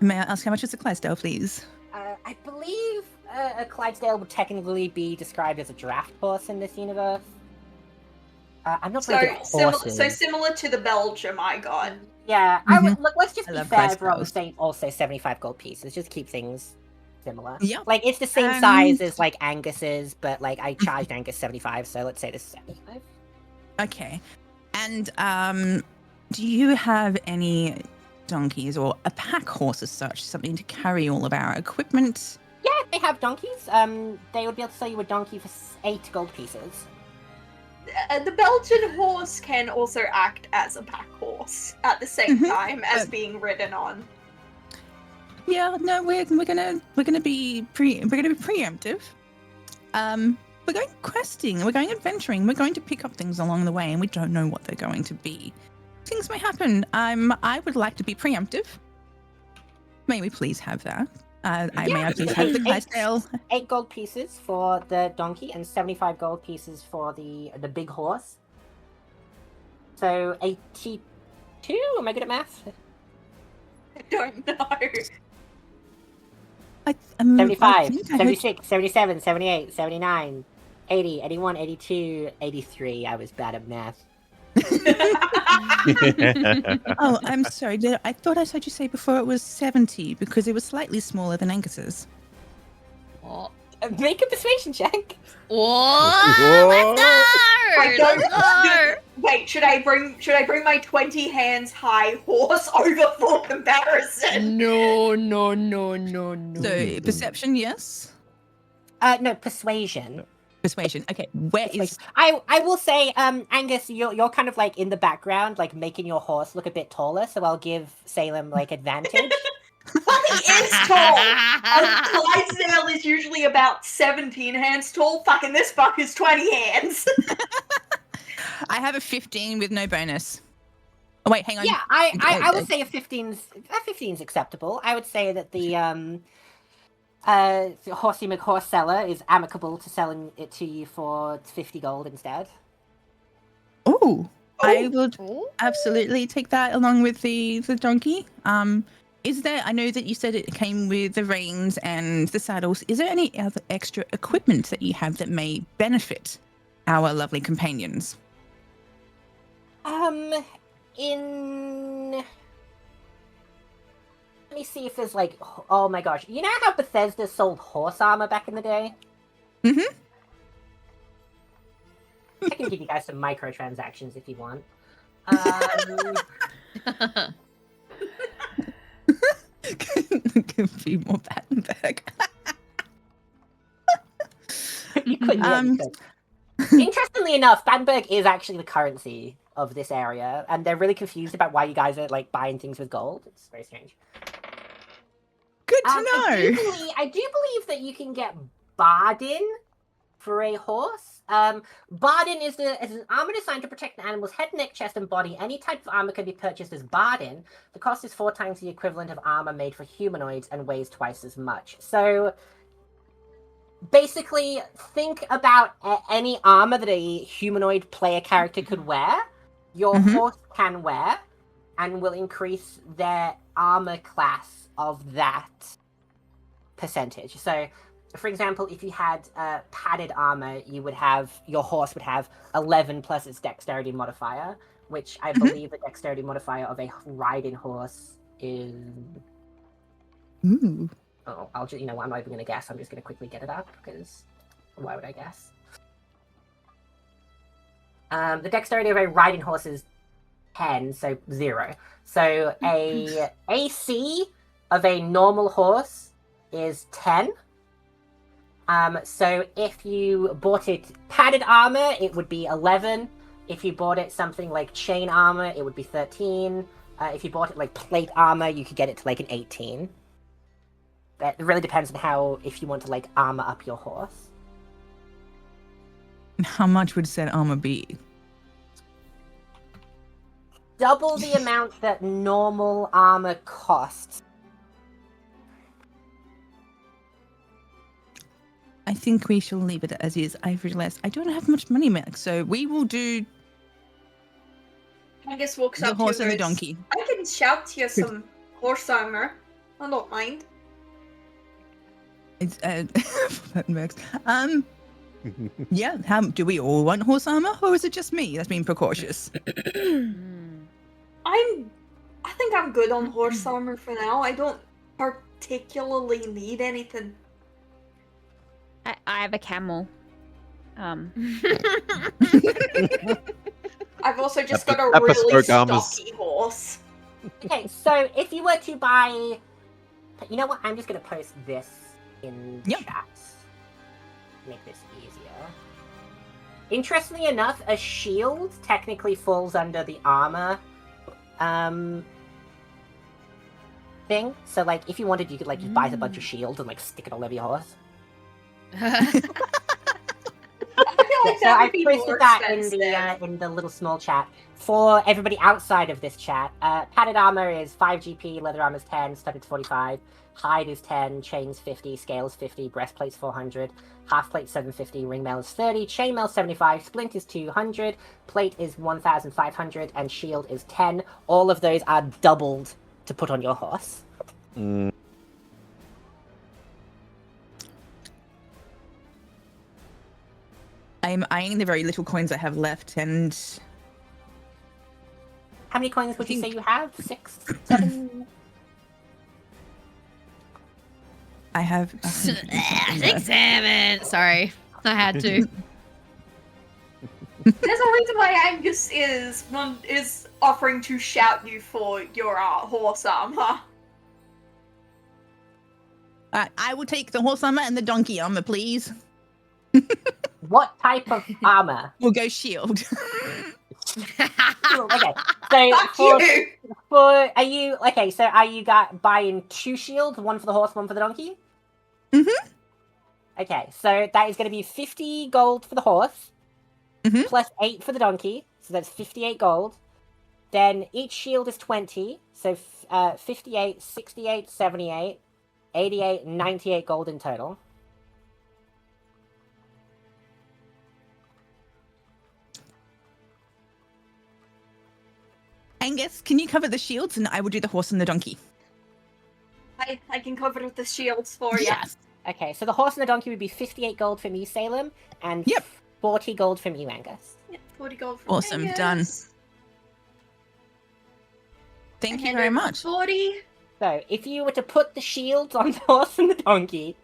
May I ask how much is a Clydesdale, please? I believe a Clydesdale would technically be described as a draft horse in this universe. I'm not very good at horses. So similar to the Belgium I got. Yeah, I would look. Let's just I be love fair. Everyone Clydesdales. saying also 75 gold pieces. Just keep things similar. Yeah. Like it's the same size as like Angus's, but like I charged Angus 75, so let's say this is 75. Okay. And do you have any donkeys or a pack horse as such, something to carry all of our equipment? Yeah, they have donkeys. They would be able to sell you a donkey for 8 gold pieces. The Belgian horse can also act as a pack horse at the same time as being ridden on. Yeah, no, we're gonna be preemptive. We're going questing, we're going adventuring, we're going to pick up things along the way, and we don't know what they're going to be. Things may happen. I would like to be preemptive. May we please have that? May I please have the Clydesdale? 8 gold pieces for the donkey and 75 gold pieces for the big horse. So 82? Am I good at math? I don't know. 75, 76, 77, 78, 79, 80, 81, 82, 83. I was bad at math. Oh, I'm sorry. I thought I heard you say before it was 70 because it was slightly smaller than Angus's. Oh. Make a persuasion check. Whoa! Let's go! I don't Let's go! Wait, should I bring my 20 hands high horse over for comparison? No. So perception, yes. No, persuasion. Persuasion. Okay, where is? I will say, Angus, you're kind of like in the background, like making your horse look a bit taller. So I'll give Salem like advantage. Well, he is tall. A Clydesdale is usually about 17 hands tall. Fucking this fuck is 20 hands. I have a 15 with no bonus. Oh wait, hang on. Yeah, I would say a 15's acceptable. I would say that the Horsey McHorse seller is amicable to selling it to you for 50 gold instead. Oh, I would absolutely take that along with the donkey. Is there? I know that you said it came with the reins and the saddles. Is there any other extra equipment that you have that may benefit our lovely companions? Let me see if there's like, oh my gosh, you know how Bethesda sold horse armor back in the day? Mm-hmm. I can give you guys some microtransactions if you want. Could be more Battenberg. You couldn't. Yeah, you could. Interestingly enough, Battenberg is actually the currency of this area, and they're really confused about why you guys are like buying things with gold. It's very strange. Good to know. I do believe that you can get Bardin for a horse. Bardin is an armor designed to protect an animal's head, neck, chest, and body. Any type of armor can be purchased as Bardin. The cost is 4 times the equivalent of armor made for humanoids and weighs twice as much. So basically, think about any armor that a humanoid player character could wear, your horse can wear, and will increase their armor class of that percentage. So, for example, if you had padded armor, your horse would have 11 plus its dexterity modifier, which I believe the dexterity modifier of a riding horse is. Ooh. Oh, I'll just, I'm not even going to guess. I'm just going to quickly get it up, because why would I guess? The dexterity of a riding horse is 10, so 0. So a AC of a normal horse is 10. So if you bought it padded armor, it would be 11. If you bought it something like chain armor, it would be 13. If you bought it like plate armor, you could get it to like an 18. That really depends on if you want to like armor up your horse. And how much would said armor be? Double the amount that normal armor costs. I think we shall leave it as is. I've realized I don't have much money, Max, so we will do I guess walks the up horse to and the you and goes, donkey. I can shout you some horse armor. I don't mind. It's Max. Yeah. How do we all want horse armor, or is it just me that's being precautious? I think I'm good on horse armor for now. I don't particularly need anything. I have a camel. I've also just got a That really bespoke armor's- stocky horse. Okay, so if you were to buy... You know what? I'm just going to post this in chat. Make this easier. Interestingly enough, a shield technically falls under the armor thing. So, like, if you wanted, you could, like, just buy a bunch of shields and, like, stick it all over your horse. So I posted that in the little small chat. For everybody outside of this chat, padded armor is 5 GP, leather armor is 10, studded 45, hide is 10, chains 50, scales 50, breastplate's 400, half plate 750, ring mail is 30, chain mail 75, splint is 200, plate is 1,500, and shield is 10. All of those are doubled to put on your horse. I'm eyeing the very little coins I have left, and how many coins would you say you have? 6, 7? I have 6, 7. Sorry, I had to. There's a reason why Angus is offering to shout you for your horse armor. I will take the horse armor and the donkey armor, please. What type of armor? We'll go shield. Okay, so Fuck for, you! are you okay? So are you buying 2 shields, one for the horse, one for the donkey? Mm-hmm. Okay, so that is going to be 50 gold for the horse, Mhm. plus 8 for the donkey, so that's 58 gold. Then each shield is 20, so 58, 68, 78, 88, 98 gold in total. Angus, can you cover the shields and I will do the horse and the donkey? I can cover the shields for you. Yes. Okay, so the horse and the donkey would be 58 gold from you, Salem, and Yep. 40 gold from you, Angus. 40 gold from Awesome, Angus. done. Thank And you hand very over much. 40. So, if you were to put the shields on the horse and the donkey,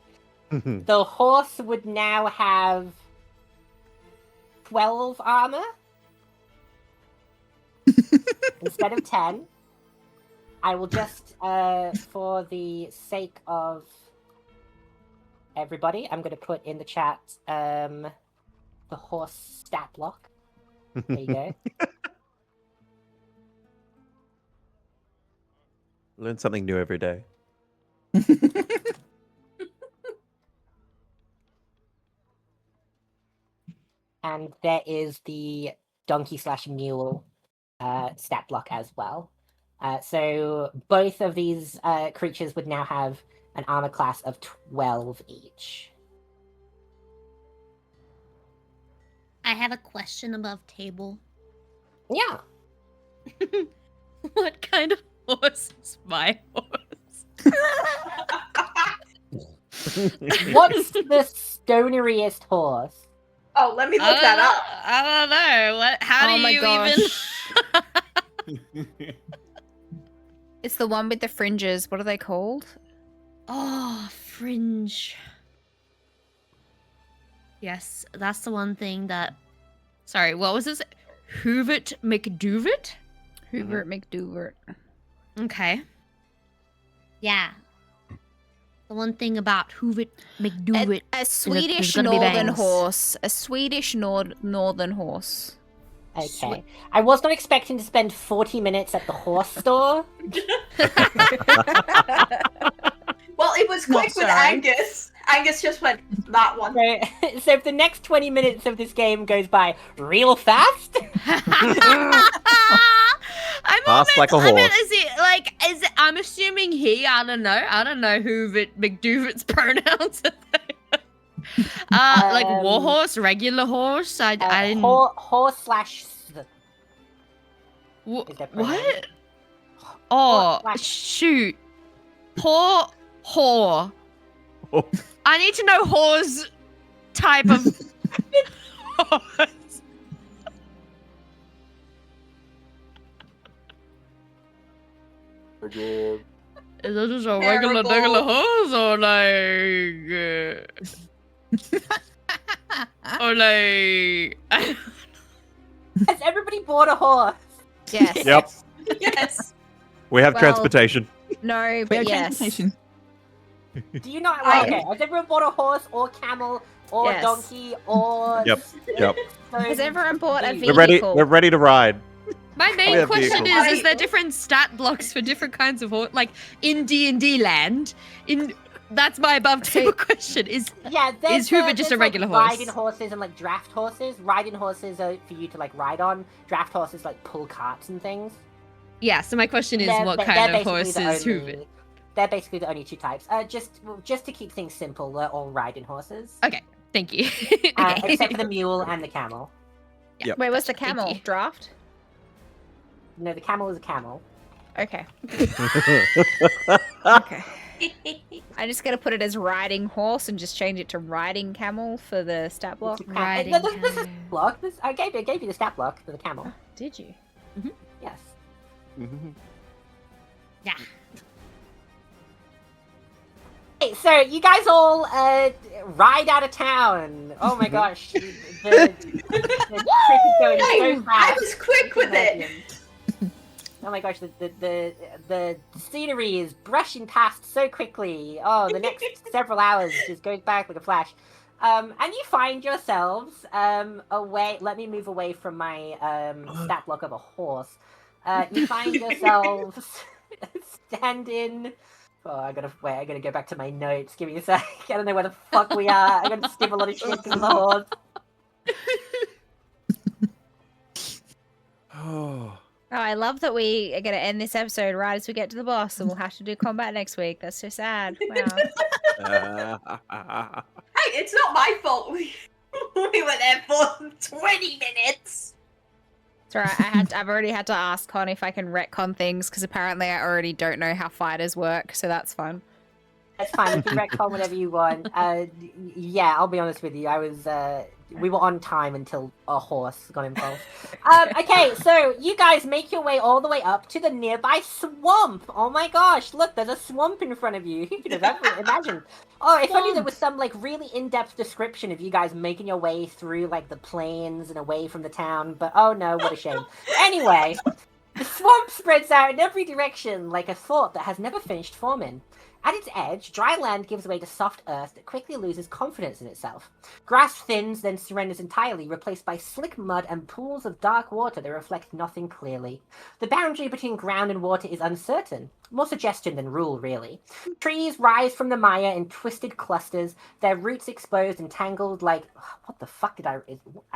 the horse would now have 12 armor instead of 10. I will just, for the sake of everybody, I'm going to put in the chat the horse stat block. There you go. Learn something new every day. And there is the donkey/mule stat block as well. So both of these creatures would now have an armor class of 12 each. I have a question above table. Yeah. What kind of horse is my horse? What's the stoneriest horse? Oh, let me look that up. I don't know. What? How Oh do my you gosh. It's the one with the fringes. What are they called? Oh, fringe. Yes, that's the one thing that. Sorry, what was this? Hoovert McDoovert? Hubert McDoovert. Okay. Yeah. The one thing about Hoovert McDoovert. A Swedish gonna be northern bangs. horse. A Swedish northern horse. Okay. I was not expecting to spend 40 minutes at the horse store. Well, it was Not quick with sorry. Angus. Angus just went, that one. So if the next 20 minutes of this game goes by real fast, Fast like a I meant, horse. is it, I'm assuming he, I don't know Hoovert McDoovert's pronouns. Like warhorse, regular horse, I didn't. horse/. Wha- is their pronoun. what? Oh, Horse. shoot. Whore. Oh. I need to know whore's type of horse. Is it just a regular Terrible. horse or like Has everybody bought a horse? Yes. Yep. Yes. We have Well, transportation. No, We but have yes. transportation. Do you not? I- Okay, has everyone bought a horse or camel or Yes. donkey or? Yep. Yep. Has everyone bought a Vehicle? vehicle? We're ready to ride. My We main have question vehicles. is there different stat blocks for different kinds of horse? Like in D&D land, that's my above table question. Yeah, Is Hoover just a regular horse? Riding horses and like draft horses. Riding horses are for you to like ride on. Draft horses like pull carts and things. Yeah, so my question is what They're kind of basically horse the is Hoover? only- They're basically the only two types. Just to keep things simple, they're all riding horses. Okay, thank you. Except for the mule and the camel. Yep. Wait, what's the Thank camel? you. Draft? No, the camel is a camel. Okay. Okay. I'm just gonna put it as riding horse and just change it to riding camel for the stat block. Riding No, this is camel. block. I gave you the stat block for the camel. Did you? Yes. Yeah. Hey, so you guys all ride out of town. Oh my gosh, the trip is going so Hey, I fast. was quick with it. Oh my gosh, the scenery is brushing past so quickly. Oh, the next several hours just goes back like a flash. And you find yourselves away. Let me move away from my stat block of a horse. You find yourselves standing. Oh, I gotta go back to my notes. Give me a sec. I don't know where the fuck we are. I gotta skip a lot of shit because of the horse. Oh. Oh, I love that we are going to end this episode right as we get to the boss, and we'll have to do combat next week. That's so sad. Wow. Hey, it's not my fault. We were there for 20 minutes. It's alright. I've already had to ask Con if I can retcon things because apparently I already don't know how fighters work, so that's fun. That's fine. You can retcon whatever you want. Yeah, I'll be honest with you. We were on time until a horse got involved. Okay, so you guys make your way all the way up to the nearby swamp. Oh my gosh, look, there's a swamp in front of you. Who could have ever imagined? Oh, if only there was some like really in-depth description of you guys making your way through like the plains and away from the town. But oh no, what a shame. Anyway, the swamp spreads out in every direction like a thought that has never finished forming. At its edge, dry land gives way to soft earth that quickly loses confidence in itself. Grass thins, then surrenders entirely, replaced by slick mud and pools of dark water that reflect nothing clearly. The boundary between ground and water is uncertain. More suggestion than rule, really. Trees rise from the mire in twisted clusters, their roots exposed and tangled like... What the fuck did I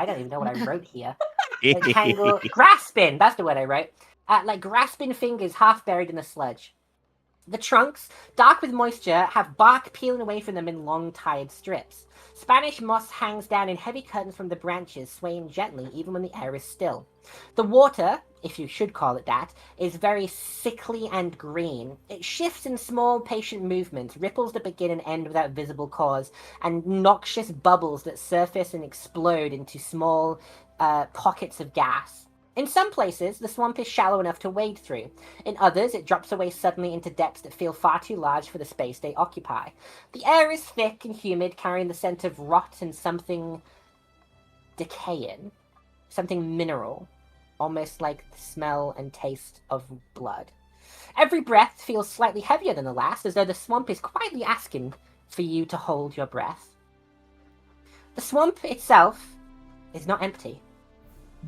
don't even know what I wrote here. Tangled... Grasping! That's the word I wrote. Like grasping fingers half buried in the sludge. The trunks, dark with moisture, have bark peeling away from them in long, tired strips. Spanish moss hangs down in heavy curtains from the branches, swaying gently even when the air is still. The water, if you should call it that, is very sickly and green. It shifts in small, patient movements, ripples that begin and end without visible cause, and noxious bubbles that surface and explode into small pockets of gas. In some places, the swamp is shallow enough to wade through. In others, it drops away suddenly into depths that feel far too large for the space they occupy. The air is thick and humid, carrying the scent of rot and something decaying. Something mineral. Almost like the smell and taste of blood. Every breath feels slightly heavier than the last, as though the swamp is quietly asking for you to hold your breath. The swamp itself is not empty.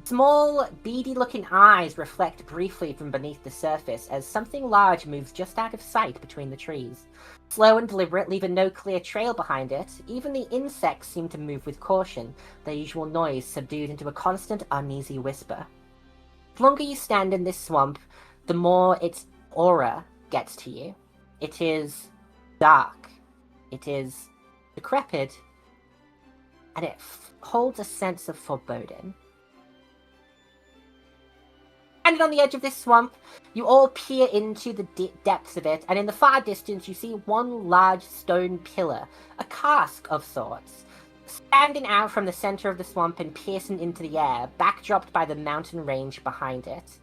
Small, beady-looking eyes reflect briefly from beneath the surface as something large moves just out of sight between the trees. Slow and deliberate, leaving no clear trail behind it, even the insects seem to move with caution, their usual noise subdued into a constant, uneasy whisper. The longer you stand in this swamp, the more its aura gets to you. It is dark. It is decrepit. And it holds a sense of foreboding. Standing on the edge of this swamp, you all peer into the depths of it, and in the far distance you see one large stone pillar, a cask of sorts, standing out from the center of the swamp and piercing into the air, backdropped by the mountain range behind it.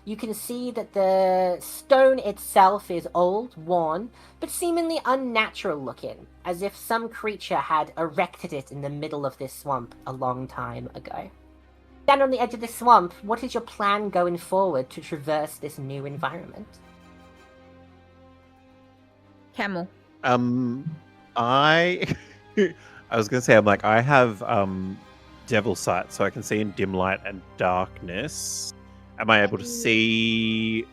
You can see that the stone itself is old, worn, but seemingly unnatural looking, as if some creature had erected it in the middle of this swamp a long time ago. Stand on the edge of this swamp, what is your plan going forward to traverse this new environment? Camel. I was gonna say I have devil sight, so I can see in dim light and darkness. Am I able to see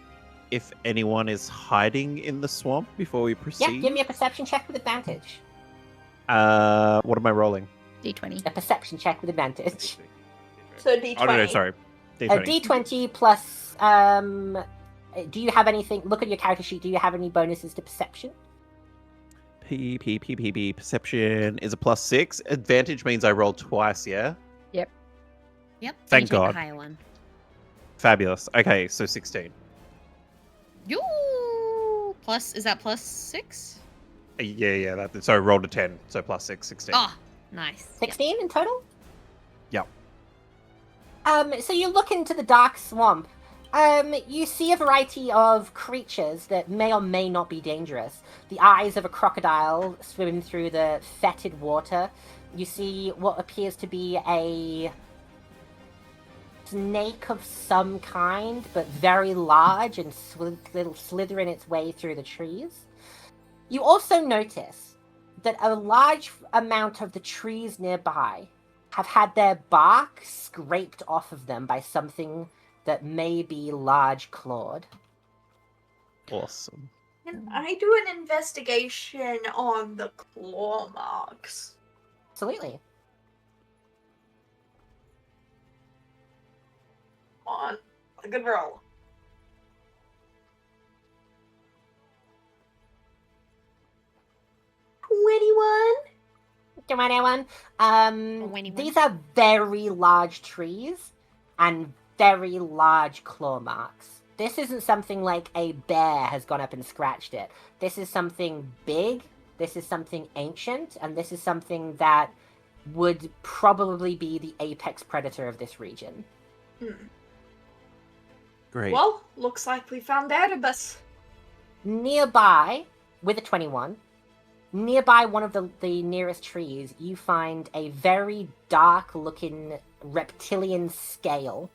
if anyone is hiding in the swamp before we proceed? Yeah, give me a perception check with advantage. What am I rolling? D20. A perception check with advantage. So D20. Oh no, sorry. D20. A D20 plus, do you have anything, look at your character sheet, do you have any bonuses to perception? Perception is a +6. Advantage means I roll twice, yeah? Yep. Yep. Thank you take God. the higher one. Fabulous. Okay, so 16. Yoo! Is that +6? Yeah. So I rolled a 10, so +6, 16. Oh, nice. 16 in total? Yep. So you look into the dark swamp. You see a variety of creatures that may or may not be dangerous. The eyes of a crocodile swimming through the fetid water. You see what appears to be a snake of some kind, but very large and slithering its way through the trees. You also notice that a large amount of the trees nearby have had their bark scraped off of them by something that may be large clawed. Awesome. Can I do an investigation on the claw marks? Absolutely. On a good roll. 21. Come on, everyone. 21. These are very large trees and very large claw marks. This isn't something like a bear has gone up and scratched it. This is something big, this is something ancient, and this is something that would probably be the apex predator of this region. Great. Well, looks like we found Erebus. Nearby, with a 21, nearby one of the nearest trees, you find a very dark-looking reptilian scale.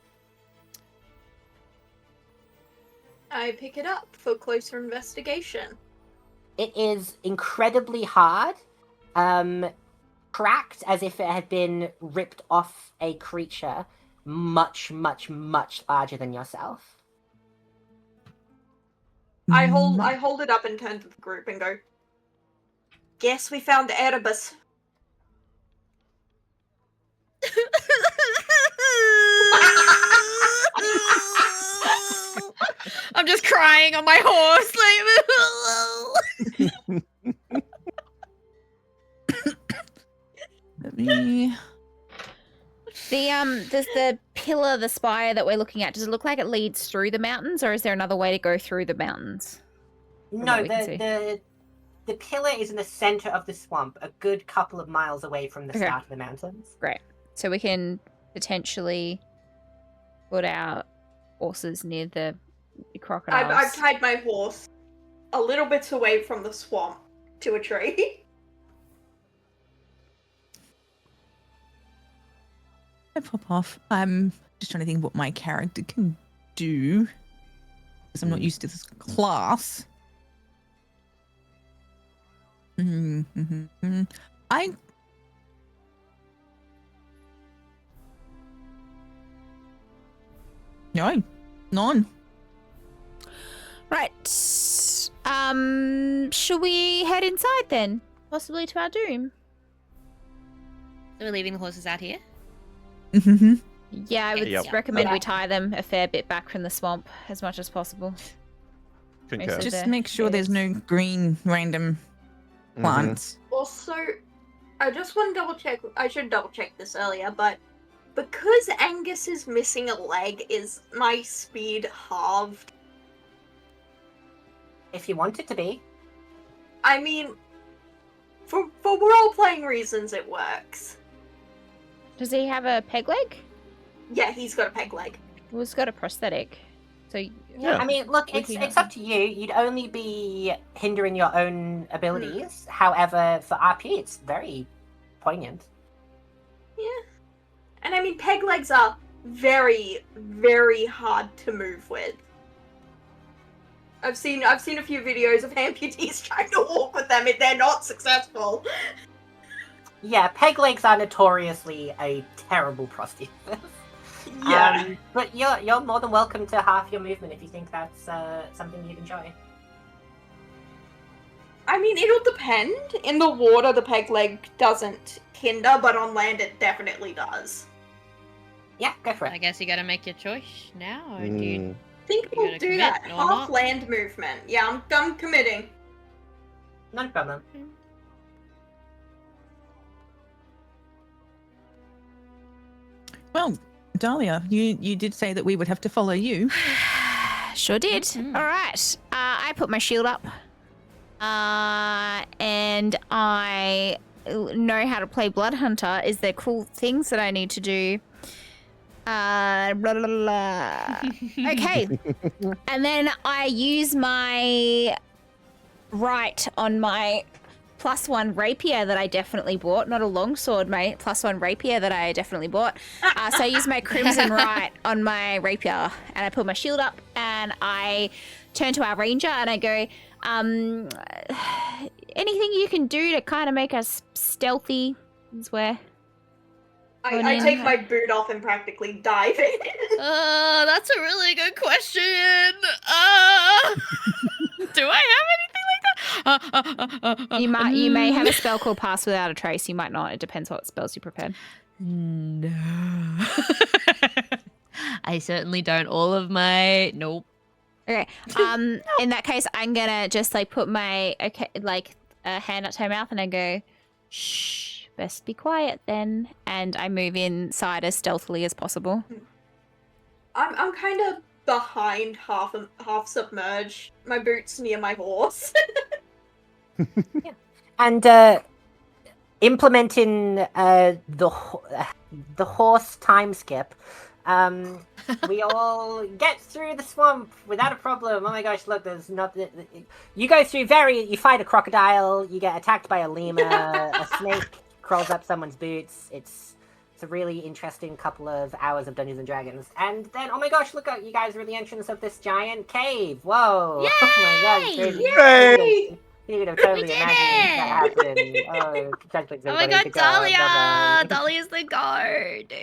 I pick it up for closer investigation. It is incredibly hard, cracked as if it had been ripped off a creature much, much, much larger than yourself. I hold it up and turn to the group and go, guess we found Erebus. I'm just crying on my horse. Like, Let me. Does the pillar, the spire that we're looking at, does it look like it leads through the mountains, or is there another way to go through the mountains? No, the pillar is in the center of the swamp, a good couple of miles away from the start of the mountains. Great. So we can potentially put our horses near the crocodiles. I've tied my horse a little bit away from the swamp to a tree. I pop off. I'm just trying to think what my character can do, because I'm not used to this class. No, none. Right. Should we head inside then? Possibly to our doom. so we're leaving the horses out here? Yeah, I would Yep. recommend we tie them a fair bit back from the swamp as much as possible. Concur. Most of Just the make sure there's no green random plants. Also, I just want to double check. I should double check this earlier, but because Angus is missing a leg, is my speed halved? If you want it to be. I mean, for role-playing reasons, it works. Does he have a peg leg? Yeah, he's got a peg leg. Well, he's got a prosthetic. So Yeah. I mean, look, We it's can- it's up to you. You'd only be hindering your own abilities. However, for RP, it's very poignant. Yeah. And I mean, peg legs are very, very hard to move with. I've seen a few videos of amputees trying to walk with them, and they're not successful. Yeah, peg legs are notoriously a terrible prosthesis. Yeah. But you're more than welcome to half your movement if you think that's something you'd enjoy. I mean, it'll depend. In the water, the peg leg doesn't hinder, but on land, it definitely does. Yeah, go for I it. guess you gotta make your choice now, or do you... I think You we'll gonna do commit that. or Half not? land movement. Yeah, I'm committing. No problem. Well, Dahlia, you did say that we would have to follow you. Sure did. All right. I put my shield up. And I know how to play Blood Hunter. Is there cool things that I need to do? Blah, blah, blah. Okay. And then I use my right on my +1 rapier that I definitely bought. Not a longsword, my +1 rapier that I definitely bought. So I use my crimson right on my rapier, and I put my shield up, and I turn to our ranger and I go, anything you can do to kind of make us stealthy is where. I take my boot off and practically dive in. That's a really good question. Do I have anything like that? You may have a spell called Pass Without a Trace. You might not. It depends what spells you prepared. No. I certainly don't. All of my nope. Okay. In that case, I'm gonna just like put my hand up to my mouth and I go, shh, best be quiet then. And I move inside as stealthily as possible. I'm kind of behind, half submerged. My boot's near my horse. Yeah. And implementing the horse time skip. We all get through the swamp without a problem. Oh my gosh, look, there's not... You go through you fight a crocodile, you get attacked by a lemur, a snake crawls up someone's boots. It's a really interesting couple of hours of Dungeons & Dragons. And then, oh my gosh, look, you guys are at the entrance of this giant cave. Whoa! Yay! Oh my gosh, crazy. Yay! You could have totally did imagined that happened. Oh congratulations, my everybody. god, Good job, Dahlia! well done. Dahlia is the guard.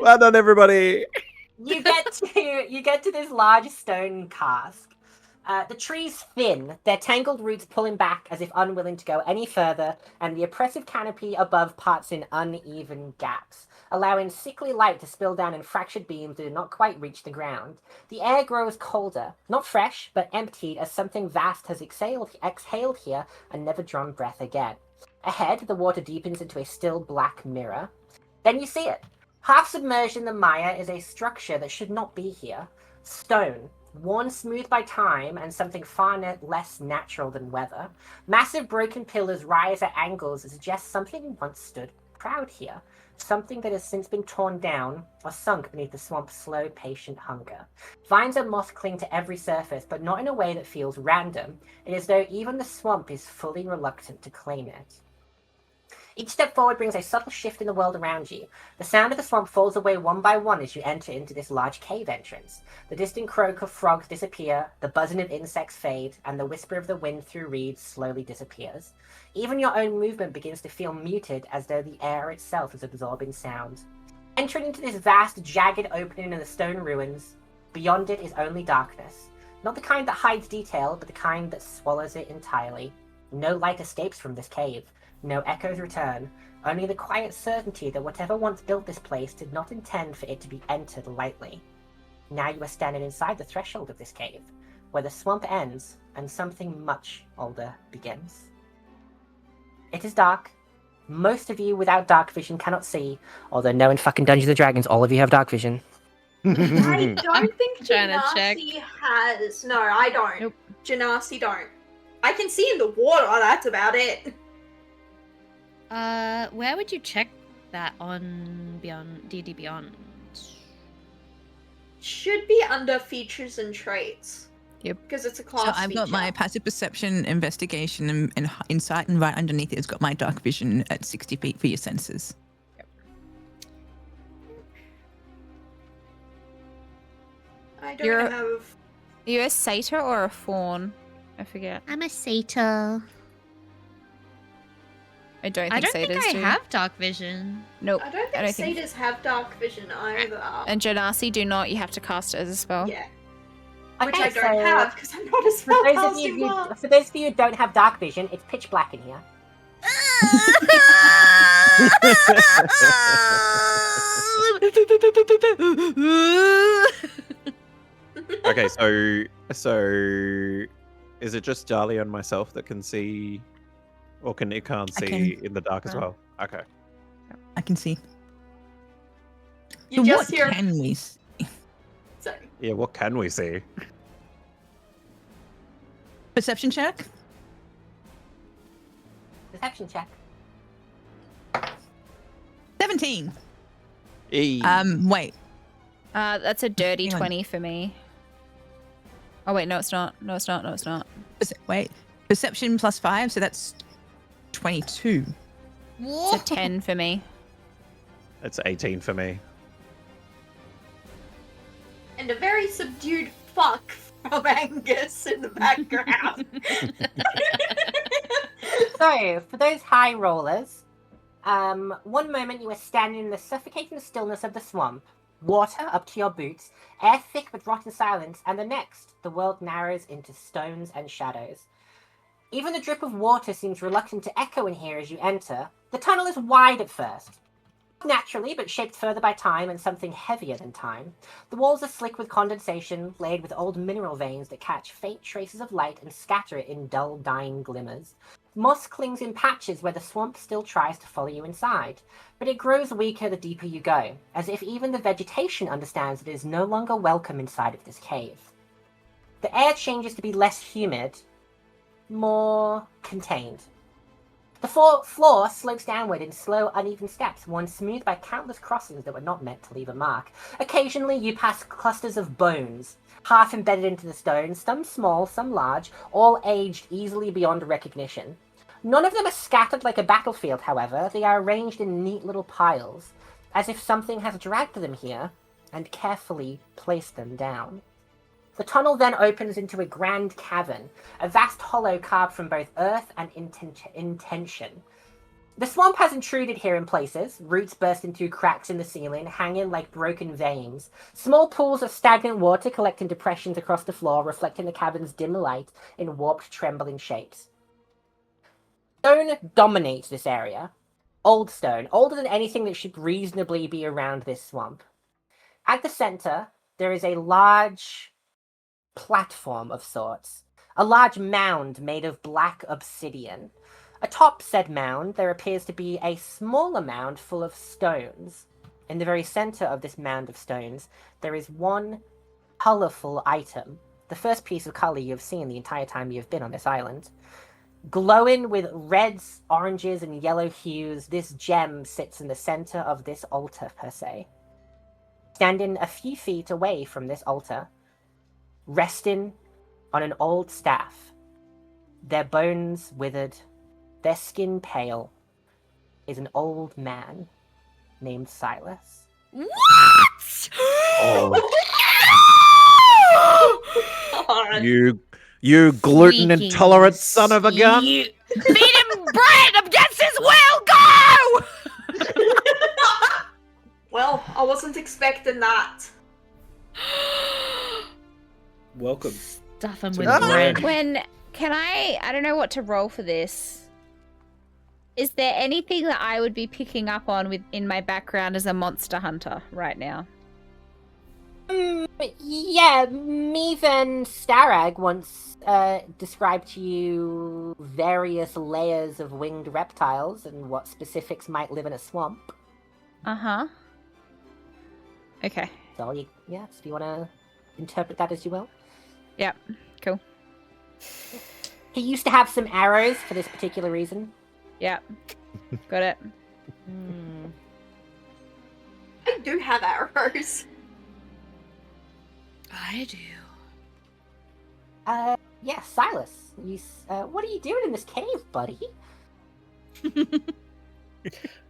Well done, everybody. You get to this large stone cask. The tree's thin, their tangled roots pulling back as if unwilling to go any further, and the oppressive canopy above parts in uneven gaps, allowing sickly light to spill down in fractured beams that do not quite reach the ground. The air grows colder, not fresh, but emptied as something vast has exhaled here and never drawn breath again. Ahead, the water deepens into a still black mirror. Then you see it. Half submerged in the mire is a structure that should not be here. Stone, worn smooth by time and something far less natural than weather. Massive broken pillars rise at angles that suggest something once stood proud here. Something that has since been torn down or sunk beneath the swamp's slow, patient hunger. Vines and moss cling to every surface, but not in a way that feels random. It is as though even the swamp is fully reluctant to claim it. Each step forward brings a subtle shift in the world around you. The sound of the swamp falls away one by one as you enter into this large cave entrance. The distant croak of frogs disappear, the buzzing of insects fade, and the whisper of the wind through reeds slowly disappears. Even your own movement begins to feel muted, as though the air itself is absorbing sound. Entering into this vast, jagged opening in the stone ruins, beyond it is only darkness. Not the kind that hides detail, but the kind that swallows it entirely. No light escapes from this cave. No echoes return, only the quiet certainty that whatever once built this place did not intend for it to be entered lightly. Now you are standing inside the threshold of this cave, where the swamp ends and something much older begins. It is dark. Most of you without dark vision cannot see, although knowing fucking Dungeons & Dragons, all of you have dark vision. I don't think trying to check. Genasi has. No, I don't. Nope. Genasi don't. I can see in the water, that's about it. Where would you check that on Beyond D&D Beyond? Should be under features and traits. Yep. Because it's a class So I've got my passive perception, investigation, and insight, and right underneath it has got my dark vision at 60 feet for your senses. I don't have... Are you a satyr or a fawn? I forget. I'm a satyr. I don't I think don't satyrs think I do. have dark vision. Nope. I don't think satyrs have dark vision either. And Genasi do not. You have to cast it as a spell. Yeah. Okay, Which I don't so have, because I'm not a For those, for those of you who don't have dark vision, it's pitch black in here. Okay, so is it just Dahlia and myself that can see, or can't see in the dark as well? Okay. I can see. You So just what hear... can we see? Sorry. Yeah, what can we see? Perception check? Perception check. 17. E. Wait. That's a dirty Hang on. 20 for me. Oh wait, no, it's not. No, it's not. No, it's not. Wait. Perception plus 5, so that's 22. It's a 10 for me. It's 18 for me. And a very subdued fuck from Angus in the background. So, for those high rollers, one moment you are standing in the suffocating stillness of the swamp, water up to your boots, air thick with rotten silence, and the next, the world narrows into stones and shadows. Even the drip of water seems reluctant to echo in here as you enter. The tunnel is wide at first. Naturally, but shaped further by time and something heavier than time. The walls are slick with condensation, laid with old mineral veins that catch faint traces of light and scatter it in dull, dying glimmers. Moss clings in patches where the swamp still tries to follow you inside, but it grows weaker the deeper you go, as if even the vegetation understands it is no longer welcome inside of this cave. The air changes to be less humid, more contained. The floor slopes downward in slow, uneven steps, worn smooth by countless crossings that were not meant to leave a mark. Occasionally, you pass clusters of bones, half embedded into the stone, some small, some large, all aged easily beyond recognition. None of them are scattered like a battlefield, however. They are arranged in neat little piles, as if something has dragged them here and carefully placed them down. The tunnel then opens into a grand cavern, a vast hollow carved from both earth and intention. The swamp has intruded here in places, roots bursting through cracks in the ceiling, hanging like broken veins. Small pools of stagnant water collect in depressions across the floor, reflecting the cavern's dim light in warped, trembling shapes. Stone dominates this area. Old stone, older than anything that should reasonably be around this swamp. At the center, there is a large platform of sorts, a large mound made of black obsidian. Atop said mound, there appears to be a smaller mound full of stones. In the very center of this mound of stones, there is one colorful item, the first piece of color you have seen the entire time you have been on this island. Glowing with reds, oranges, and yellow hues, this gem sits in the center of this altar per se. Standing a few feet away from this altar, resting on an old staff, their bones withered, their skin pale, is an old man named Silas. What? Oh. God. You gluten Freaking intolerant son of a gun! Feed him bread against his will. Go! Well, I wasn't expecting that. Welcome. Stuff him To with the bread. land. I don't know what to roll for this. Is there anything that I would be picking up on in my background as a monster hunter right now? Yeah, Meven Starag once described to you various layers of winged reptiles and what specifics might live in a swamp. Uh-huh. Okay. So, if you want to interpret that as you will. Yep. Cool. He used to have some arrows for this particular reason. Yep. Got it. I do have arrows. I do. Yeah, Silas. What are you doing in this cave, buddy?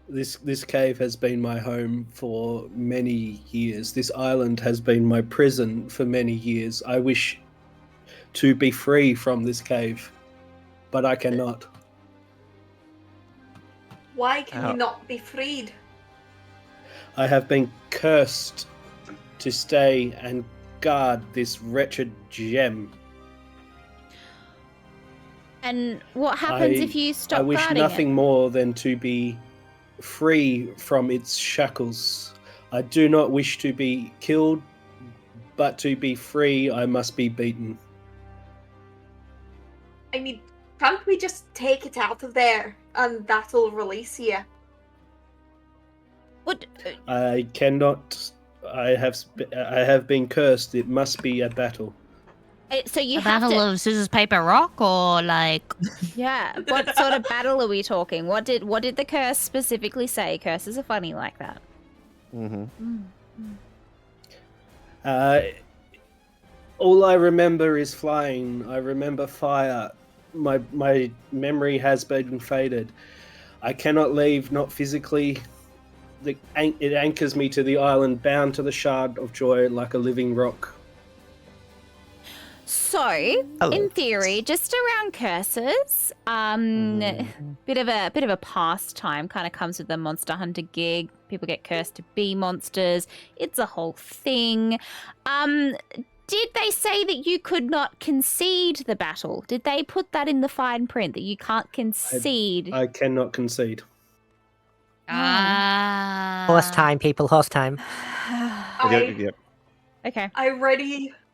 This cave has been my home for many years. This island has been my prison for many years. I wish to be free from this cave, but I cannot. Why can Ow. you not be freed? I have been cursed to stay and guard this wretched gem. And what happens I- if you stop I wish guarding nothing it? more than to be free from its shackles. I do not wish to be killed, but to be free, I must be beaten. I mean, can't we just take it out of there and that'll release you? What? I cannot. I have been cursed. It must be a battle. So you A have battle to. of scissors, paper, rock, or like Yeah. What sort of battle are we talking? What did the curse specifically say? Curses are funny like that. Mm-hmm. All I remember is flying. I remember fire. My memory has been faded. I cannot leave, not physically. It anchors me to the island, bound to the shard of joy like a living rock. So, Hello. in theory, just around curses, bit of a pastime kind of comes with the Monster Hunter gig. People get cursed to be monsters. It's a whole thing. Did they say that you could not concede the battle? Did they put that in the fine print that you can't concede? I cannot concede. Horse time, people. Horse time. Yep. Okay.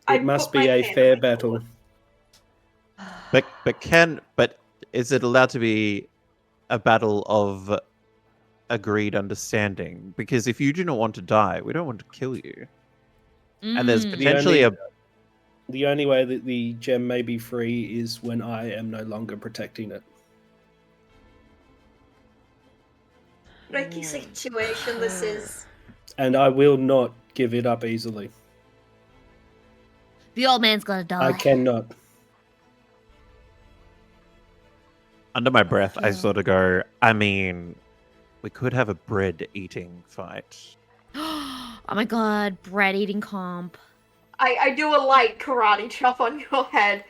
It must be a fair battle. But is it allowed to be a battle of agreed understanding? Because if you do not want to die, we don't want to kill you. And there's potentially The only way that the gem may be free is when I am no longer protecting it. Tricky situation this is. And I will not give it up easily. The old man's gonna die. I cannot. under my breath, I sort of go, I mean, we could have a bread eating fight. Oh my god, bread eating comp. I do a light karate chop on your head.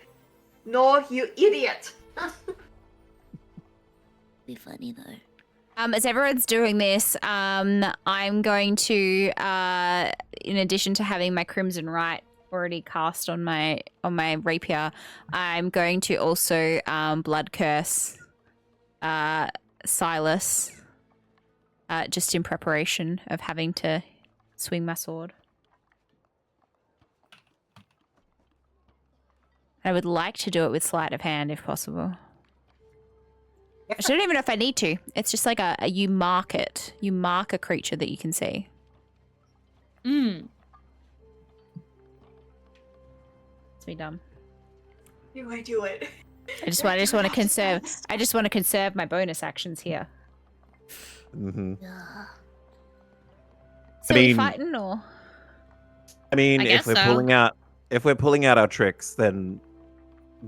No, you idiot. Be funny though. As everyone's doing this, I'm going to, in addition to having my Crimson Rite already cast on my rapier, I'm going to also blood curse Silas, just in preparation of having to swing my sword. I would like to do it with sleight of hand if possible. I don't even know if I need to. It's just like you mark it. You mark a creature that you can see. Mm. It's me dumb. Do I do it? I just want to conserve. I just want to conserve my bonus actions here. Mm-hmm. So we fighting or? I mean, I if guess we're pulling out our tricks, then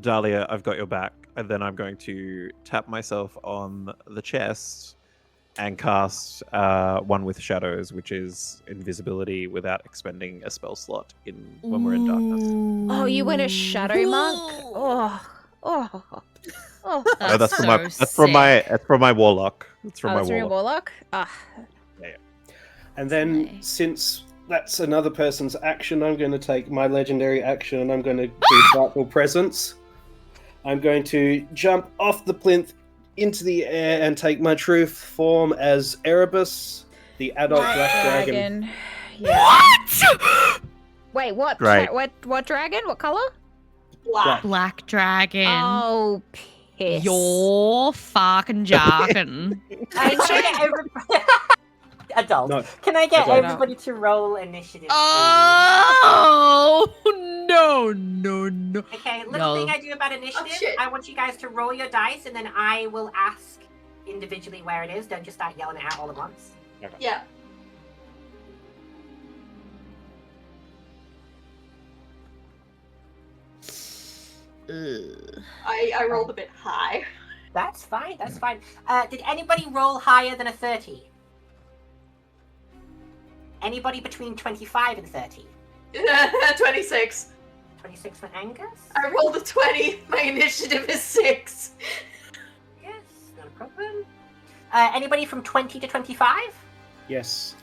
Dahlia, I've got your back. And then I'm going to tap myself on the chest and cast one with shadows, which is invisibility without expending a spell slot when we're in darkness. Oh, you went a shadow monk? Oh. That's from my warlock. It's from my That's from your warlock. warlock? Ah. Yeah. And then, since that's another person's action, I'm going to take my legendary action and I'm going to do Frightful Presence. I'm going to jump off the plinth into the air and take my true form as Erebus, the adult black dragon. Yeah. What? Wait, what? Right. What dragon? What color? Black dragon. Oh, piss. You're fucking jargon. Adult. No. Can I get Adult. everybody to roll initiative? Oh no. Okay, little No. thing I do about initiative, shit. I want you guys to roll your dice and then I will ask individually where it is. Don't just start yelling it out all at once. Yeah. I rolled a bit high. That's fine, that's fine. Did anybody roll higher than a 30? Anybody between 25 and 30? 26. 26 for Angus? I rolled a 20. My initiative is 6. Yes, no problem. Anybody from 20 to 25? Yes.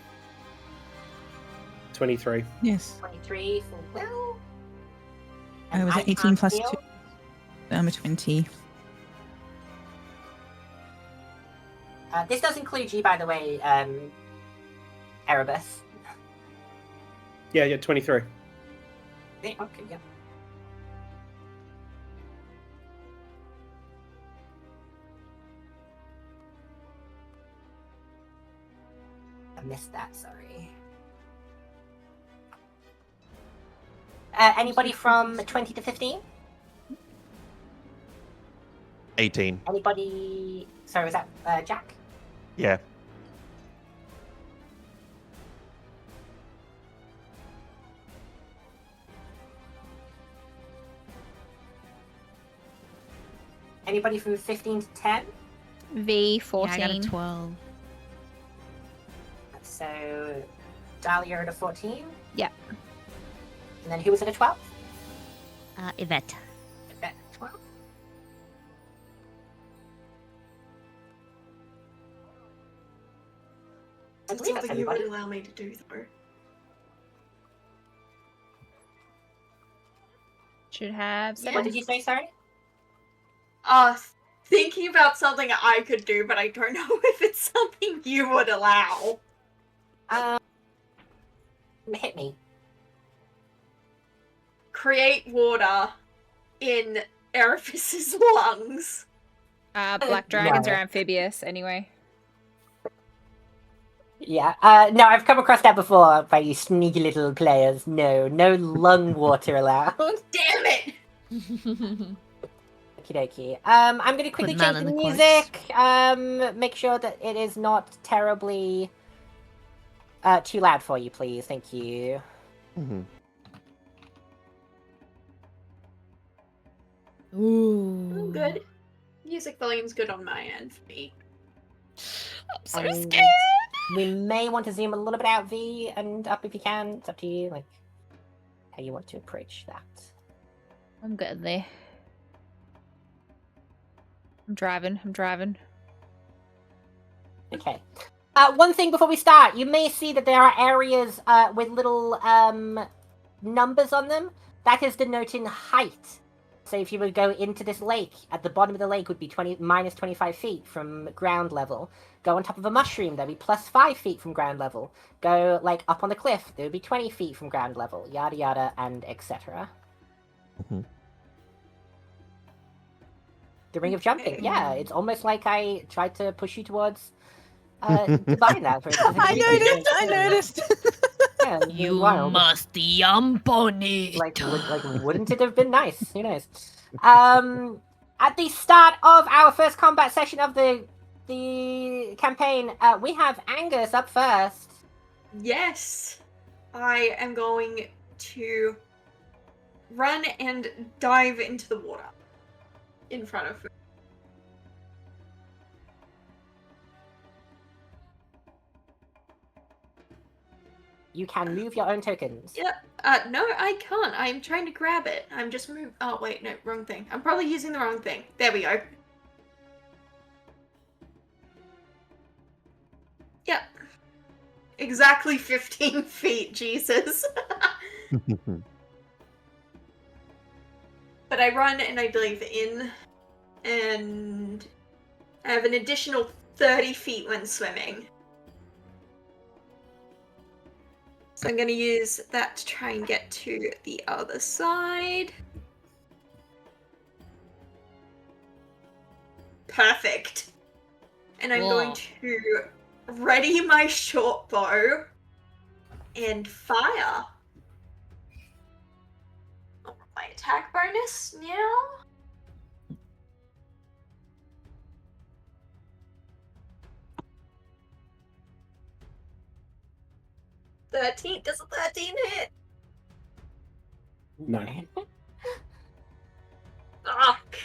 23. Yes. 23 for Will. I was at 18 plus 2. I'm a 20. This does include you, by the way, Erebus. Yeah, 23. Yeah, okay, yeah. I missed that, sorry. Anybody from 20 to 15? 18. Anybody... Sorry, was that Jack? Yeah. Anybody from 15 to 10? V14. Yeah, I got a 12. So, Dahlia at a 14? Yeah. And then who was at a 12? Yvette. Well, I that's believe that's something you would everybody. allow me to do, though. Should have Yeah. What 7. did you say, sorry? Thinking about something I could do, but I don't know if it's something you would allow. Hit me. Create water in Erebus's lungs. Black dragons No. are amphibious anyway. Yeah, no, I've come across that before by you sneaky little players. No lung water allowed. Damn it! Okie dokie. I'm gonna quickly Put change man the in the music. Make sure that it is not terribly too loud for you, please. Thank you. Mhm. Oh, good. Music volume's good on my end for me. I'm so And scared. We may want to zoom a little bit out V and up if you can. It's up to you, like how you want to approach that. I'm getting there. I'm driving. Okay. One thing before we start, you may see that there are areas with little numbers on them. That is denoting height. So if you would go into this lake, at the bottom of the lake would be minus 25 feet from ground level. Go on top of a mushroom, there'd be plus 5 feet from ground level. Go like up on the cliff, there would be 20 feet from ground level. Yada yada and etc. Mhm. The ring of jumping. Yeah, it's almost like I tried to push you towards divine that. For a specific reason. I noticed. Yeah, it's You wild. must jump on it. Wouldn't it have been nice? Who knows? At the start of our first combat session of the campaign, we have Angus up first. Yes, I am going to run and dive into the water in front of me. You can move your own tokens. Yeah. No, I can't. I'm trying to grab it. I'm just moving. Oh, wait, no, wrong thing. I'm probably using the wrong thing. There we go. Yep. Exactly 15 feet, Jesus. But I run and I dive in, and I have an additional 30 feet when swimming. So I'm going to use that to try and get to the other side. Perfect. And I'm going to ready my short bow and fire. Oh, my attack bonus now. Does a 13 hit? No. Fuck.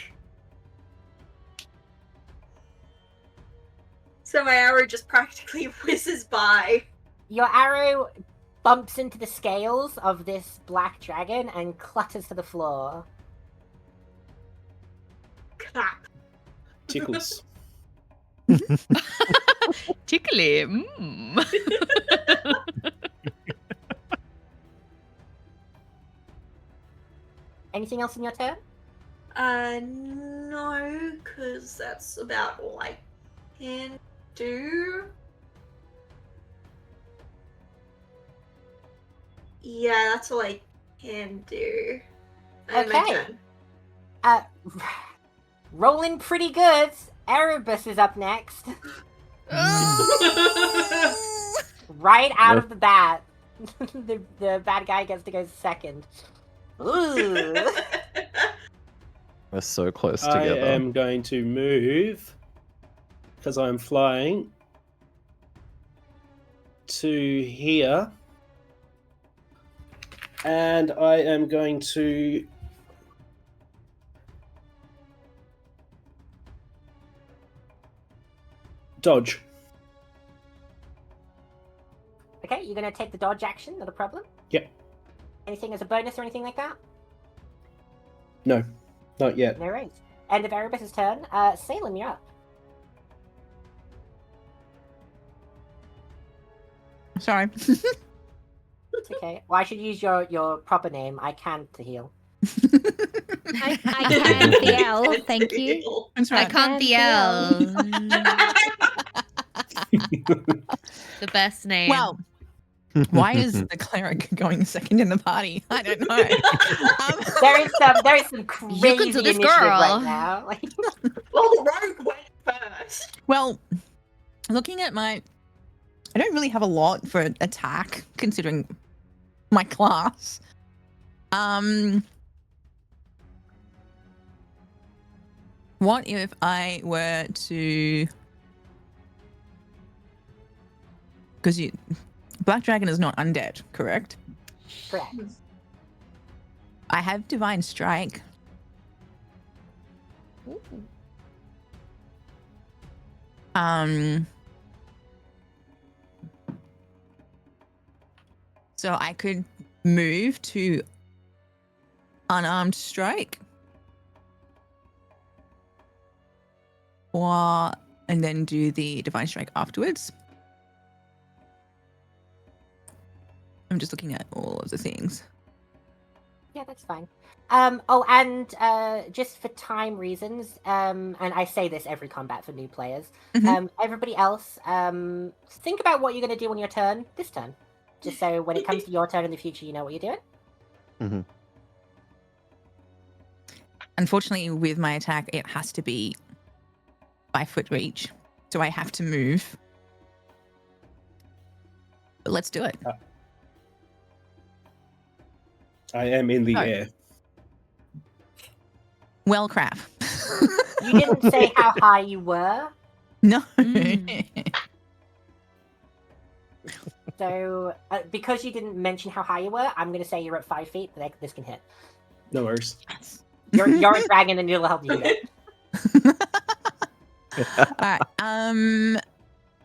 So my arrow just practically whizzes by. Your arrow bumps into the scales of this black dragon and clatters to the floor. Clap. Tickles. Tickly. Anything else in your turn? No, because that's about all I can do. Yeah, that's all I can do. And my Okay. turn. Rolling pretty good. Erebus is up next. Right out of the bat. the bad guy gets to go second. Ooh. We're so close I together. am going to move because I'm flying to here, and I am going to dodge. Okay, you're gonna take the dodge action, not a problem. Yep. Anything as a bonus or anything like that? No, not yet. No worries. End of Erebus's turn. Salem, you're up. Sorry. It's okay. Well, I should use your proper name. I can to heal. I can Thiel, thank you. That's I right. can't the best name. Well, why is the cleric going second in the party? I don't know. There is some crazy You can do this, initiative girl. right now. Like, Well, the rogue went first. Well, looking at I don't really have a lot for attack considering my class. What if I were to? Because Black Dragon is not undead, correct? correct. I have Divine Strike. So I could move to Unarmed Strike. And then do the Divine Strike afterwards. I'm just looking at all of the things. Yeah, that's fine. Oh, and just for time reasons, and I say this every combat for new players, everybody else, think about what you're going to do on your turn this turn. Just so when it comes to your turn in the future, you know what you're doing. Mm-hmm. Unfortunately, with my attack, it has to be 5 foot reach. So I have to move. But let's do it. I am in the air. Well, crap. You didn't say how high you were. No. So, because you didn't mention how high you were, I'm going to say you're at 5 feet. This can hit. No worries. You're a dragon, and you'll help you do All right.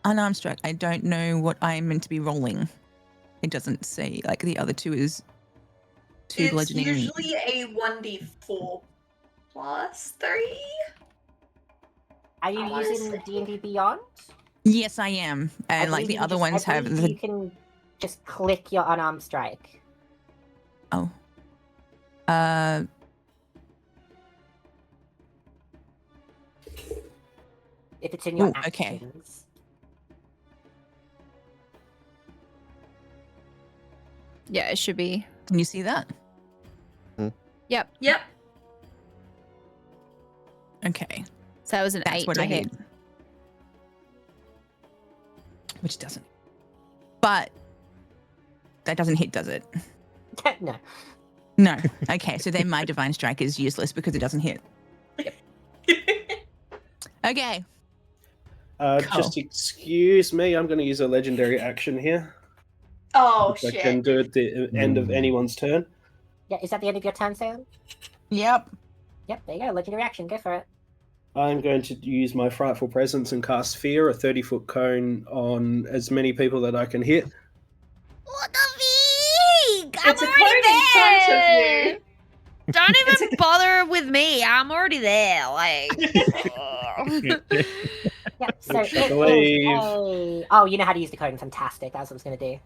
Unarmed strike. I don't know what I'm meant to be rolling. It doesn't say. Like the other two is two It's bludgeoning. usually a 1d4 plus 3. Are you using D&D Beyond? Yes, I am. And I like the believe other you ones I have believe the. You can just click your unarmed strike. Oh. If it's in your Ooh, okay. actions. Yeah, it should be. Can you see that? Yep. Yep. Okay. So that was an That's 8 what to I hit. need. Which doesn't. But that doesn't hit, does it? No. No. Okay, so then my divine strike is useless because it doesn't hit. Okay. Cool. Just excuse me, I'm going to use a legendary action here. Oh, Which I shit. can do at the end of anyone's turn. Yeah, is that the end of your turn, Salem? Yep. Yep, there you go. Legendary action. Go for it. I'm going to use my Frightful Presence and cast Fear, a 30-foot cone on as many people that I can hit. What the fuck? I'm It's a cone in front of already you. there. Don't even bother with me. I'm already there. Like, Yep, so Which I it is believe- a... Oh, you know how to use the code. Fantastic. That's what I was going to do.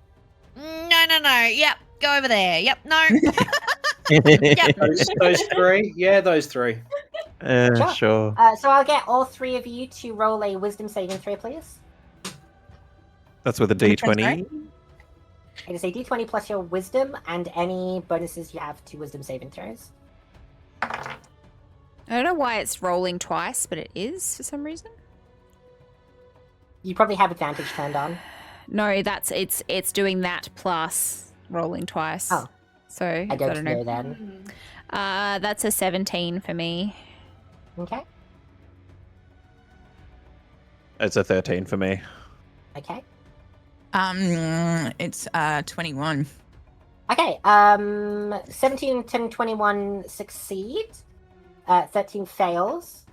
no. Yep, go over there. Yep, no. Yep. Those three? Yeah, those three. Sure. So I'll get all three of you to roll a wisdom saving throw, please. That's with a D20. It is a d20 plus your wisdom and any bonuses you have to wisdom saving throws. I don't know why it's rolling twice, but it is for some reason. You probably have advantage turned on. No, it's doing that plus rolling twice. Oh. So I don't know then. That's a 17 for me. Okay. It's a 13 for me. Okay. It's 21. Okay. 17, 10, 21 succeed. 13 fails.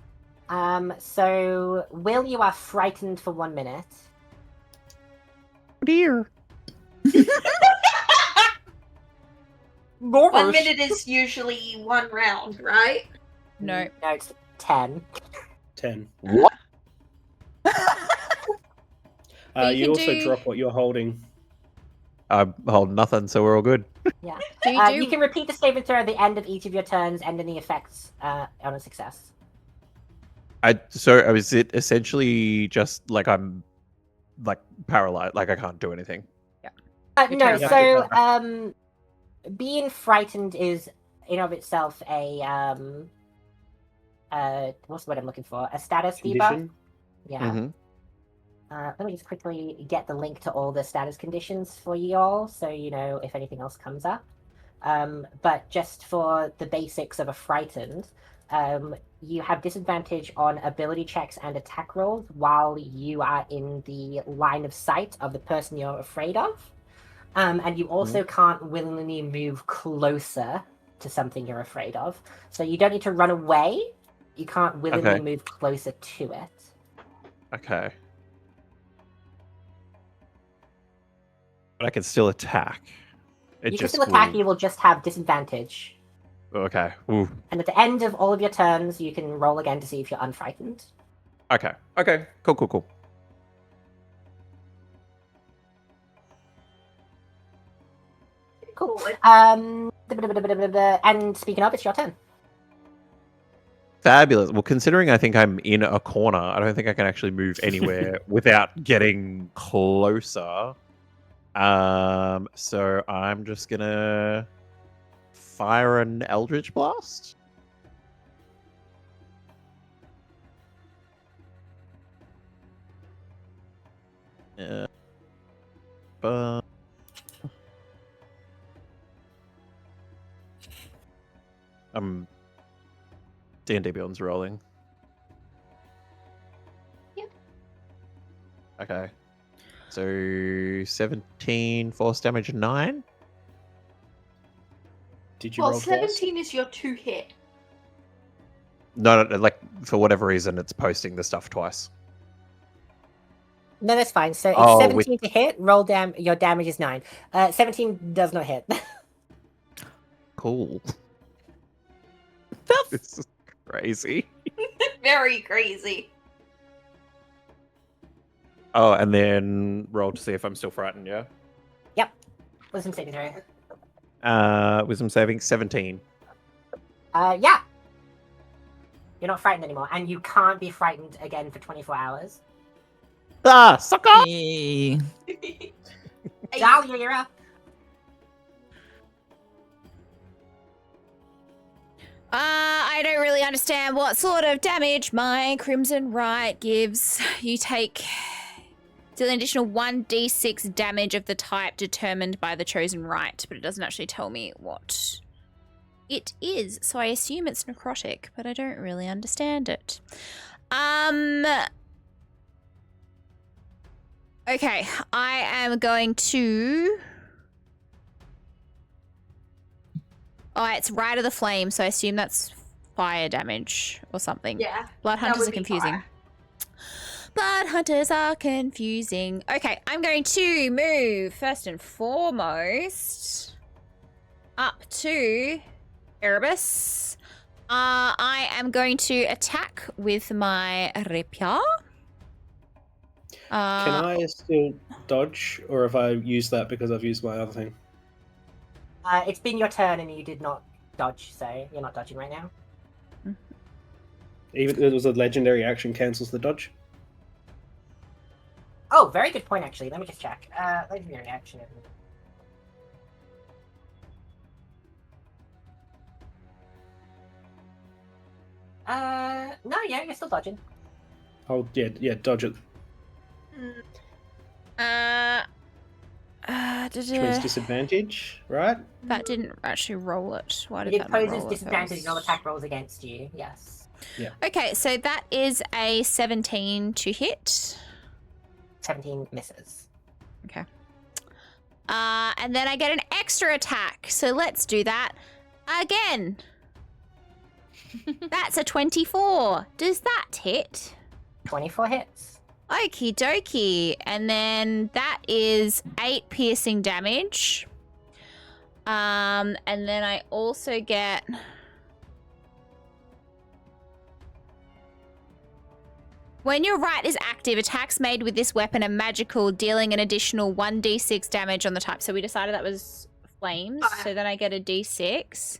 So Will, you are frightened for 1 minute. Dear. 1 minute is usually 1 round, right? No. No, it's 10. 10. What? you You can also do- drop what you're holding. I hold nothing, so we're all good. Yeah. Do you You can repeat the saving throw at the end of each of your turns, and any effects on a success. So is it essentially just like I'm like paralyzed, like I can't do anything? You're No, terrified. so being frightened is in of itself a what's the word I'm looking for? A status debuff. Condition. Yeah. Mhm. Let me just quickly get the link to all the status conditions for you all, so you know if anything else comes up. But just for the basics of a frightened, you have disadvantage on ability checks and attack rolls while you are in the line of sight of the person you're afraid of. And you also can't willingly move closer to something you're afraid of. So you don't need to run away. You can't willingly move closer to it. Okay. But I can still attack. You can still attack, you will just have disadvantage. Okay. Ooh. And at the end of all of your turns, you can roll again to see if you're unfrightened. Okay. Okay. Cool. Cool. And speaking of, it's your turn. Fabulous. Well, considering I think I'm in a corner, I don't think I can actually move anywhere without getting closer. So I'm just gonna fire an Eldritch Blast. But D&D Beyond's rolling. Yep. Okay. So 17 force damage 9. Did you Well, roll twice? 17 is your 2 hit. No, like for whatever reason, it's posting the stuff twice. No, that's fine. So it's Oh, 17 to hit. Roll your damage is 9. 17 does not hit. Cool. This is crazy. Very crazy. Oh, and then roll to see if I'm still frightened, yeah? Yep. Wisdom saving throw. Wisdom saving 17. Yeah. You're not frightened anymore, and you can't be frightened again for 24 hours. Ah, sucker! Hey. Dahlia, you're up. I don't really understand what sort of damage my Crimson Rite gives. You take deal an additional 1d6 damage of the type determined by the chosen rite, but it doesn't actually tell me what it is. So I assume it's necrotic, but I don't really understand it. Okay, I am going to... Oh, it's Rite of the Flame, so I assume that's fire damage or something. Yeah. Blood that Hunters would are be confusing. fire. Blood Hunters are confusing. Okay, I'm going to move first and foremost up to Erebus. I am going to attack with my rapier. Can I still dodge, or have I used that because I've used my other thing? It's been your turn, and you did not dodge, so you're not dodging right now. Even it was a legendary action cancels the dodge. Oh, very good point, actually. Let me just check. Legendary action. No, yeah, you're still dodging. Oh yeah, dodge it. Which means disadvantage, right? That didn't actually roll it. Why did It that not poses roll it disadvantage first? on attack rolls against you, yes. Yeah. Okay, so that is a 17 to hit. 17 misses. Okay. And then I get an extra attack. So let's do that again. That's a 24. Does that hit? 24 hits. Okie dokie. And then that is 8 piercing damage. And then I also get... When your right is active, attacks made with this weapon are magical, dealing an additional 1d6 damage on the type. So we decided that was flames. So then I get a d6.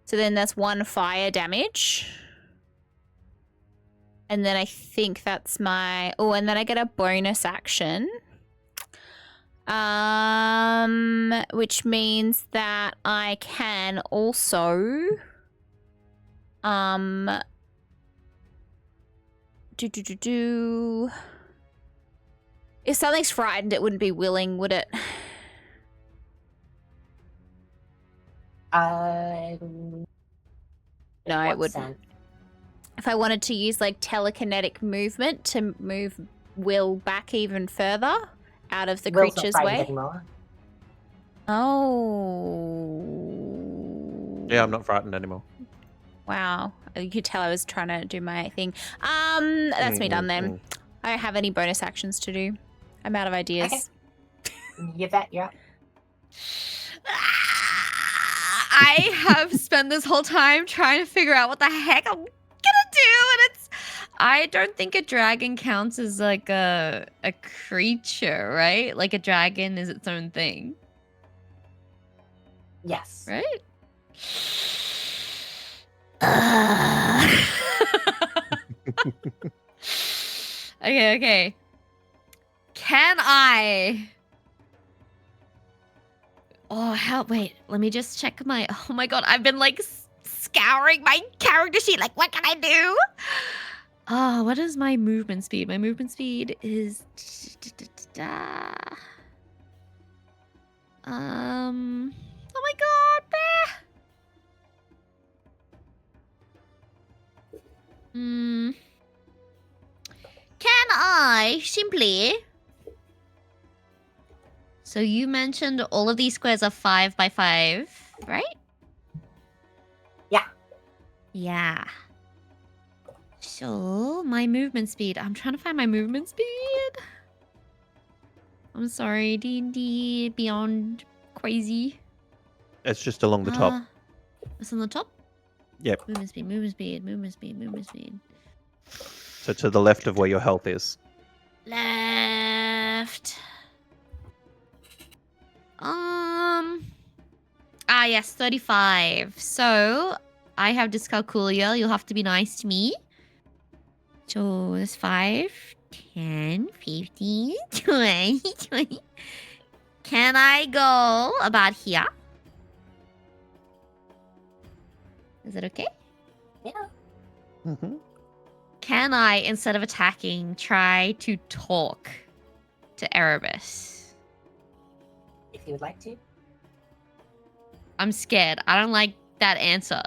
So then that's 1 fire damage. And then I think that's my... Oh, and then I get a bonus action. Which means that I can also... If something's frightened, it wouldn't be willing, would it? No, it wouldn't. If I wanted to use like telekinetic movement to move Will back even further out of the creature's way. Anymore. Oh. Yeah, I'm not frightened anymore. Wow. You could tell I was trying to do my thing. That's me done then. I don't have any bonus actions to do. I'm out of ideas. Okay. You bet, yeah. I have spent this whole time trying to figure out what the heck I'm gonna do, and I don't think a dragon counts as like a creature, right? Like a dragon is its own thing. Yes. Right? Okay. Can I... Oh, help. Wait, let me just check my... Oh my god, I've been like scouring my character sheet. Like, what can I do? Oh, what is my movement speed? My movement speed is... Oh my god, Can I simply... So you mentioned all of these squares are 5 by 5, right? Yeah. Yeah. So, my movement speed. I'm trying to find my movement speed. I'm sorry, D&D Beyond Crazy. It's just along the top. It's on the top? Yep. Movement speed, movement speed, movement speed, movement speed. So to the left of where your health is. Left. Yes, 35. So, I have dyscalculia. You'll have to be nice to me. So, that's 5, 10, 15, 20, 20. Can I go about here? Is it okay? Yeah. Mm-hmm. Can I, instead of attacking, try to talk to Erebus? If you would like to. I'm scared. I don't like that answer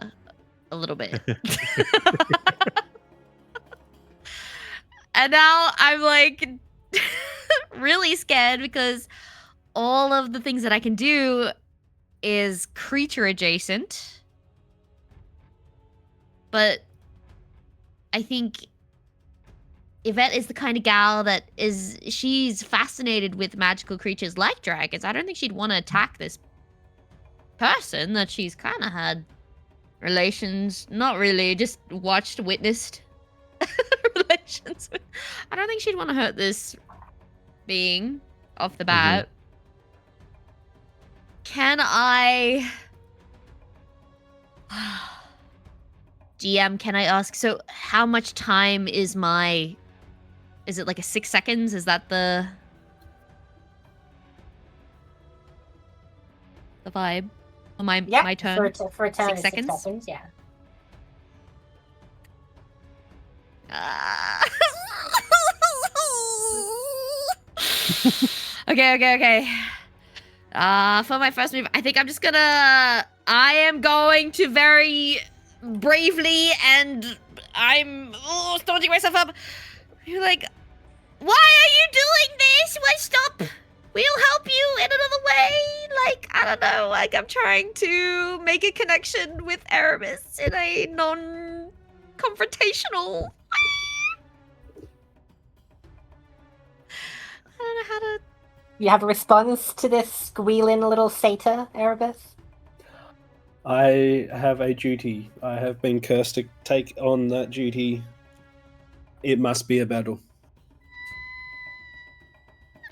a little bit. And now I'm like really scared because all of the things that I can do is creature adjacent. But I think Yvette is the kind of gal that she's fascinated with magical creatures like dragons. I don't think she'd want to attack this person that she's kind of had relations, not really, just witnessed relations with. I don't think she'd want to hurt this being off the bat. Can I... GM, can I ask, so how much time is my... Is it like a 6 seconds? Is that the vibe? My turn? For a turn, 6 seconds? 6 seconds, yeah. Okay. For my first move, I think I'm just gonna... I am going to very bravely, and I'm staunching myself up. You're like, why are you doing this? Why stop? We'll help you in another way. Like, I don't know. Like, I'm trying to make a connection with Erebus in a non-confrontational way. I don't know how to... You have a response to this squealing little satyr, Erebus? I have a duty. I have been cursed to take on that duty. It must be a battle.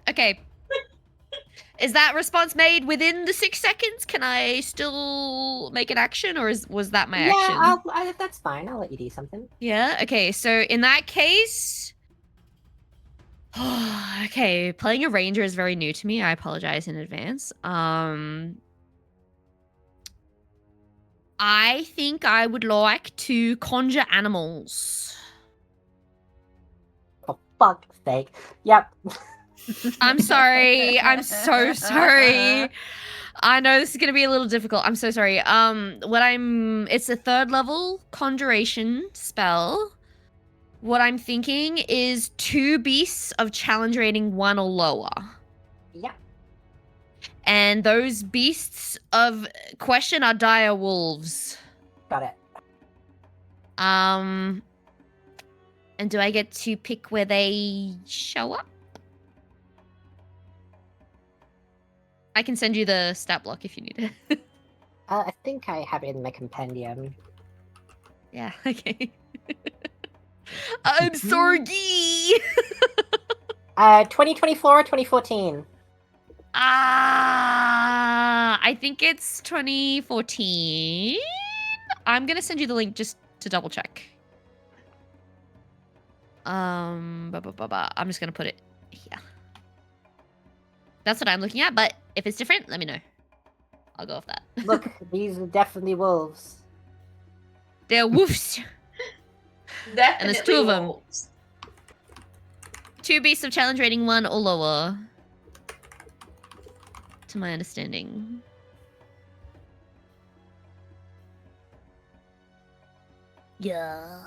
Okay. Is that response made within the 6 seconds? Can I still make an action, or was that my action? That's fine. I'll let you do something. Yeah. Okay. So in that case, okay, playing a ranger is very new to me. I apologize in advance. I think I would like to conjure animals. For fuck's sake. Yep. I'm sorry. I'm so sorry. I know this is gonna be a little difficult. I'm so sorry. It's a 3rd level conjuration spell. What I'm thinking is 2 beasts of challenge rating 1 or lower. Yeah. And those beasts of question are dire wolves. Got it. And do I get to pick where they show up? I can send you the stat block if you need it. I think I have it in my compendium. Yeah, okay. I'm sorry! 2024 or 2014? I think it's 2014. I'm gonna send you the link just to double check. I'm just gonna put it here. That's what I'm looking at, but if it's different, let me know. I'll go with that. Look, these are definitely wolves. They're wolves. Definitely And there's 2 of them. wolves. 2 beasts of challenge rating 1 or lower. To my understanding. Yeah.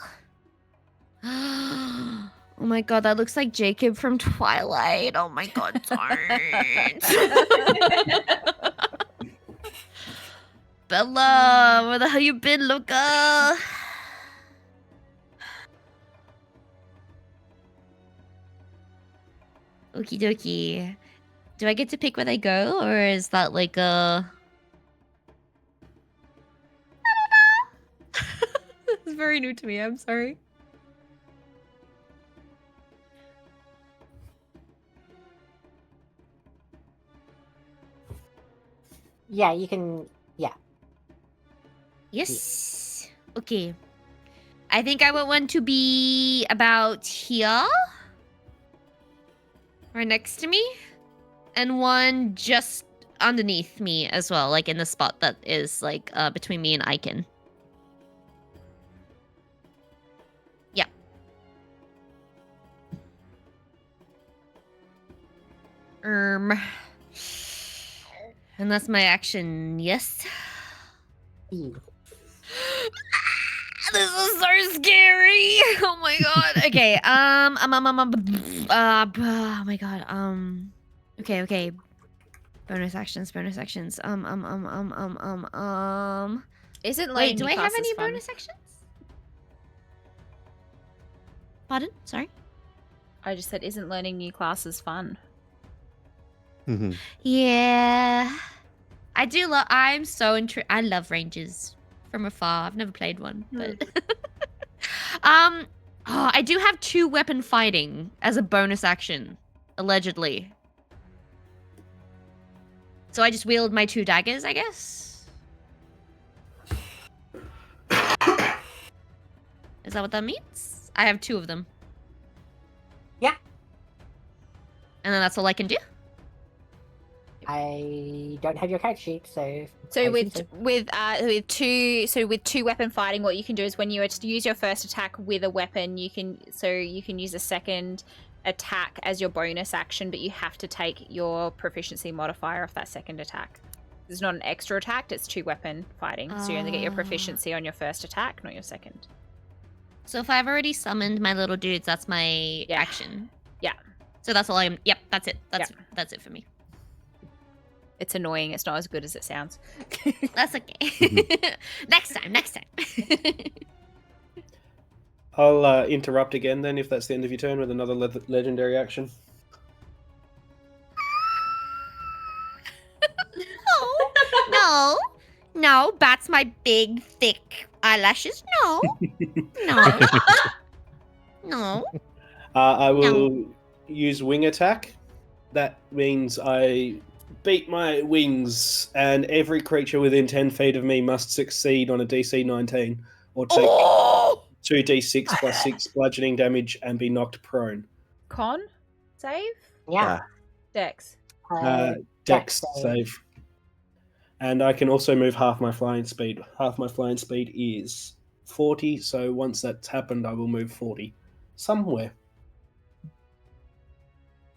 Oh my god, that looks like Jacob from Twilight. Oh my god, don't. Bella, where the hell you been, Luca? Okie dokie. Do I get to pick where they go, or is that like a... I don't know. This is very new to me, I'm sorry. Yeah, you can... Yeah. Yes. Okay. I think I want one to be about here. Right next to me. And one just underneath me as well, like in the spot that is like between me and Icon. Yeah. And that's my action, yes? Ew. This is so scary. Oh my god. Okay. Oh my god. Okay. Bonus actions. Isn't Wait, learning do new I have classes any fun? bonus actions? Pardon? Sorry. I just said, isn't learning new classes fun? Yeah. I do love. I'm so intrigued. I love rangers from afar. I've never played one, but I do have 2 weapon fighting as a bonus action, allegedly. So I just wield my 2 daggers, I guess. Is that what that means? I have 2 of them. Yeah. And then that's all I can do? I don't have your character sheet, so... So with 2 weapon fighting, what you can do is when you use your first attack with a weapon, you can use a second attack as your bonus action, but you have to take your proficiency modifier off that second attack. It's not an extra attack, it's 2 weapon fighting. So you only get your proficiency on your first attack, not your second. So if I've already summoned my little dudes, that's my action. Yeah. So that's all I'm... Yep, that's it. That's it for me. It's annoying. It's not as good as it sounds. That's okay. Next time. I'll interrupt again then if that's the end of your turn with another legendary action. No. No, bats my big, thick eyelashes. No. No. No. I will use wing attack. That means I beat my wings, and every creature within 10 feet of me must succeed on a DC 19 or take 2d6 plus 6 bludgeoning damage and be knocked prone. Con save? Yeah. Dex. Dex save. And I can also move half my flying speed. Half my flying speed is 40, so once that's happened, I will move 40 somewhere.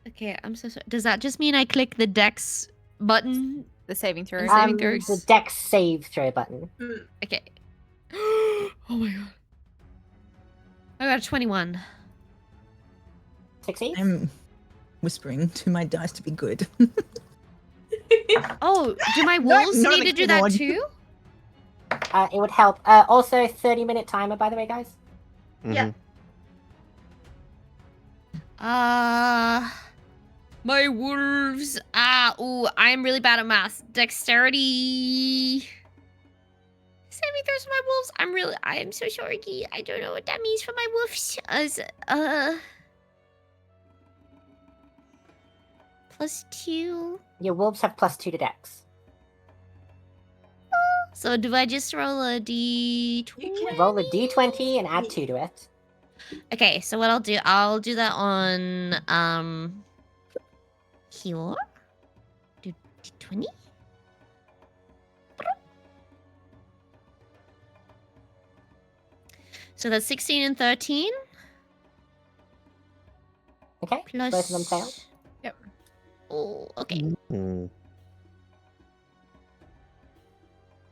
Okay, I'm so sorry. Does that just mean I click the Dex button? The saving throw. Saving throws. The Dex save throw button. Okay. Oh my god. I got a 21. Succeeds? I'm whispering to my dice to be good. Oh, do my wolves not need to do that one. too? It would help. Also, 30-minute timer, by the way, guys. Yeah. My wolves. I'm really bad at math. Dexterity. Saving throws for my wolves. I'm so sorry. I don't know what that means for my wolves. +2. Your wolves have +2 to Dex. So do I just roll a d20? Roll a d20 and add 2 to it. Okay, so what I'll do that on here. Do d20? So that's 16 and 13. Okay, Plus... both of them fail. Yep. Oh, okay.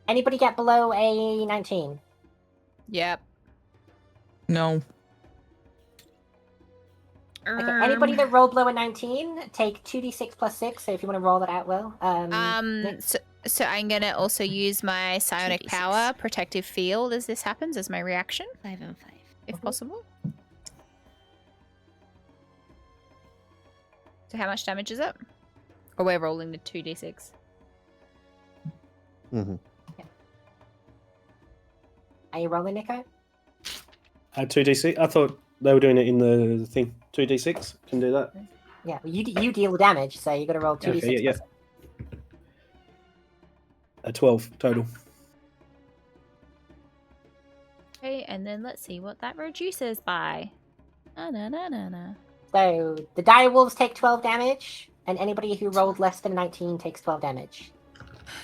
Anybody get below a 19? Yep. No. Okay, anybody that rolled below a 19, take 2d6 plus 6, so if you want to roll that out, Will. So I'm gonna also use my psionic 2d6. power, protective field, as this happens, as my reaction, 5 and 5. if possible. So how much damage is it? Or we're rolling the 2d6. Are you rolling, Nico? 2d6. I thought they were doing it in the thing. 2d6. Can do that. Yeah, well, you deal damage, so you got to roll 2d6 Okay, yeah. plus 6. A 12 total. Okay, and then let's see what that reduces by. Na. So, the dire wolves take 12 damage, and anybody who rolled less than 19 takes 12 damage.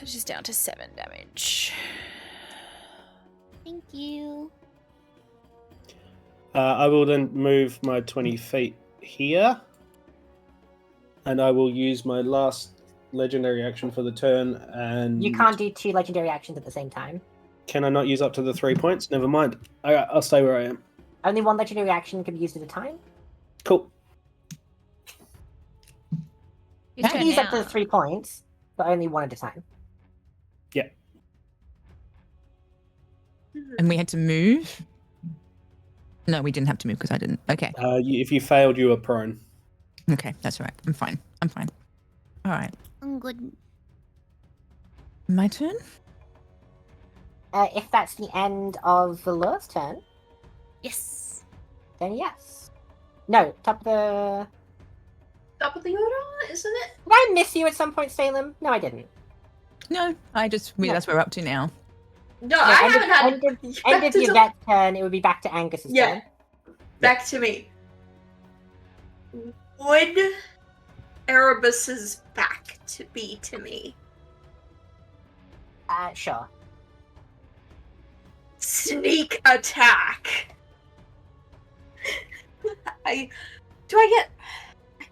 Just down to 7 damage. Thank you. I will then move my 20 feet here. And I will use my last legendary action for the turn. And You can't do 2 legendary actions at the same time. Can I not use up to the 3 points? Never mind. I'll stay where I am. Only 1 legendary action can be used at a time. Cool. You can use up to the 3 points, but only 1 at a time. Yeah. And we had to move? No, we didn't have to move because I didn't. Okay. If you failed, you were prone. Okay, that's all right. I'm fine. All right. I'm good. My turn? If that's the end of the Lord's turn, Yes. then yes. No, top of the... Top of the order, isn't it? Did I miss you at some point, Salem? No, I didn't. No, I just realized we're up to now. No, I haven't had. End of the vet turn, it would be back to Angus's turn. Back to me. Would Erebus's back to be to me? Sure. Sneak attack. I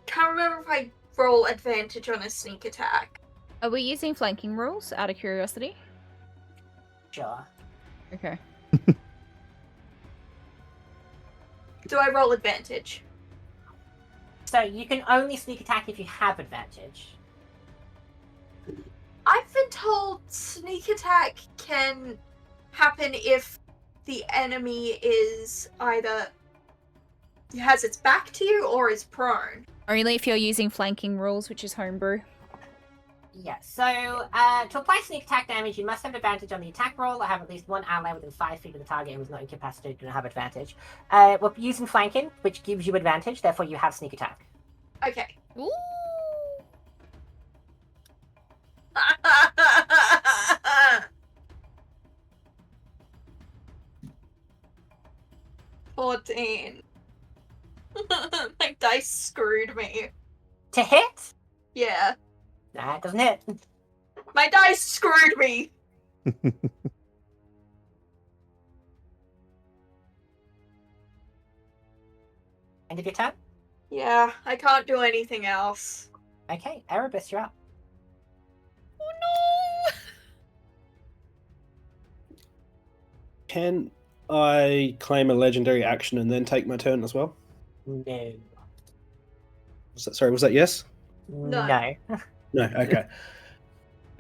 can't remember if I roll advantage on a sneak attack. Are we using flanking rules out of curiosity? Sure. Okay. Do I roll advantage? So you can only sneak attack if you have advantage. I've been told sneak attack can happen if the enemy is either has its back to you or is prone. Only if you're using flanking rules, which is homebrew. Yeah, so to apply sneak attack damage, you must have advantage on the attack roll or have at least one ally within 5 feet of the target who is not incapacitated to have advantage. We're using flanking, which gives you advantage, therefore you have sneak attack. Okay. Ooh. 14. My dice screwed me. To hit? Yeah. Nah, it doesn't hit. My dice screwed me. End of your turn? Yeah, I can't do anything else. Okay, Erebus, you're up. Oh Can I claim a legendary action and then take my turn as well? No. Sorry, was that yes? No. No, okay.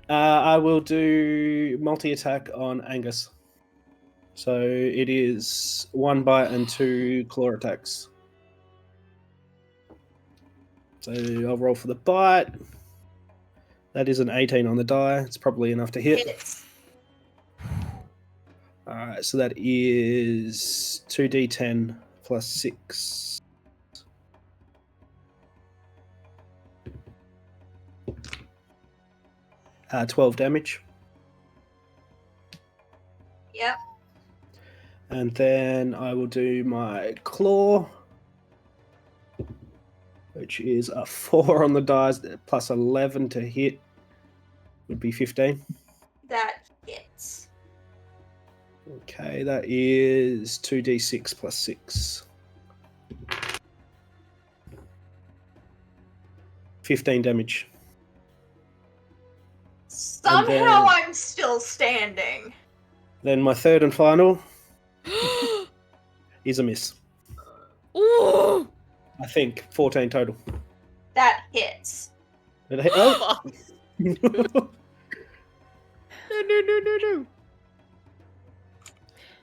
I will do multi-attack on Angus. So it is 1 bite and 2 claw attacks. So I'll roll for the bite. That is an 18 on the die. It's probably enough to hit. Hits. Alright, so that is 2d10 plus 6. Uh, 12 damage. Yep. And then I will do my claw, which is a 4 on the dice plus 11 to hit. Would be 15. That hits. Okay, that is 2d6 plus 6. 15 damage. Somehow then- I'm still standing. Then my third and final is a miss. Ooh. I think 14 total. That hits. Did I hit? Oh! No.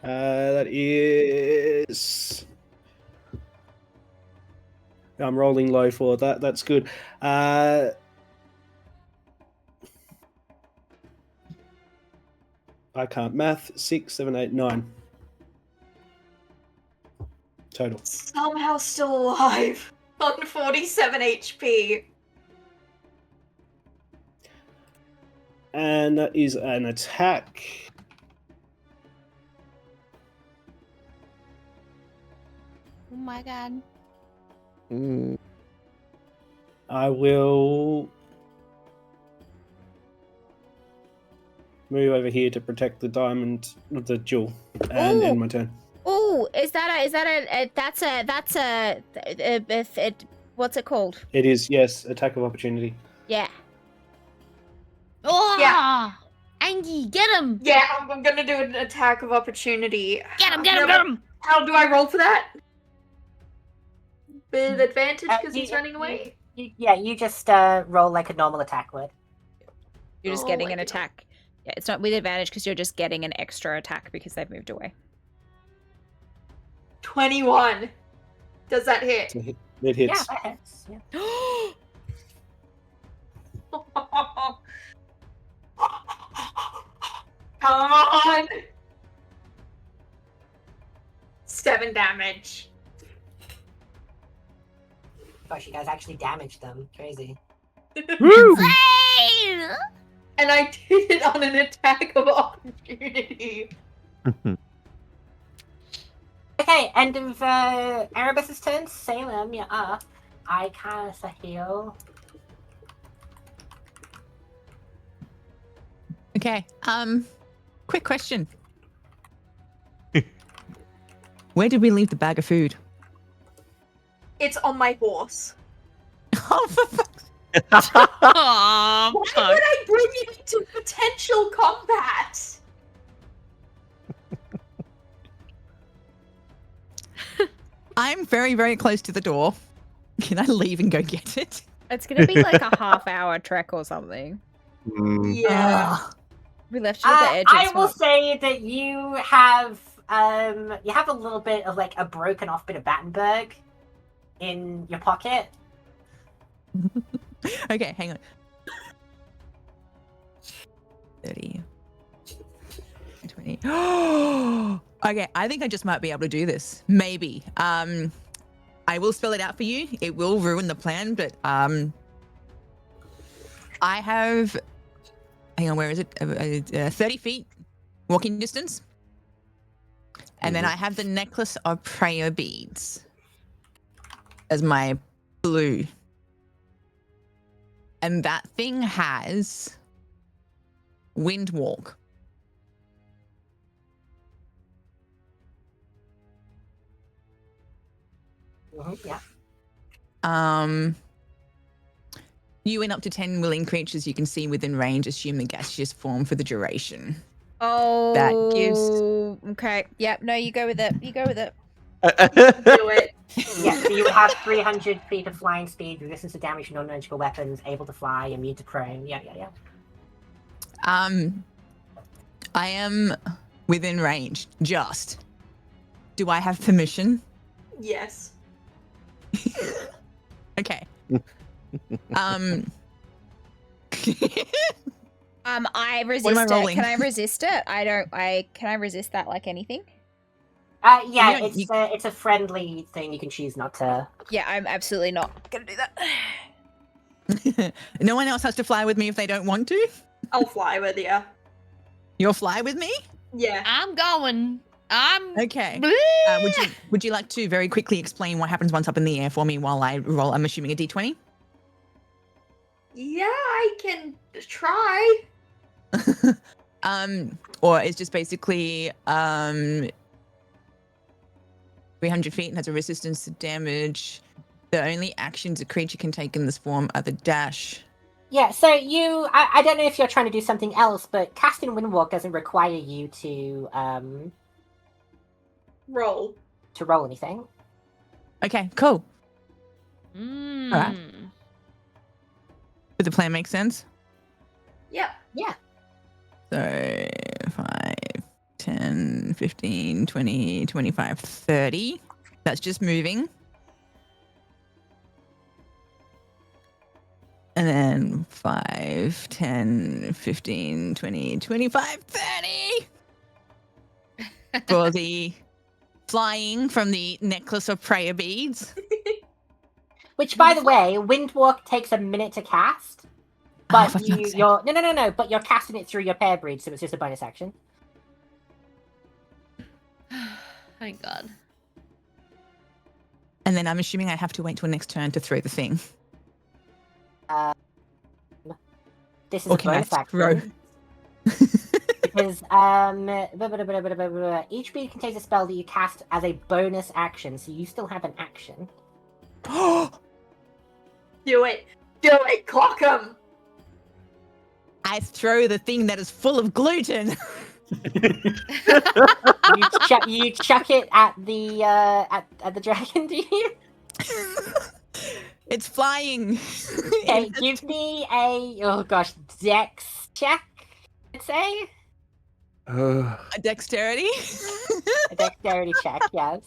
That is. I'm rolling low for that. That's good. I can't math. 6, 7, 8, 9. Total. Somehow still alive. On 47 HP. And that is an attack. Oh my god. Mm. I will move over here to protect the diamond, the jewel, and end my turn. Oh, what's it called? It is, yes, attack of opportunity. Yeah. Oh, Yeah. Angie, get him! Yeah, I'm gonna do an attack of opportunity. Get him, get him, get him! How do I roll for that? With advantage because he's you- running away? You just roll like a normal attack would. You're just Oh, getting I an do. attack. Yeah, it's not with advantage because you're just getting an extra attack because they've moved away. 21. Does that hit? It Yeah, hits. that hits. Yeah. Come on! 7 damage. Gosh, you guys actually damaged them. Crazy. Woo! Zane! And I did it on an attack of opportunity. Okay, end of Erebus's turn. Salem, you're up. I cast a heal. Okay. Quick question. Where did we leave the bag of food? It's on my horse. Oh, for fuck's Aw, Why would fuck. I bring it into potential combat? I'm very, very close to the door. Can I leave and go get it? It's gonna be like a half-hour trek or something. Mm. Yeah. Ah, We left you at the edge. I of will swamp. say that you have a little bit of like a broken off bit of Battenberg in your pocket. okay, hang on. 30. 20. Okay, I think I just might be able to do this. Maybe. I will spell it out for you. It will ruin the plan, but I have. Hang on, where is it? 30 feet walking distance. And then I have the necklace of prayer beads as my blue. And that thing has wind walk. Yeah. You and up to 10 willing creatures you can see within range assume the gaseous form for the duration. Oh, That gives. Okay. Yep. No, you go with it. You go with it. Do it. Yeah, so you would have 300 feet of flying speed, resistance to damage from non-magical weapons, able to fly, immune to prone. Yeah. I am within range. Just. Do I have permission? Yes. Okay. I resist What am I it. rolling? Can I resist it? Can I resist that like anything? Yeah, You- it's a friendly thing. You can choose not to. Yeah, I'm absolutely not gonna do that. No one else has to fly with me if they don't want to? I'll fly with you. You'll fly with me? Yeah. I'm going. Okay. Would you like to very quickly explain what happens once up in the air for me while I roll, I'm assuming, a d20? Yeah, I can try. Or it's just basically 300 feet and has a resistance to damage. The only actions a creature can take in this form are the dash. Yeah, so I don't know if you're trying to do something else, but casting Windwalk doesn't require you to Roll. roll anything. Okay, cool. Mm. Alright. Does the plan make sense? Yep. Yeah. So 5, 10, 15, 20, 25, 30. That's just moving. And then 5, 10, 15, 20, 25, 30 for the flying from the necklace of prayer beads. Which, by the way, Windwalk takes a minute to cast, but for fuck's sake. you're no, but you're casting it through your pair breed, so it's just a bonus action. Thank God. And then I'm assuming I have to wait till next turn to throw the thing. This is Or a can I bonus throw? action. Because each bead contains a spell that you cast as a bonus action, so you still have an action. Do it. Do it. Clock him. I throw the thing that is full of gluten. You chuck it at the dragon, do you? It's flying. Okay, give me a dex check, I'd say. A dexterity. A dexterity check, yes.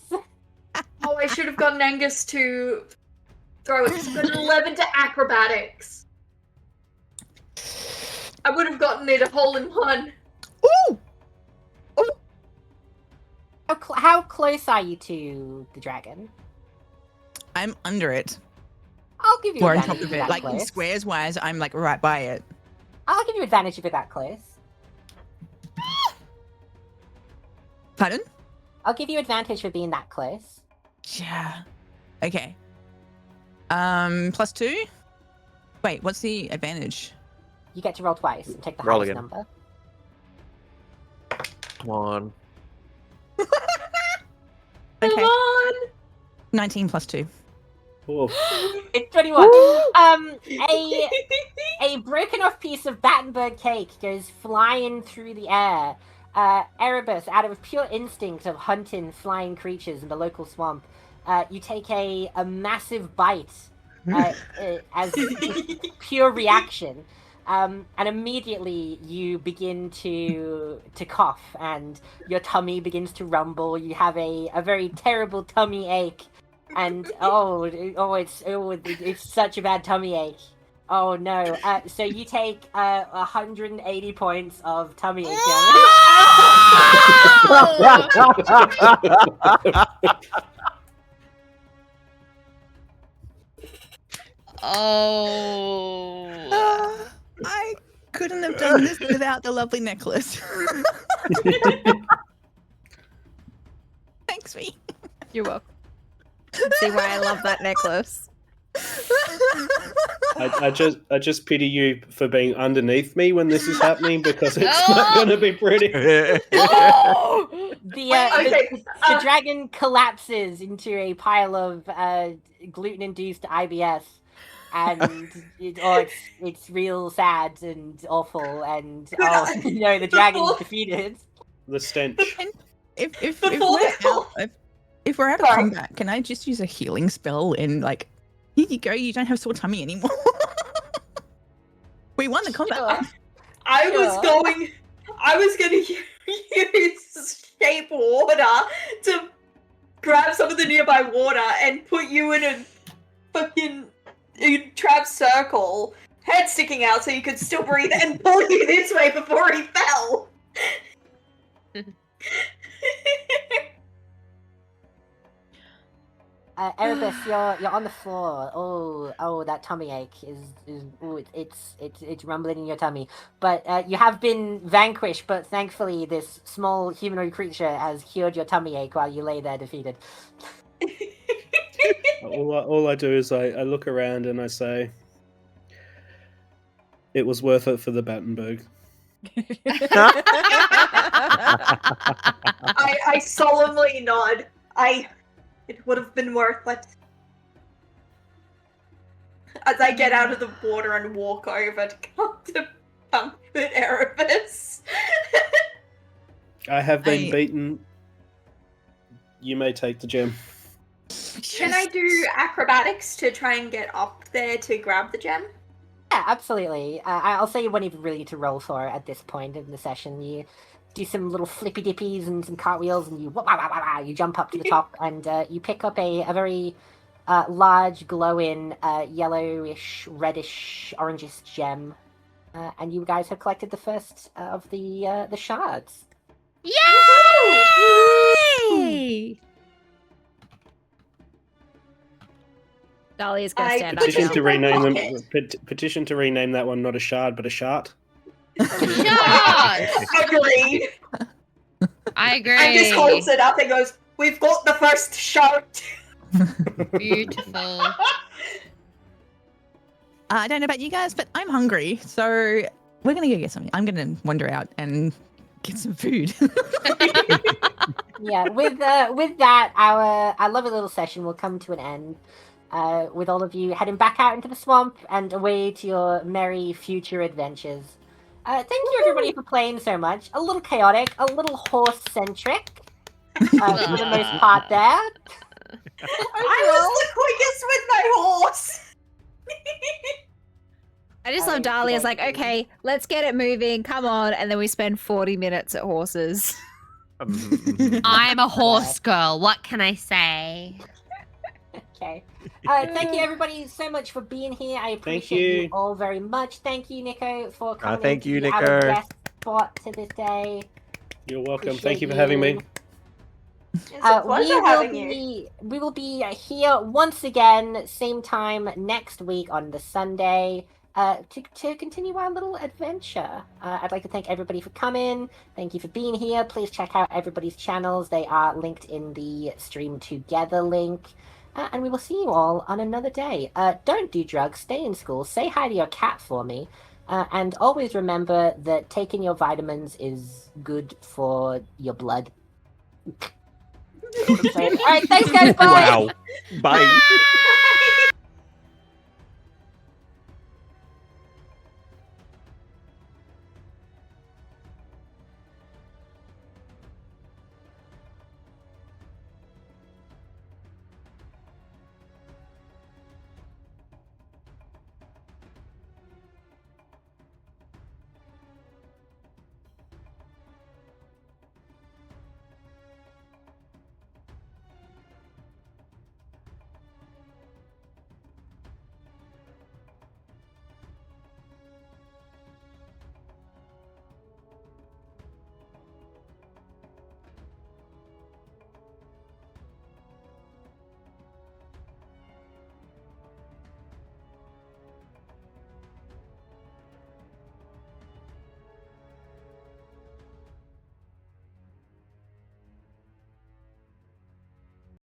Oh, I should have gotten Angus to throw it. He's got an 11 to acrobatics. I would have gotten it a hole in one. Ooh! How close are you to the dragon? I'm under it. I'll give you Or on advantage top if of you're it. that Like close. squares wise, I'm like right by it. I'll give you advantage if you're that close. Pardon? I'll give you advantage for being that close. Yeah. Okay. +2? Wait, what's the advantage? You get to roll twice and take the Roll highest again. number. Come on. Come Okay. on. 19 +2. Oh, It's 21. A broken off piece of Battenberg cake goes flying through the air. Erebus, out of pure instinct of hunting flying creatures in the local swamp, you take a massive bite as pure reaction. And immediately you begin to cough and your tummy begins to rumble. You have a very terrible tummy ache. And it's such a bad tummy ache. Oh no. So you take 180 points of tummy ache Oh. I couldn't have done this without the lovely necklace. Thanks, me. You're welcome. See why I love that necklace. I just pity you for being underneath me when this is happening because it's not going to be pretty. The dragon collapses into a pile of gluten-induced IBS, and it's real sad and awful. And the dragon's defeated. The stench. If we're out of combat, can I just use a healing spell and like, here you go, you don't have sore tummy anymore. We won the combat. I was going to use shape water to grab some of the nearby water and put you in a fucking trap circle, head sticking out so you could still breathe, and pull you this way before he fell. Erebus, you're on the floor. Oh, that tummy ache it's rumbling in your tummy. But you have been vanquished. But thankfully, this small humanoid creature has cured your tummy ache while you lay there defeated. All I do is I look around and I say, it was worth it for the Battenberg. I solemnly nod. It would have been worth it. As I get out of the water and walk over to come to comfort Erebus. I have been beaten. You may take the gem. Can I do acrobatics to try and get up there to grab the gem? Yeah, absolutely. I'll say you won't even really need to roll for it at this point in the session. You do some little flippy dippies and some cartwheels, and you jump up to the top, and you pick up a very large, glowing, yellowish, reddish, orangish gem, and you guys have collected the first of the shards. Yay! Dahlia's gonna stand up. Petition to rename that one not a shard but a shart. Agreed. I agree. And just holds it up and goes, "We've got the first shot." Beautiful. I don't know about you guys, but I'm hungry, so we're gonna go get something. I'm gonna wander out and get some food. Yeah, with that, our lovely little session will come to an end. With all of you heading back out into the swamp and away to your merry future adventures. Thank you everybody for playing so much. A little chaotic, a little horse-centric, for the most part there. I was the quickest with my horse! I just love Dahlia's like, okay, let's get it moving, come on, and then we spend 40 minutes at horses. I'm a horse girl. What can I say? Okay. Thank you everybody so much for being here. I appreciate you all very much. Thank you, Nico, for coming thank you, to Nico. our guest spot to this day. You're welcome. Appreciate Thank you for having me. It's a pleasure having you. We will be here once again, same time next week on the Sunday, to continue our little adventure. I'd like to thank everybody for coming. Thank you for being here. Please check out everybody's channels. They are linked in the Stream Together link. And we will see you all on another day. Don't do drugs. Stay in school. Say hi to your cat for me. And always remember that taking your vitamins is good for your blood. All right, thanks guys. Bye. Wow. Bye.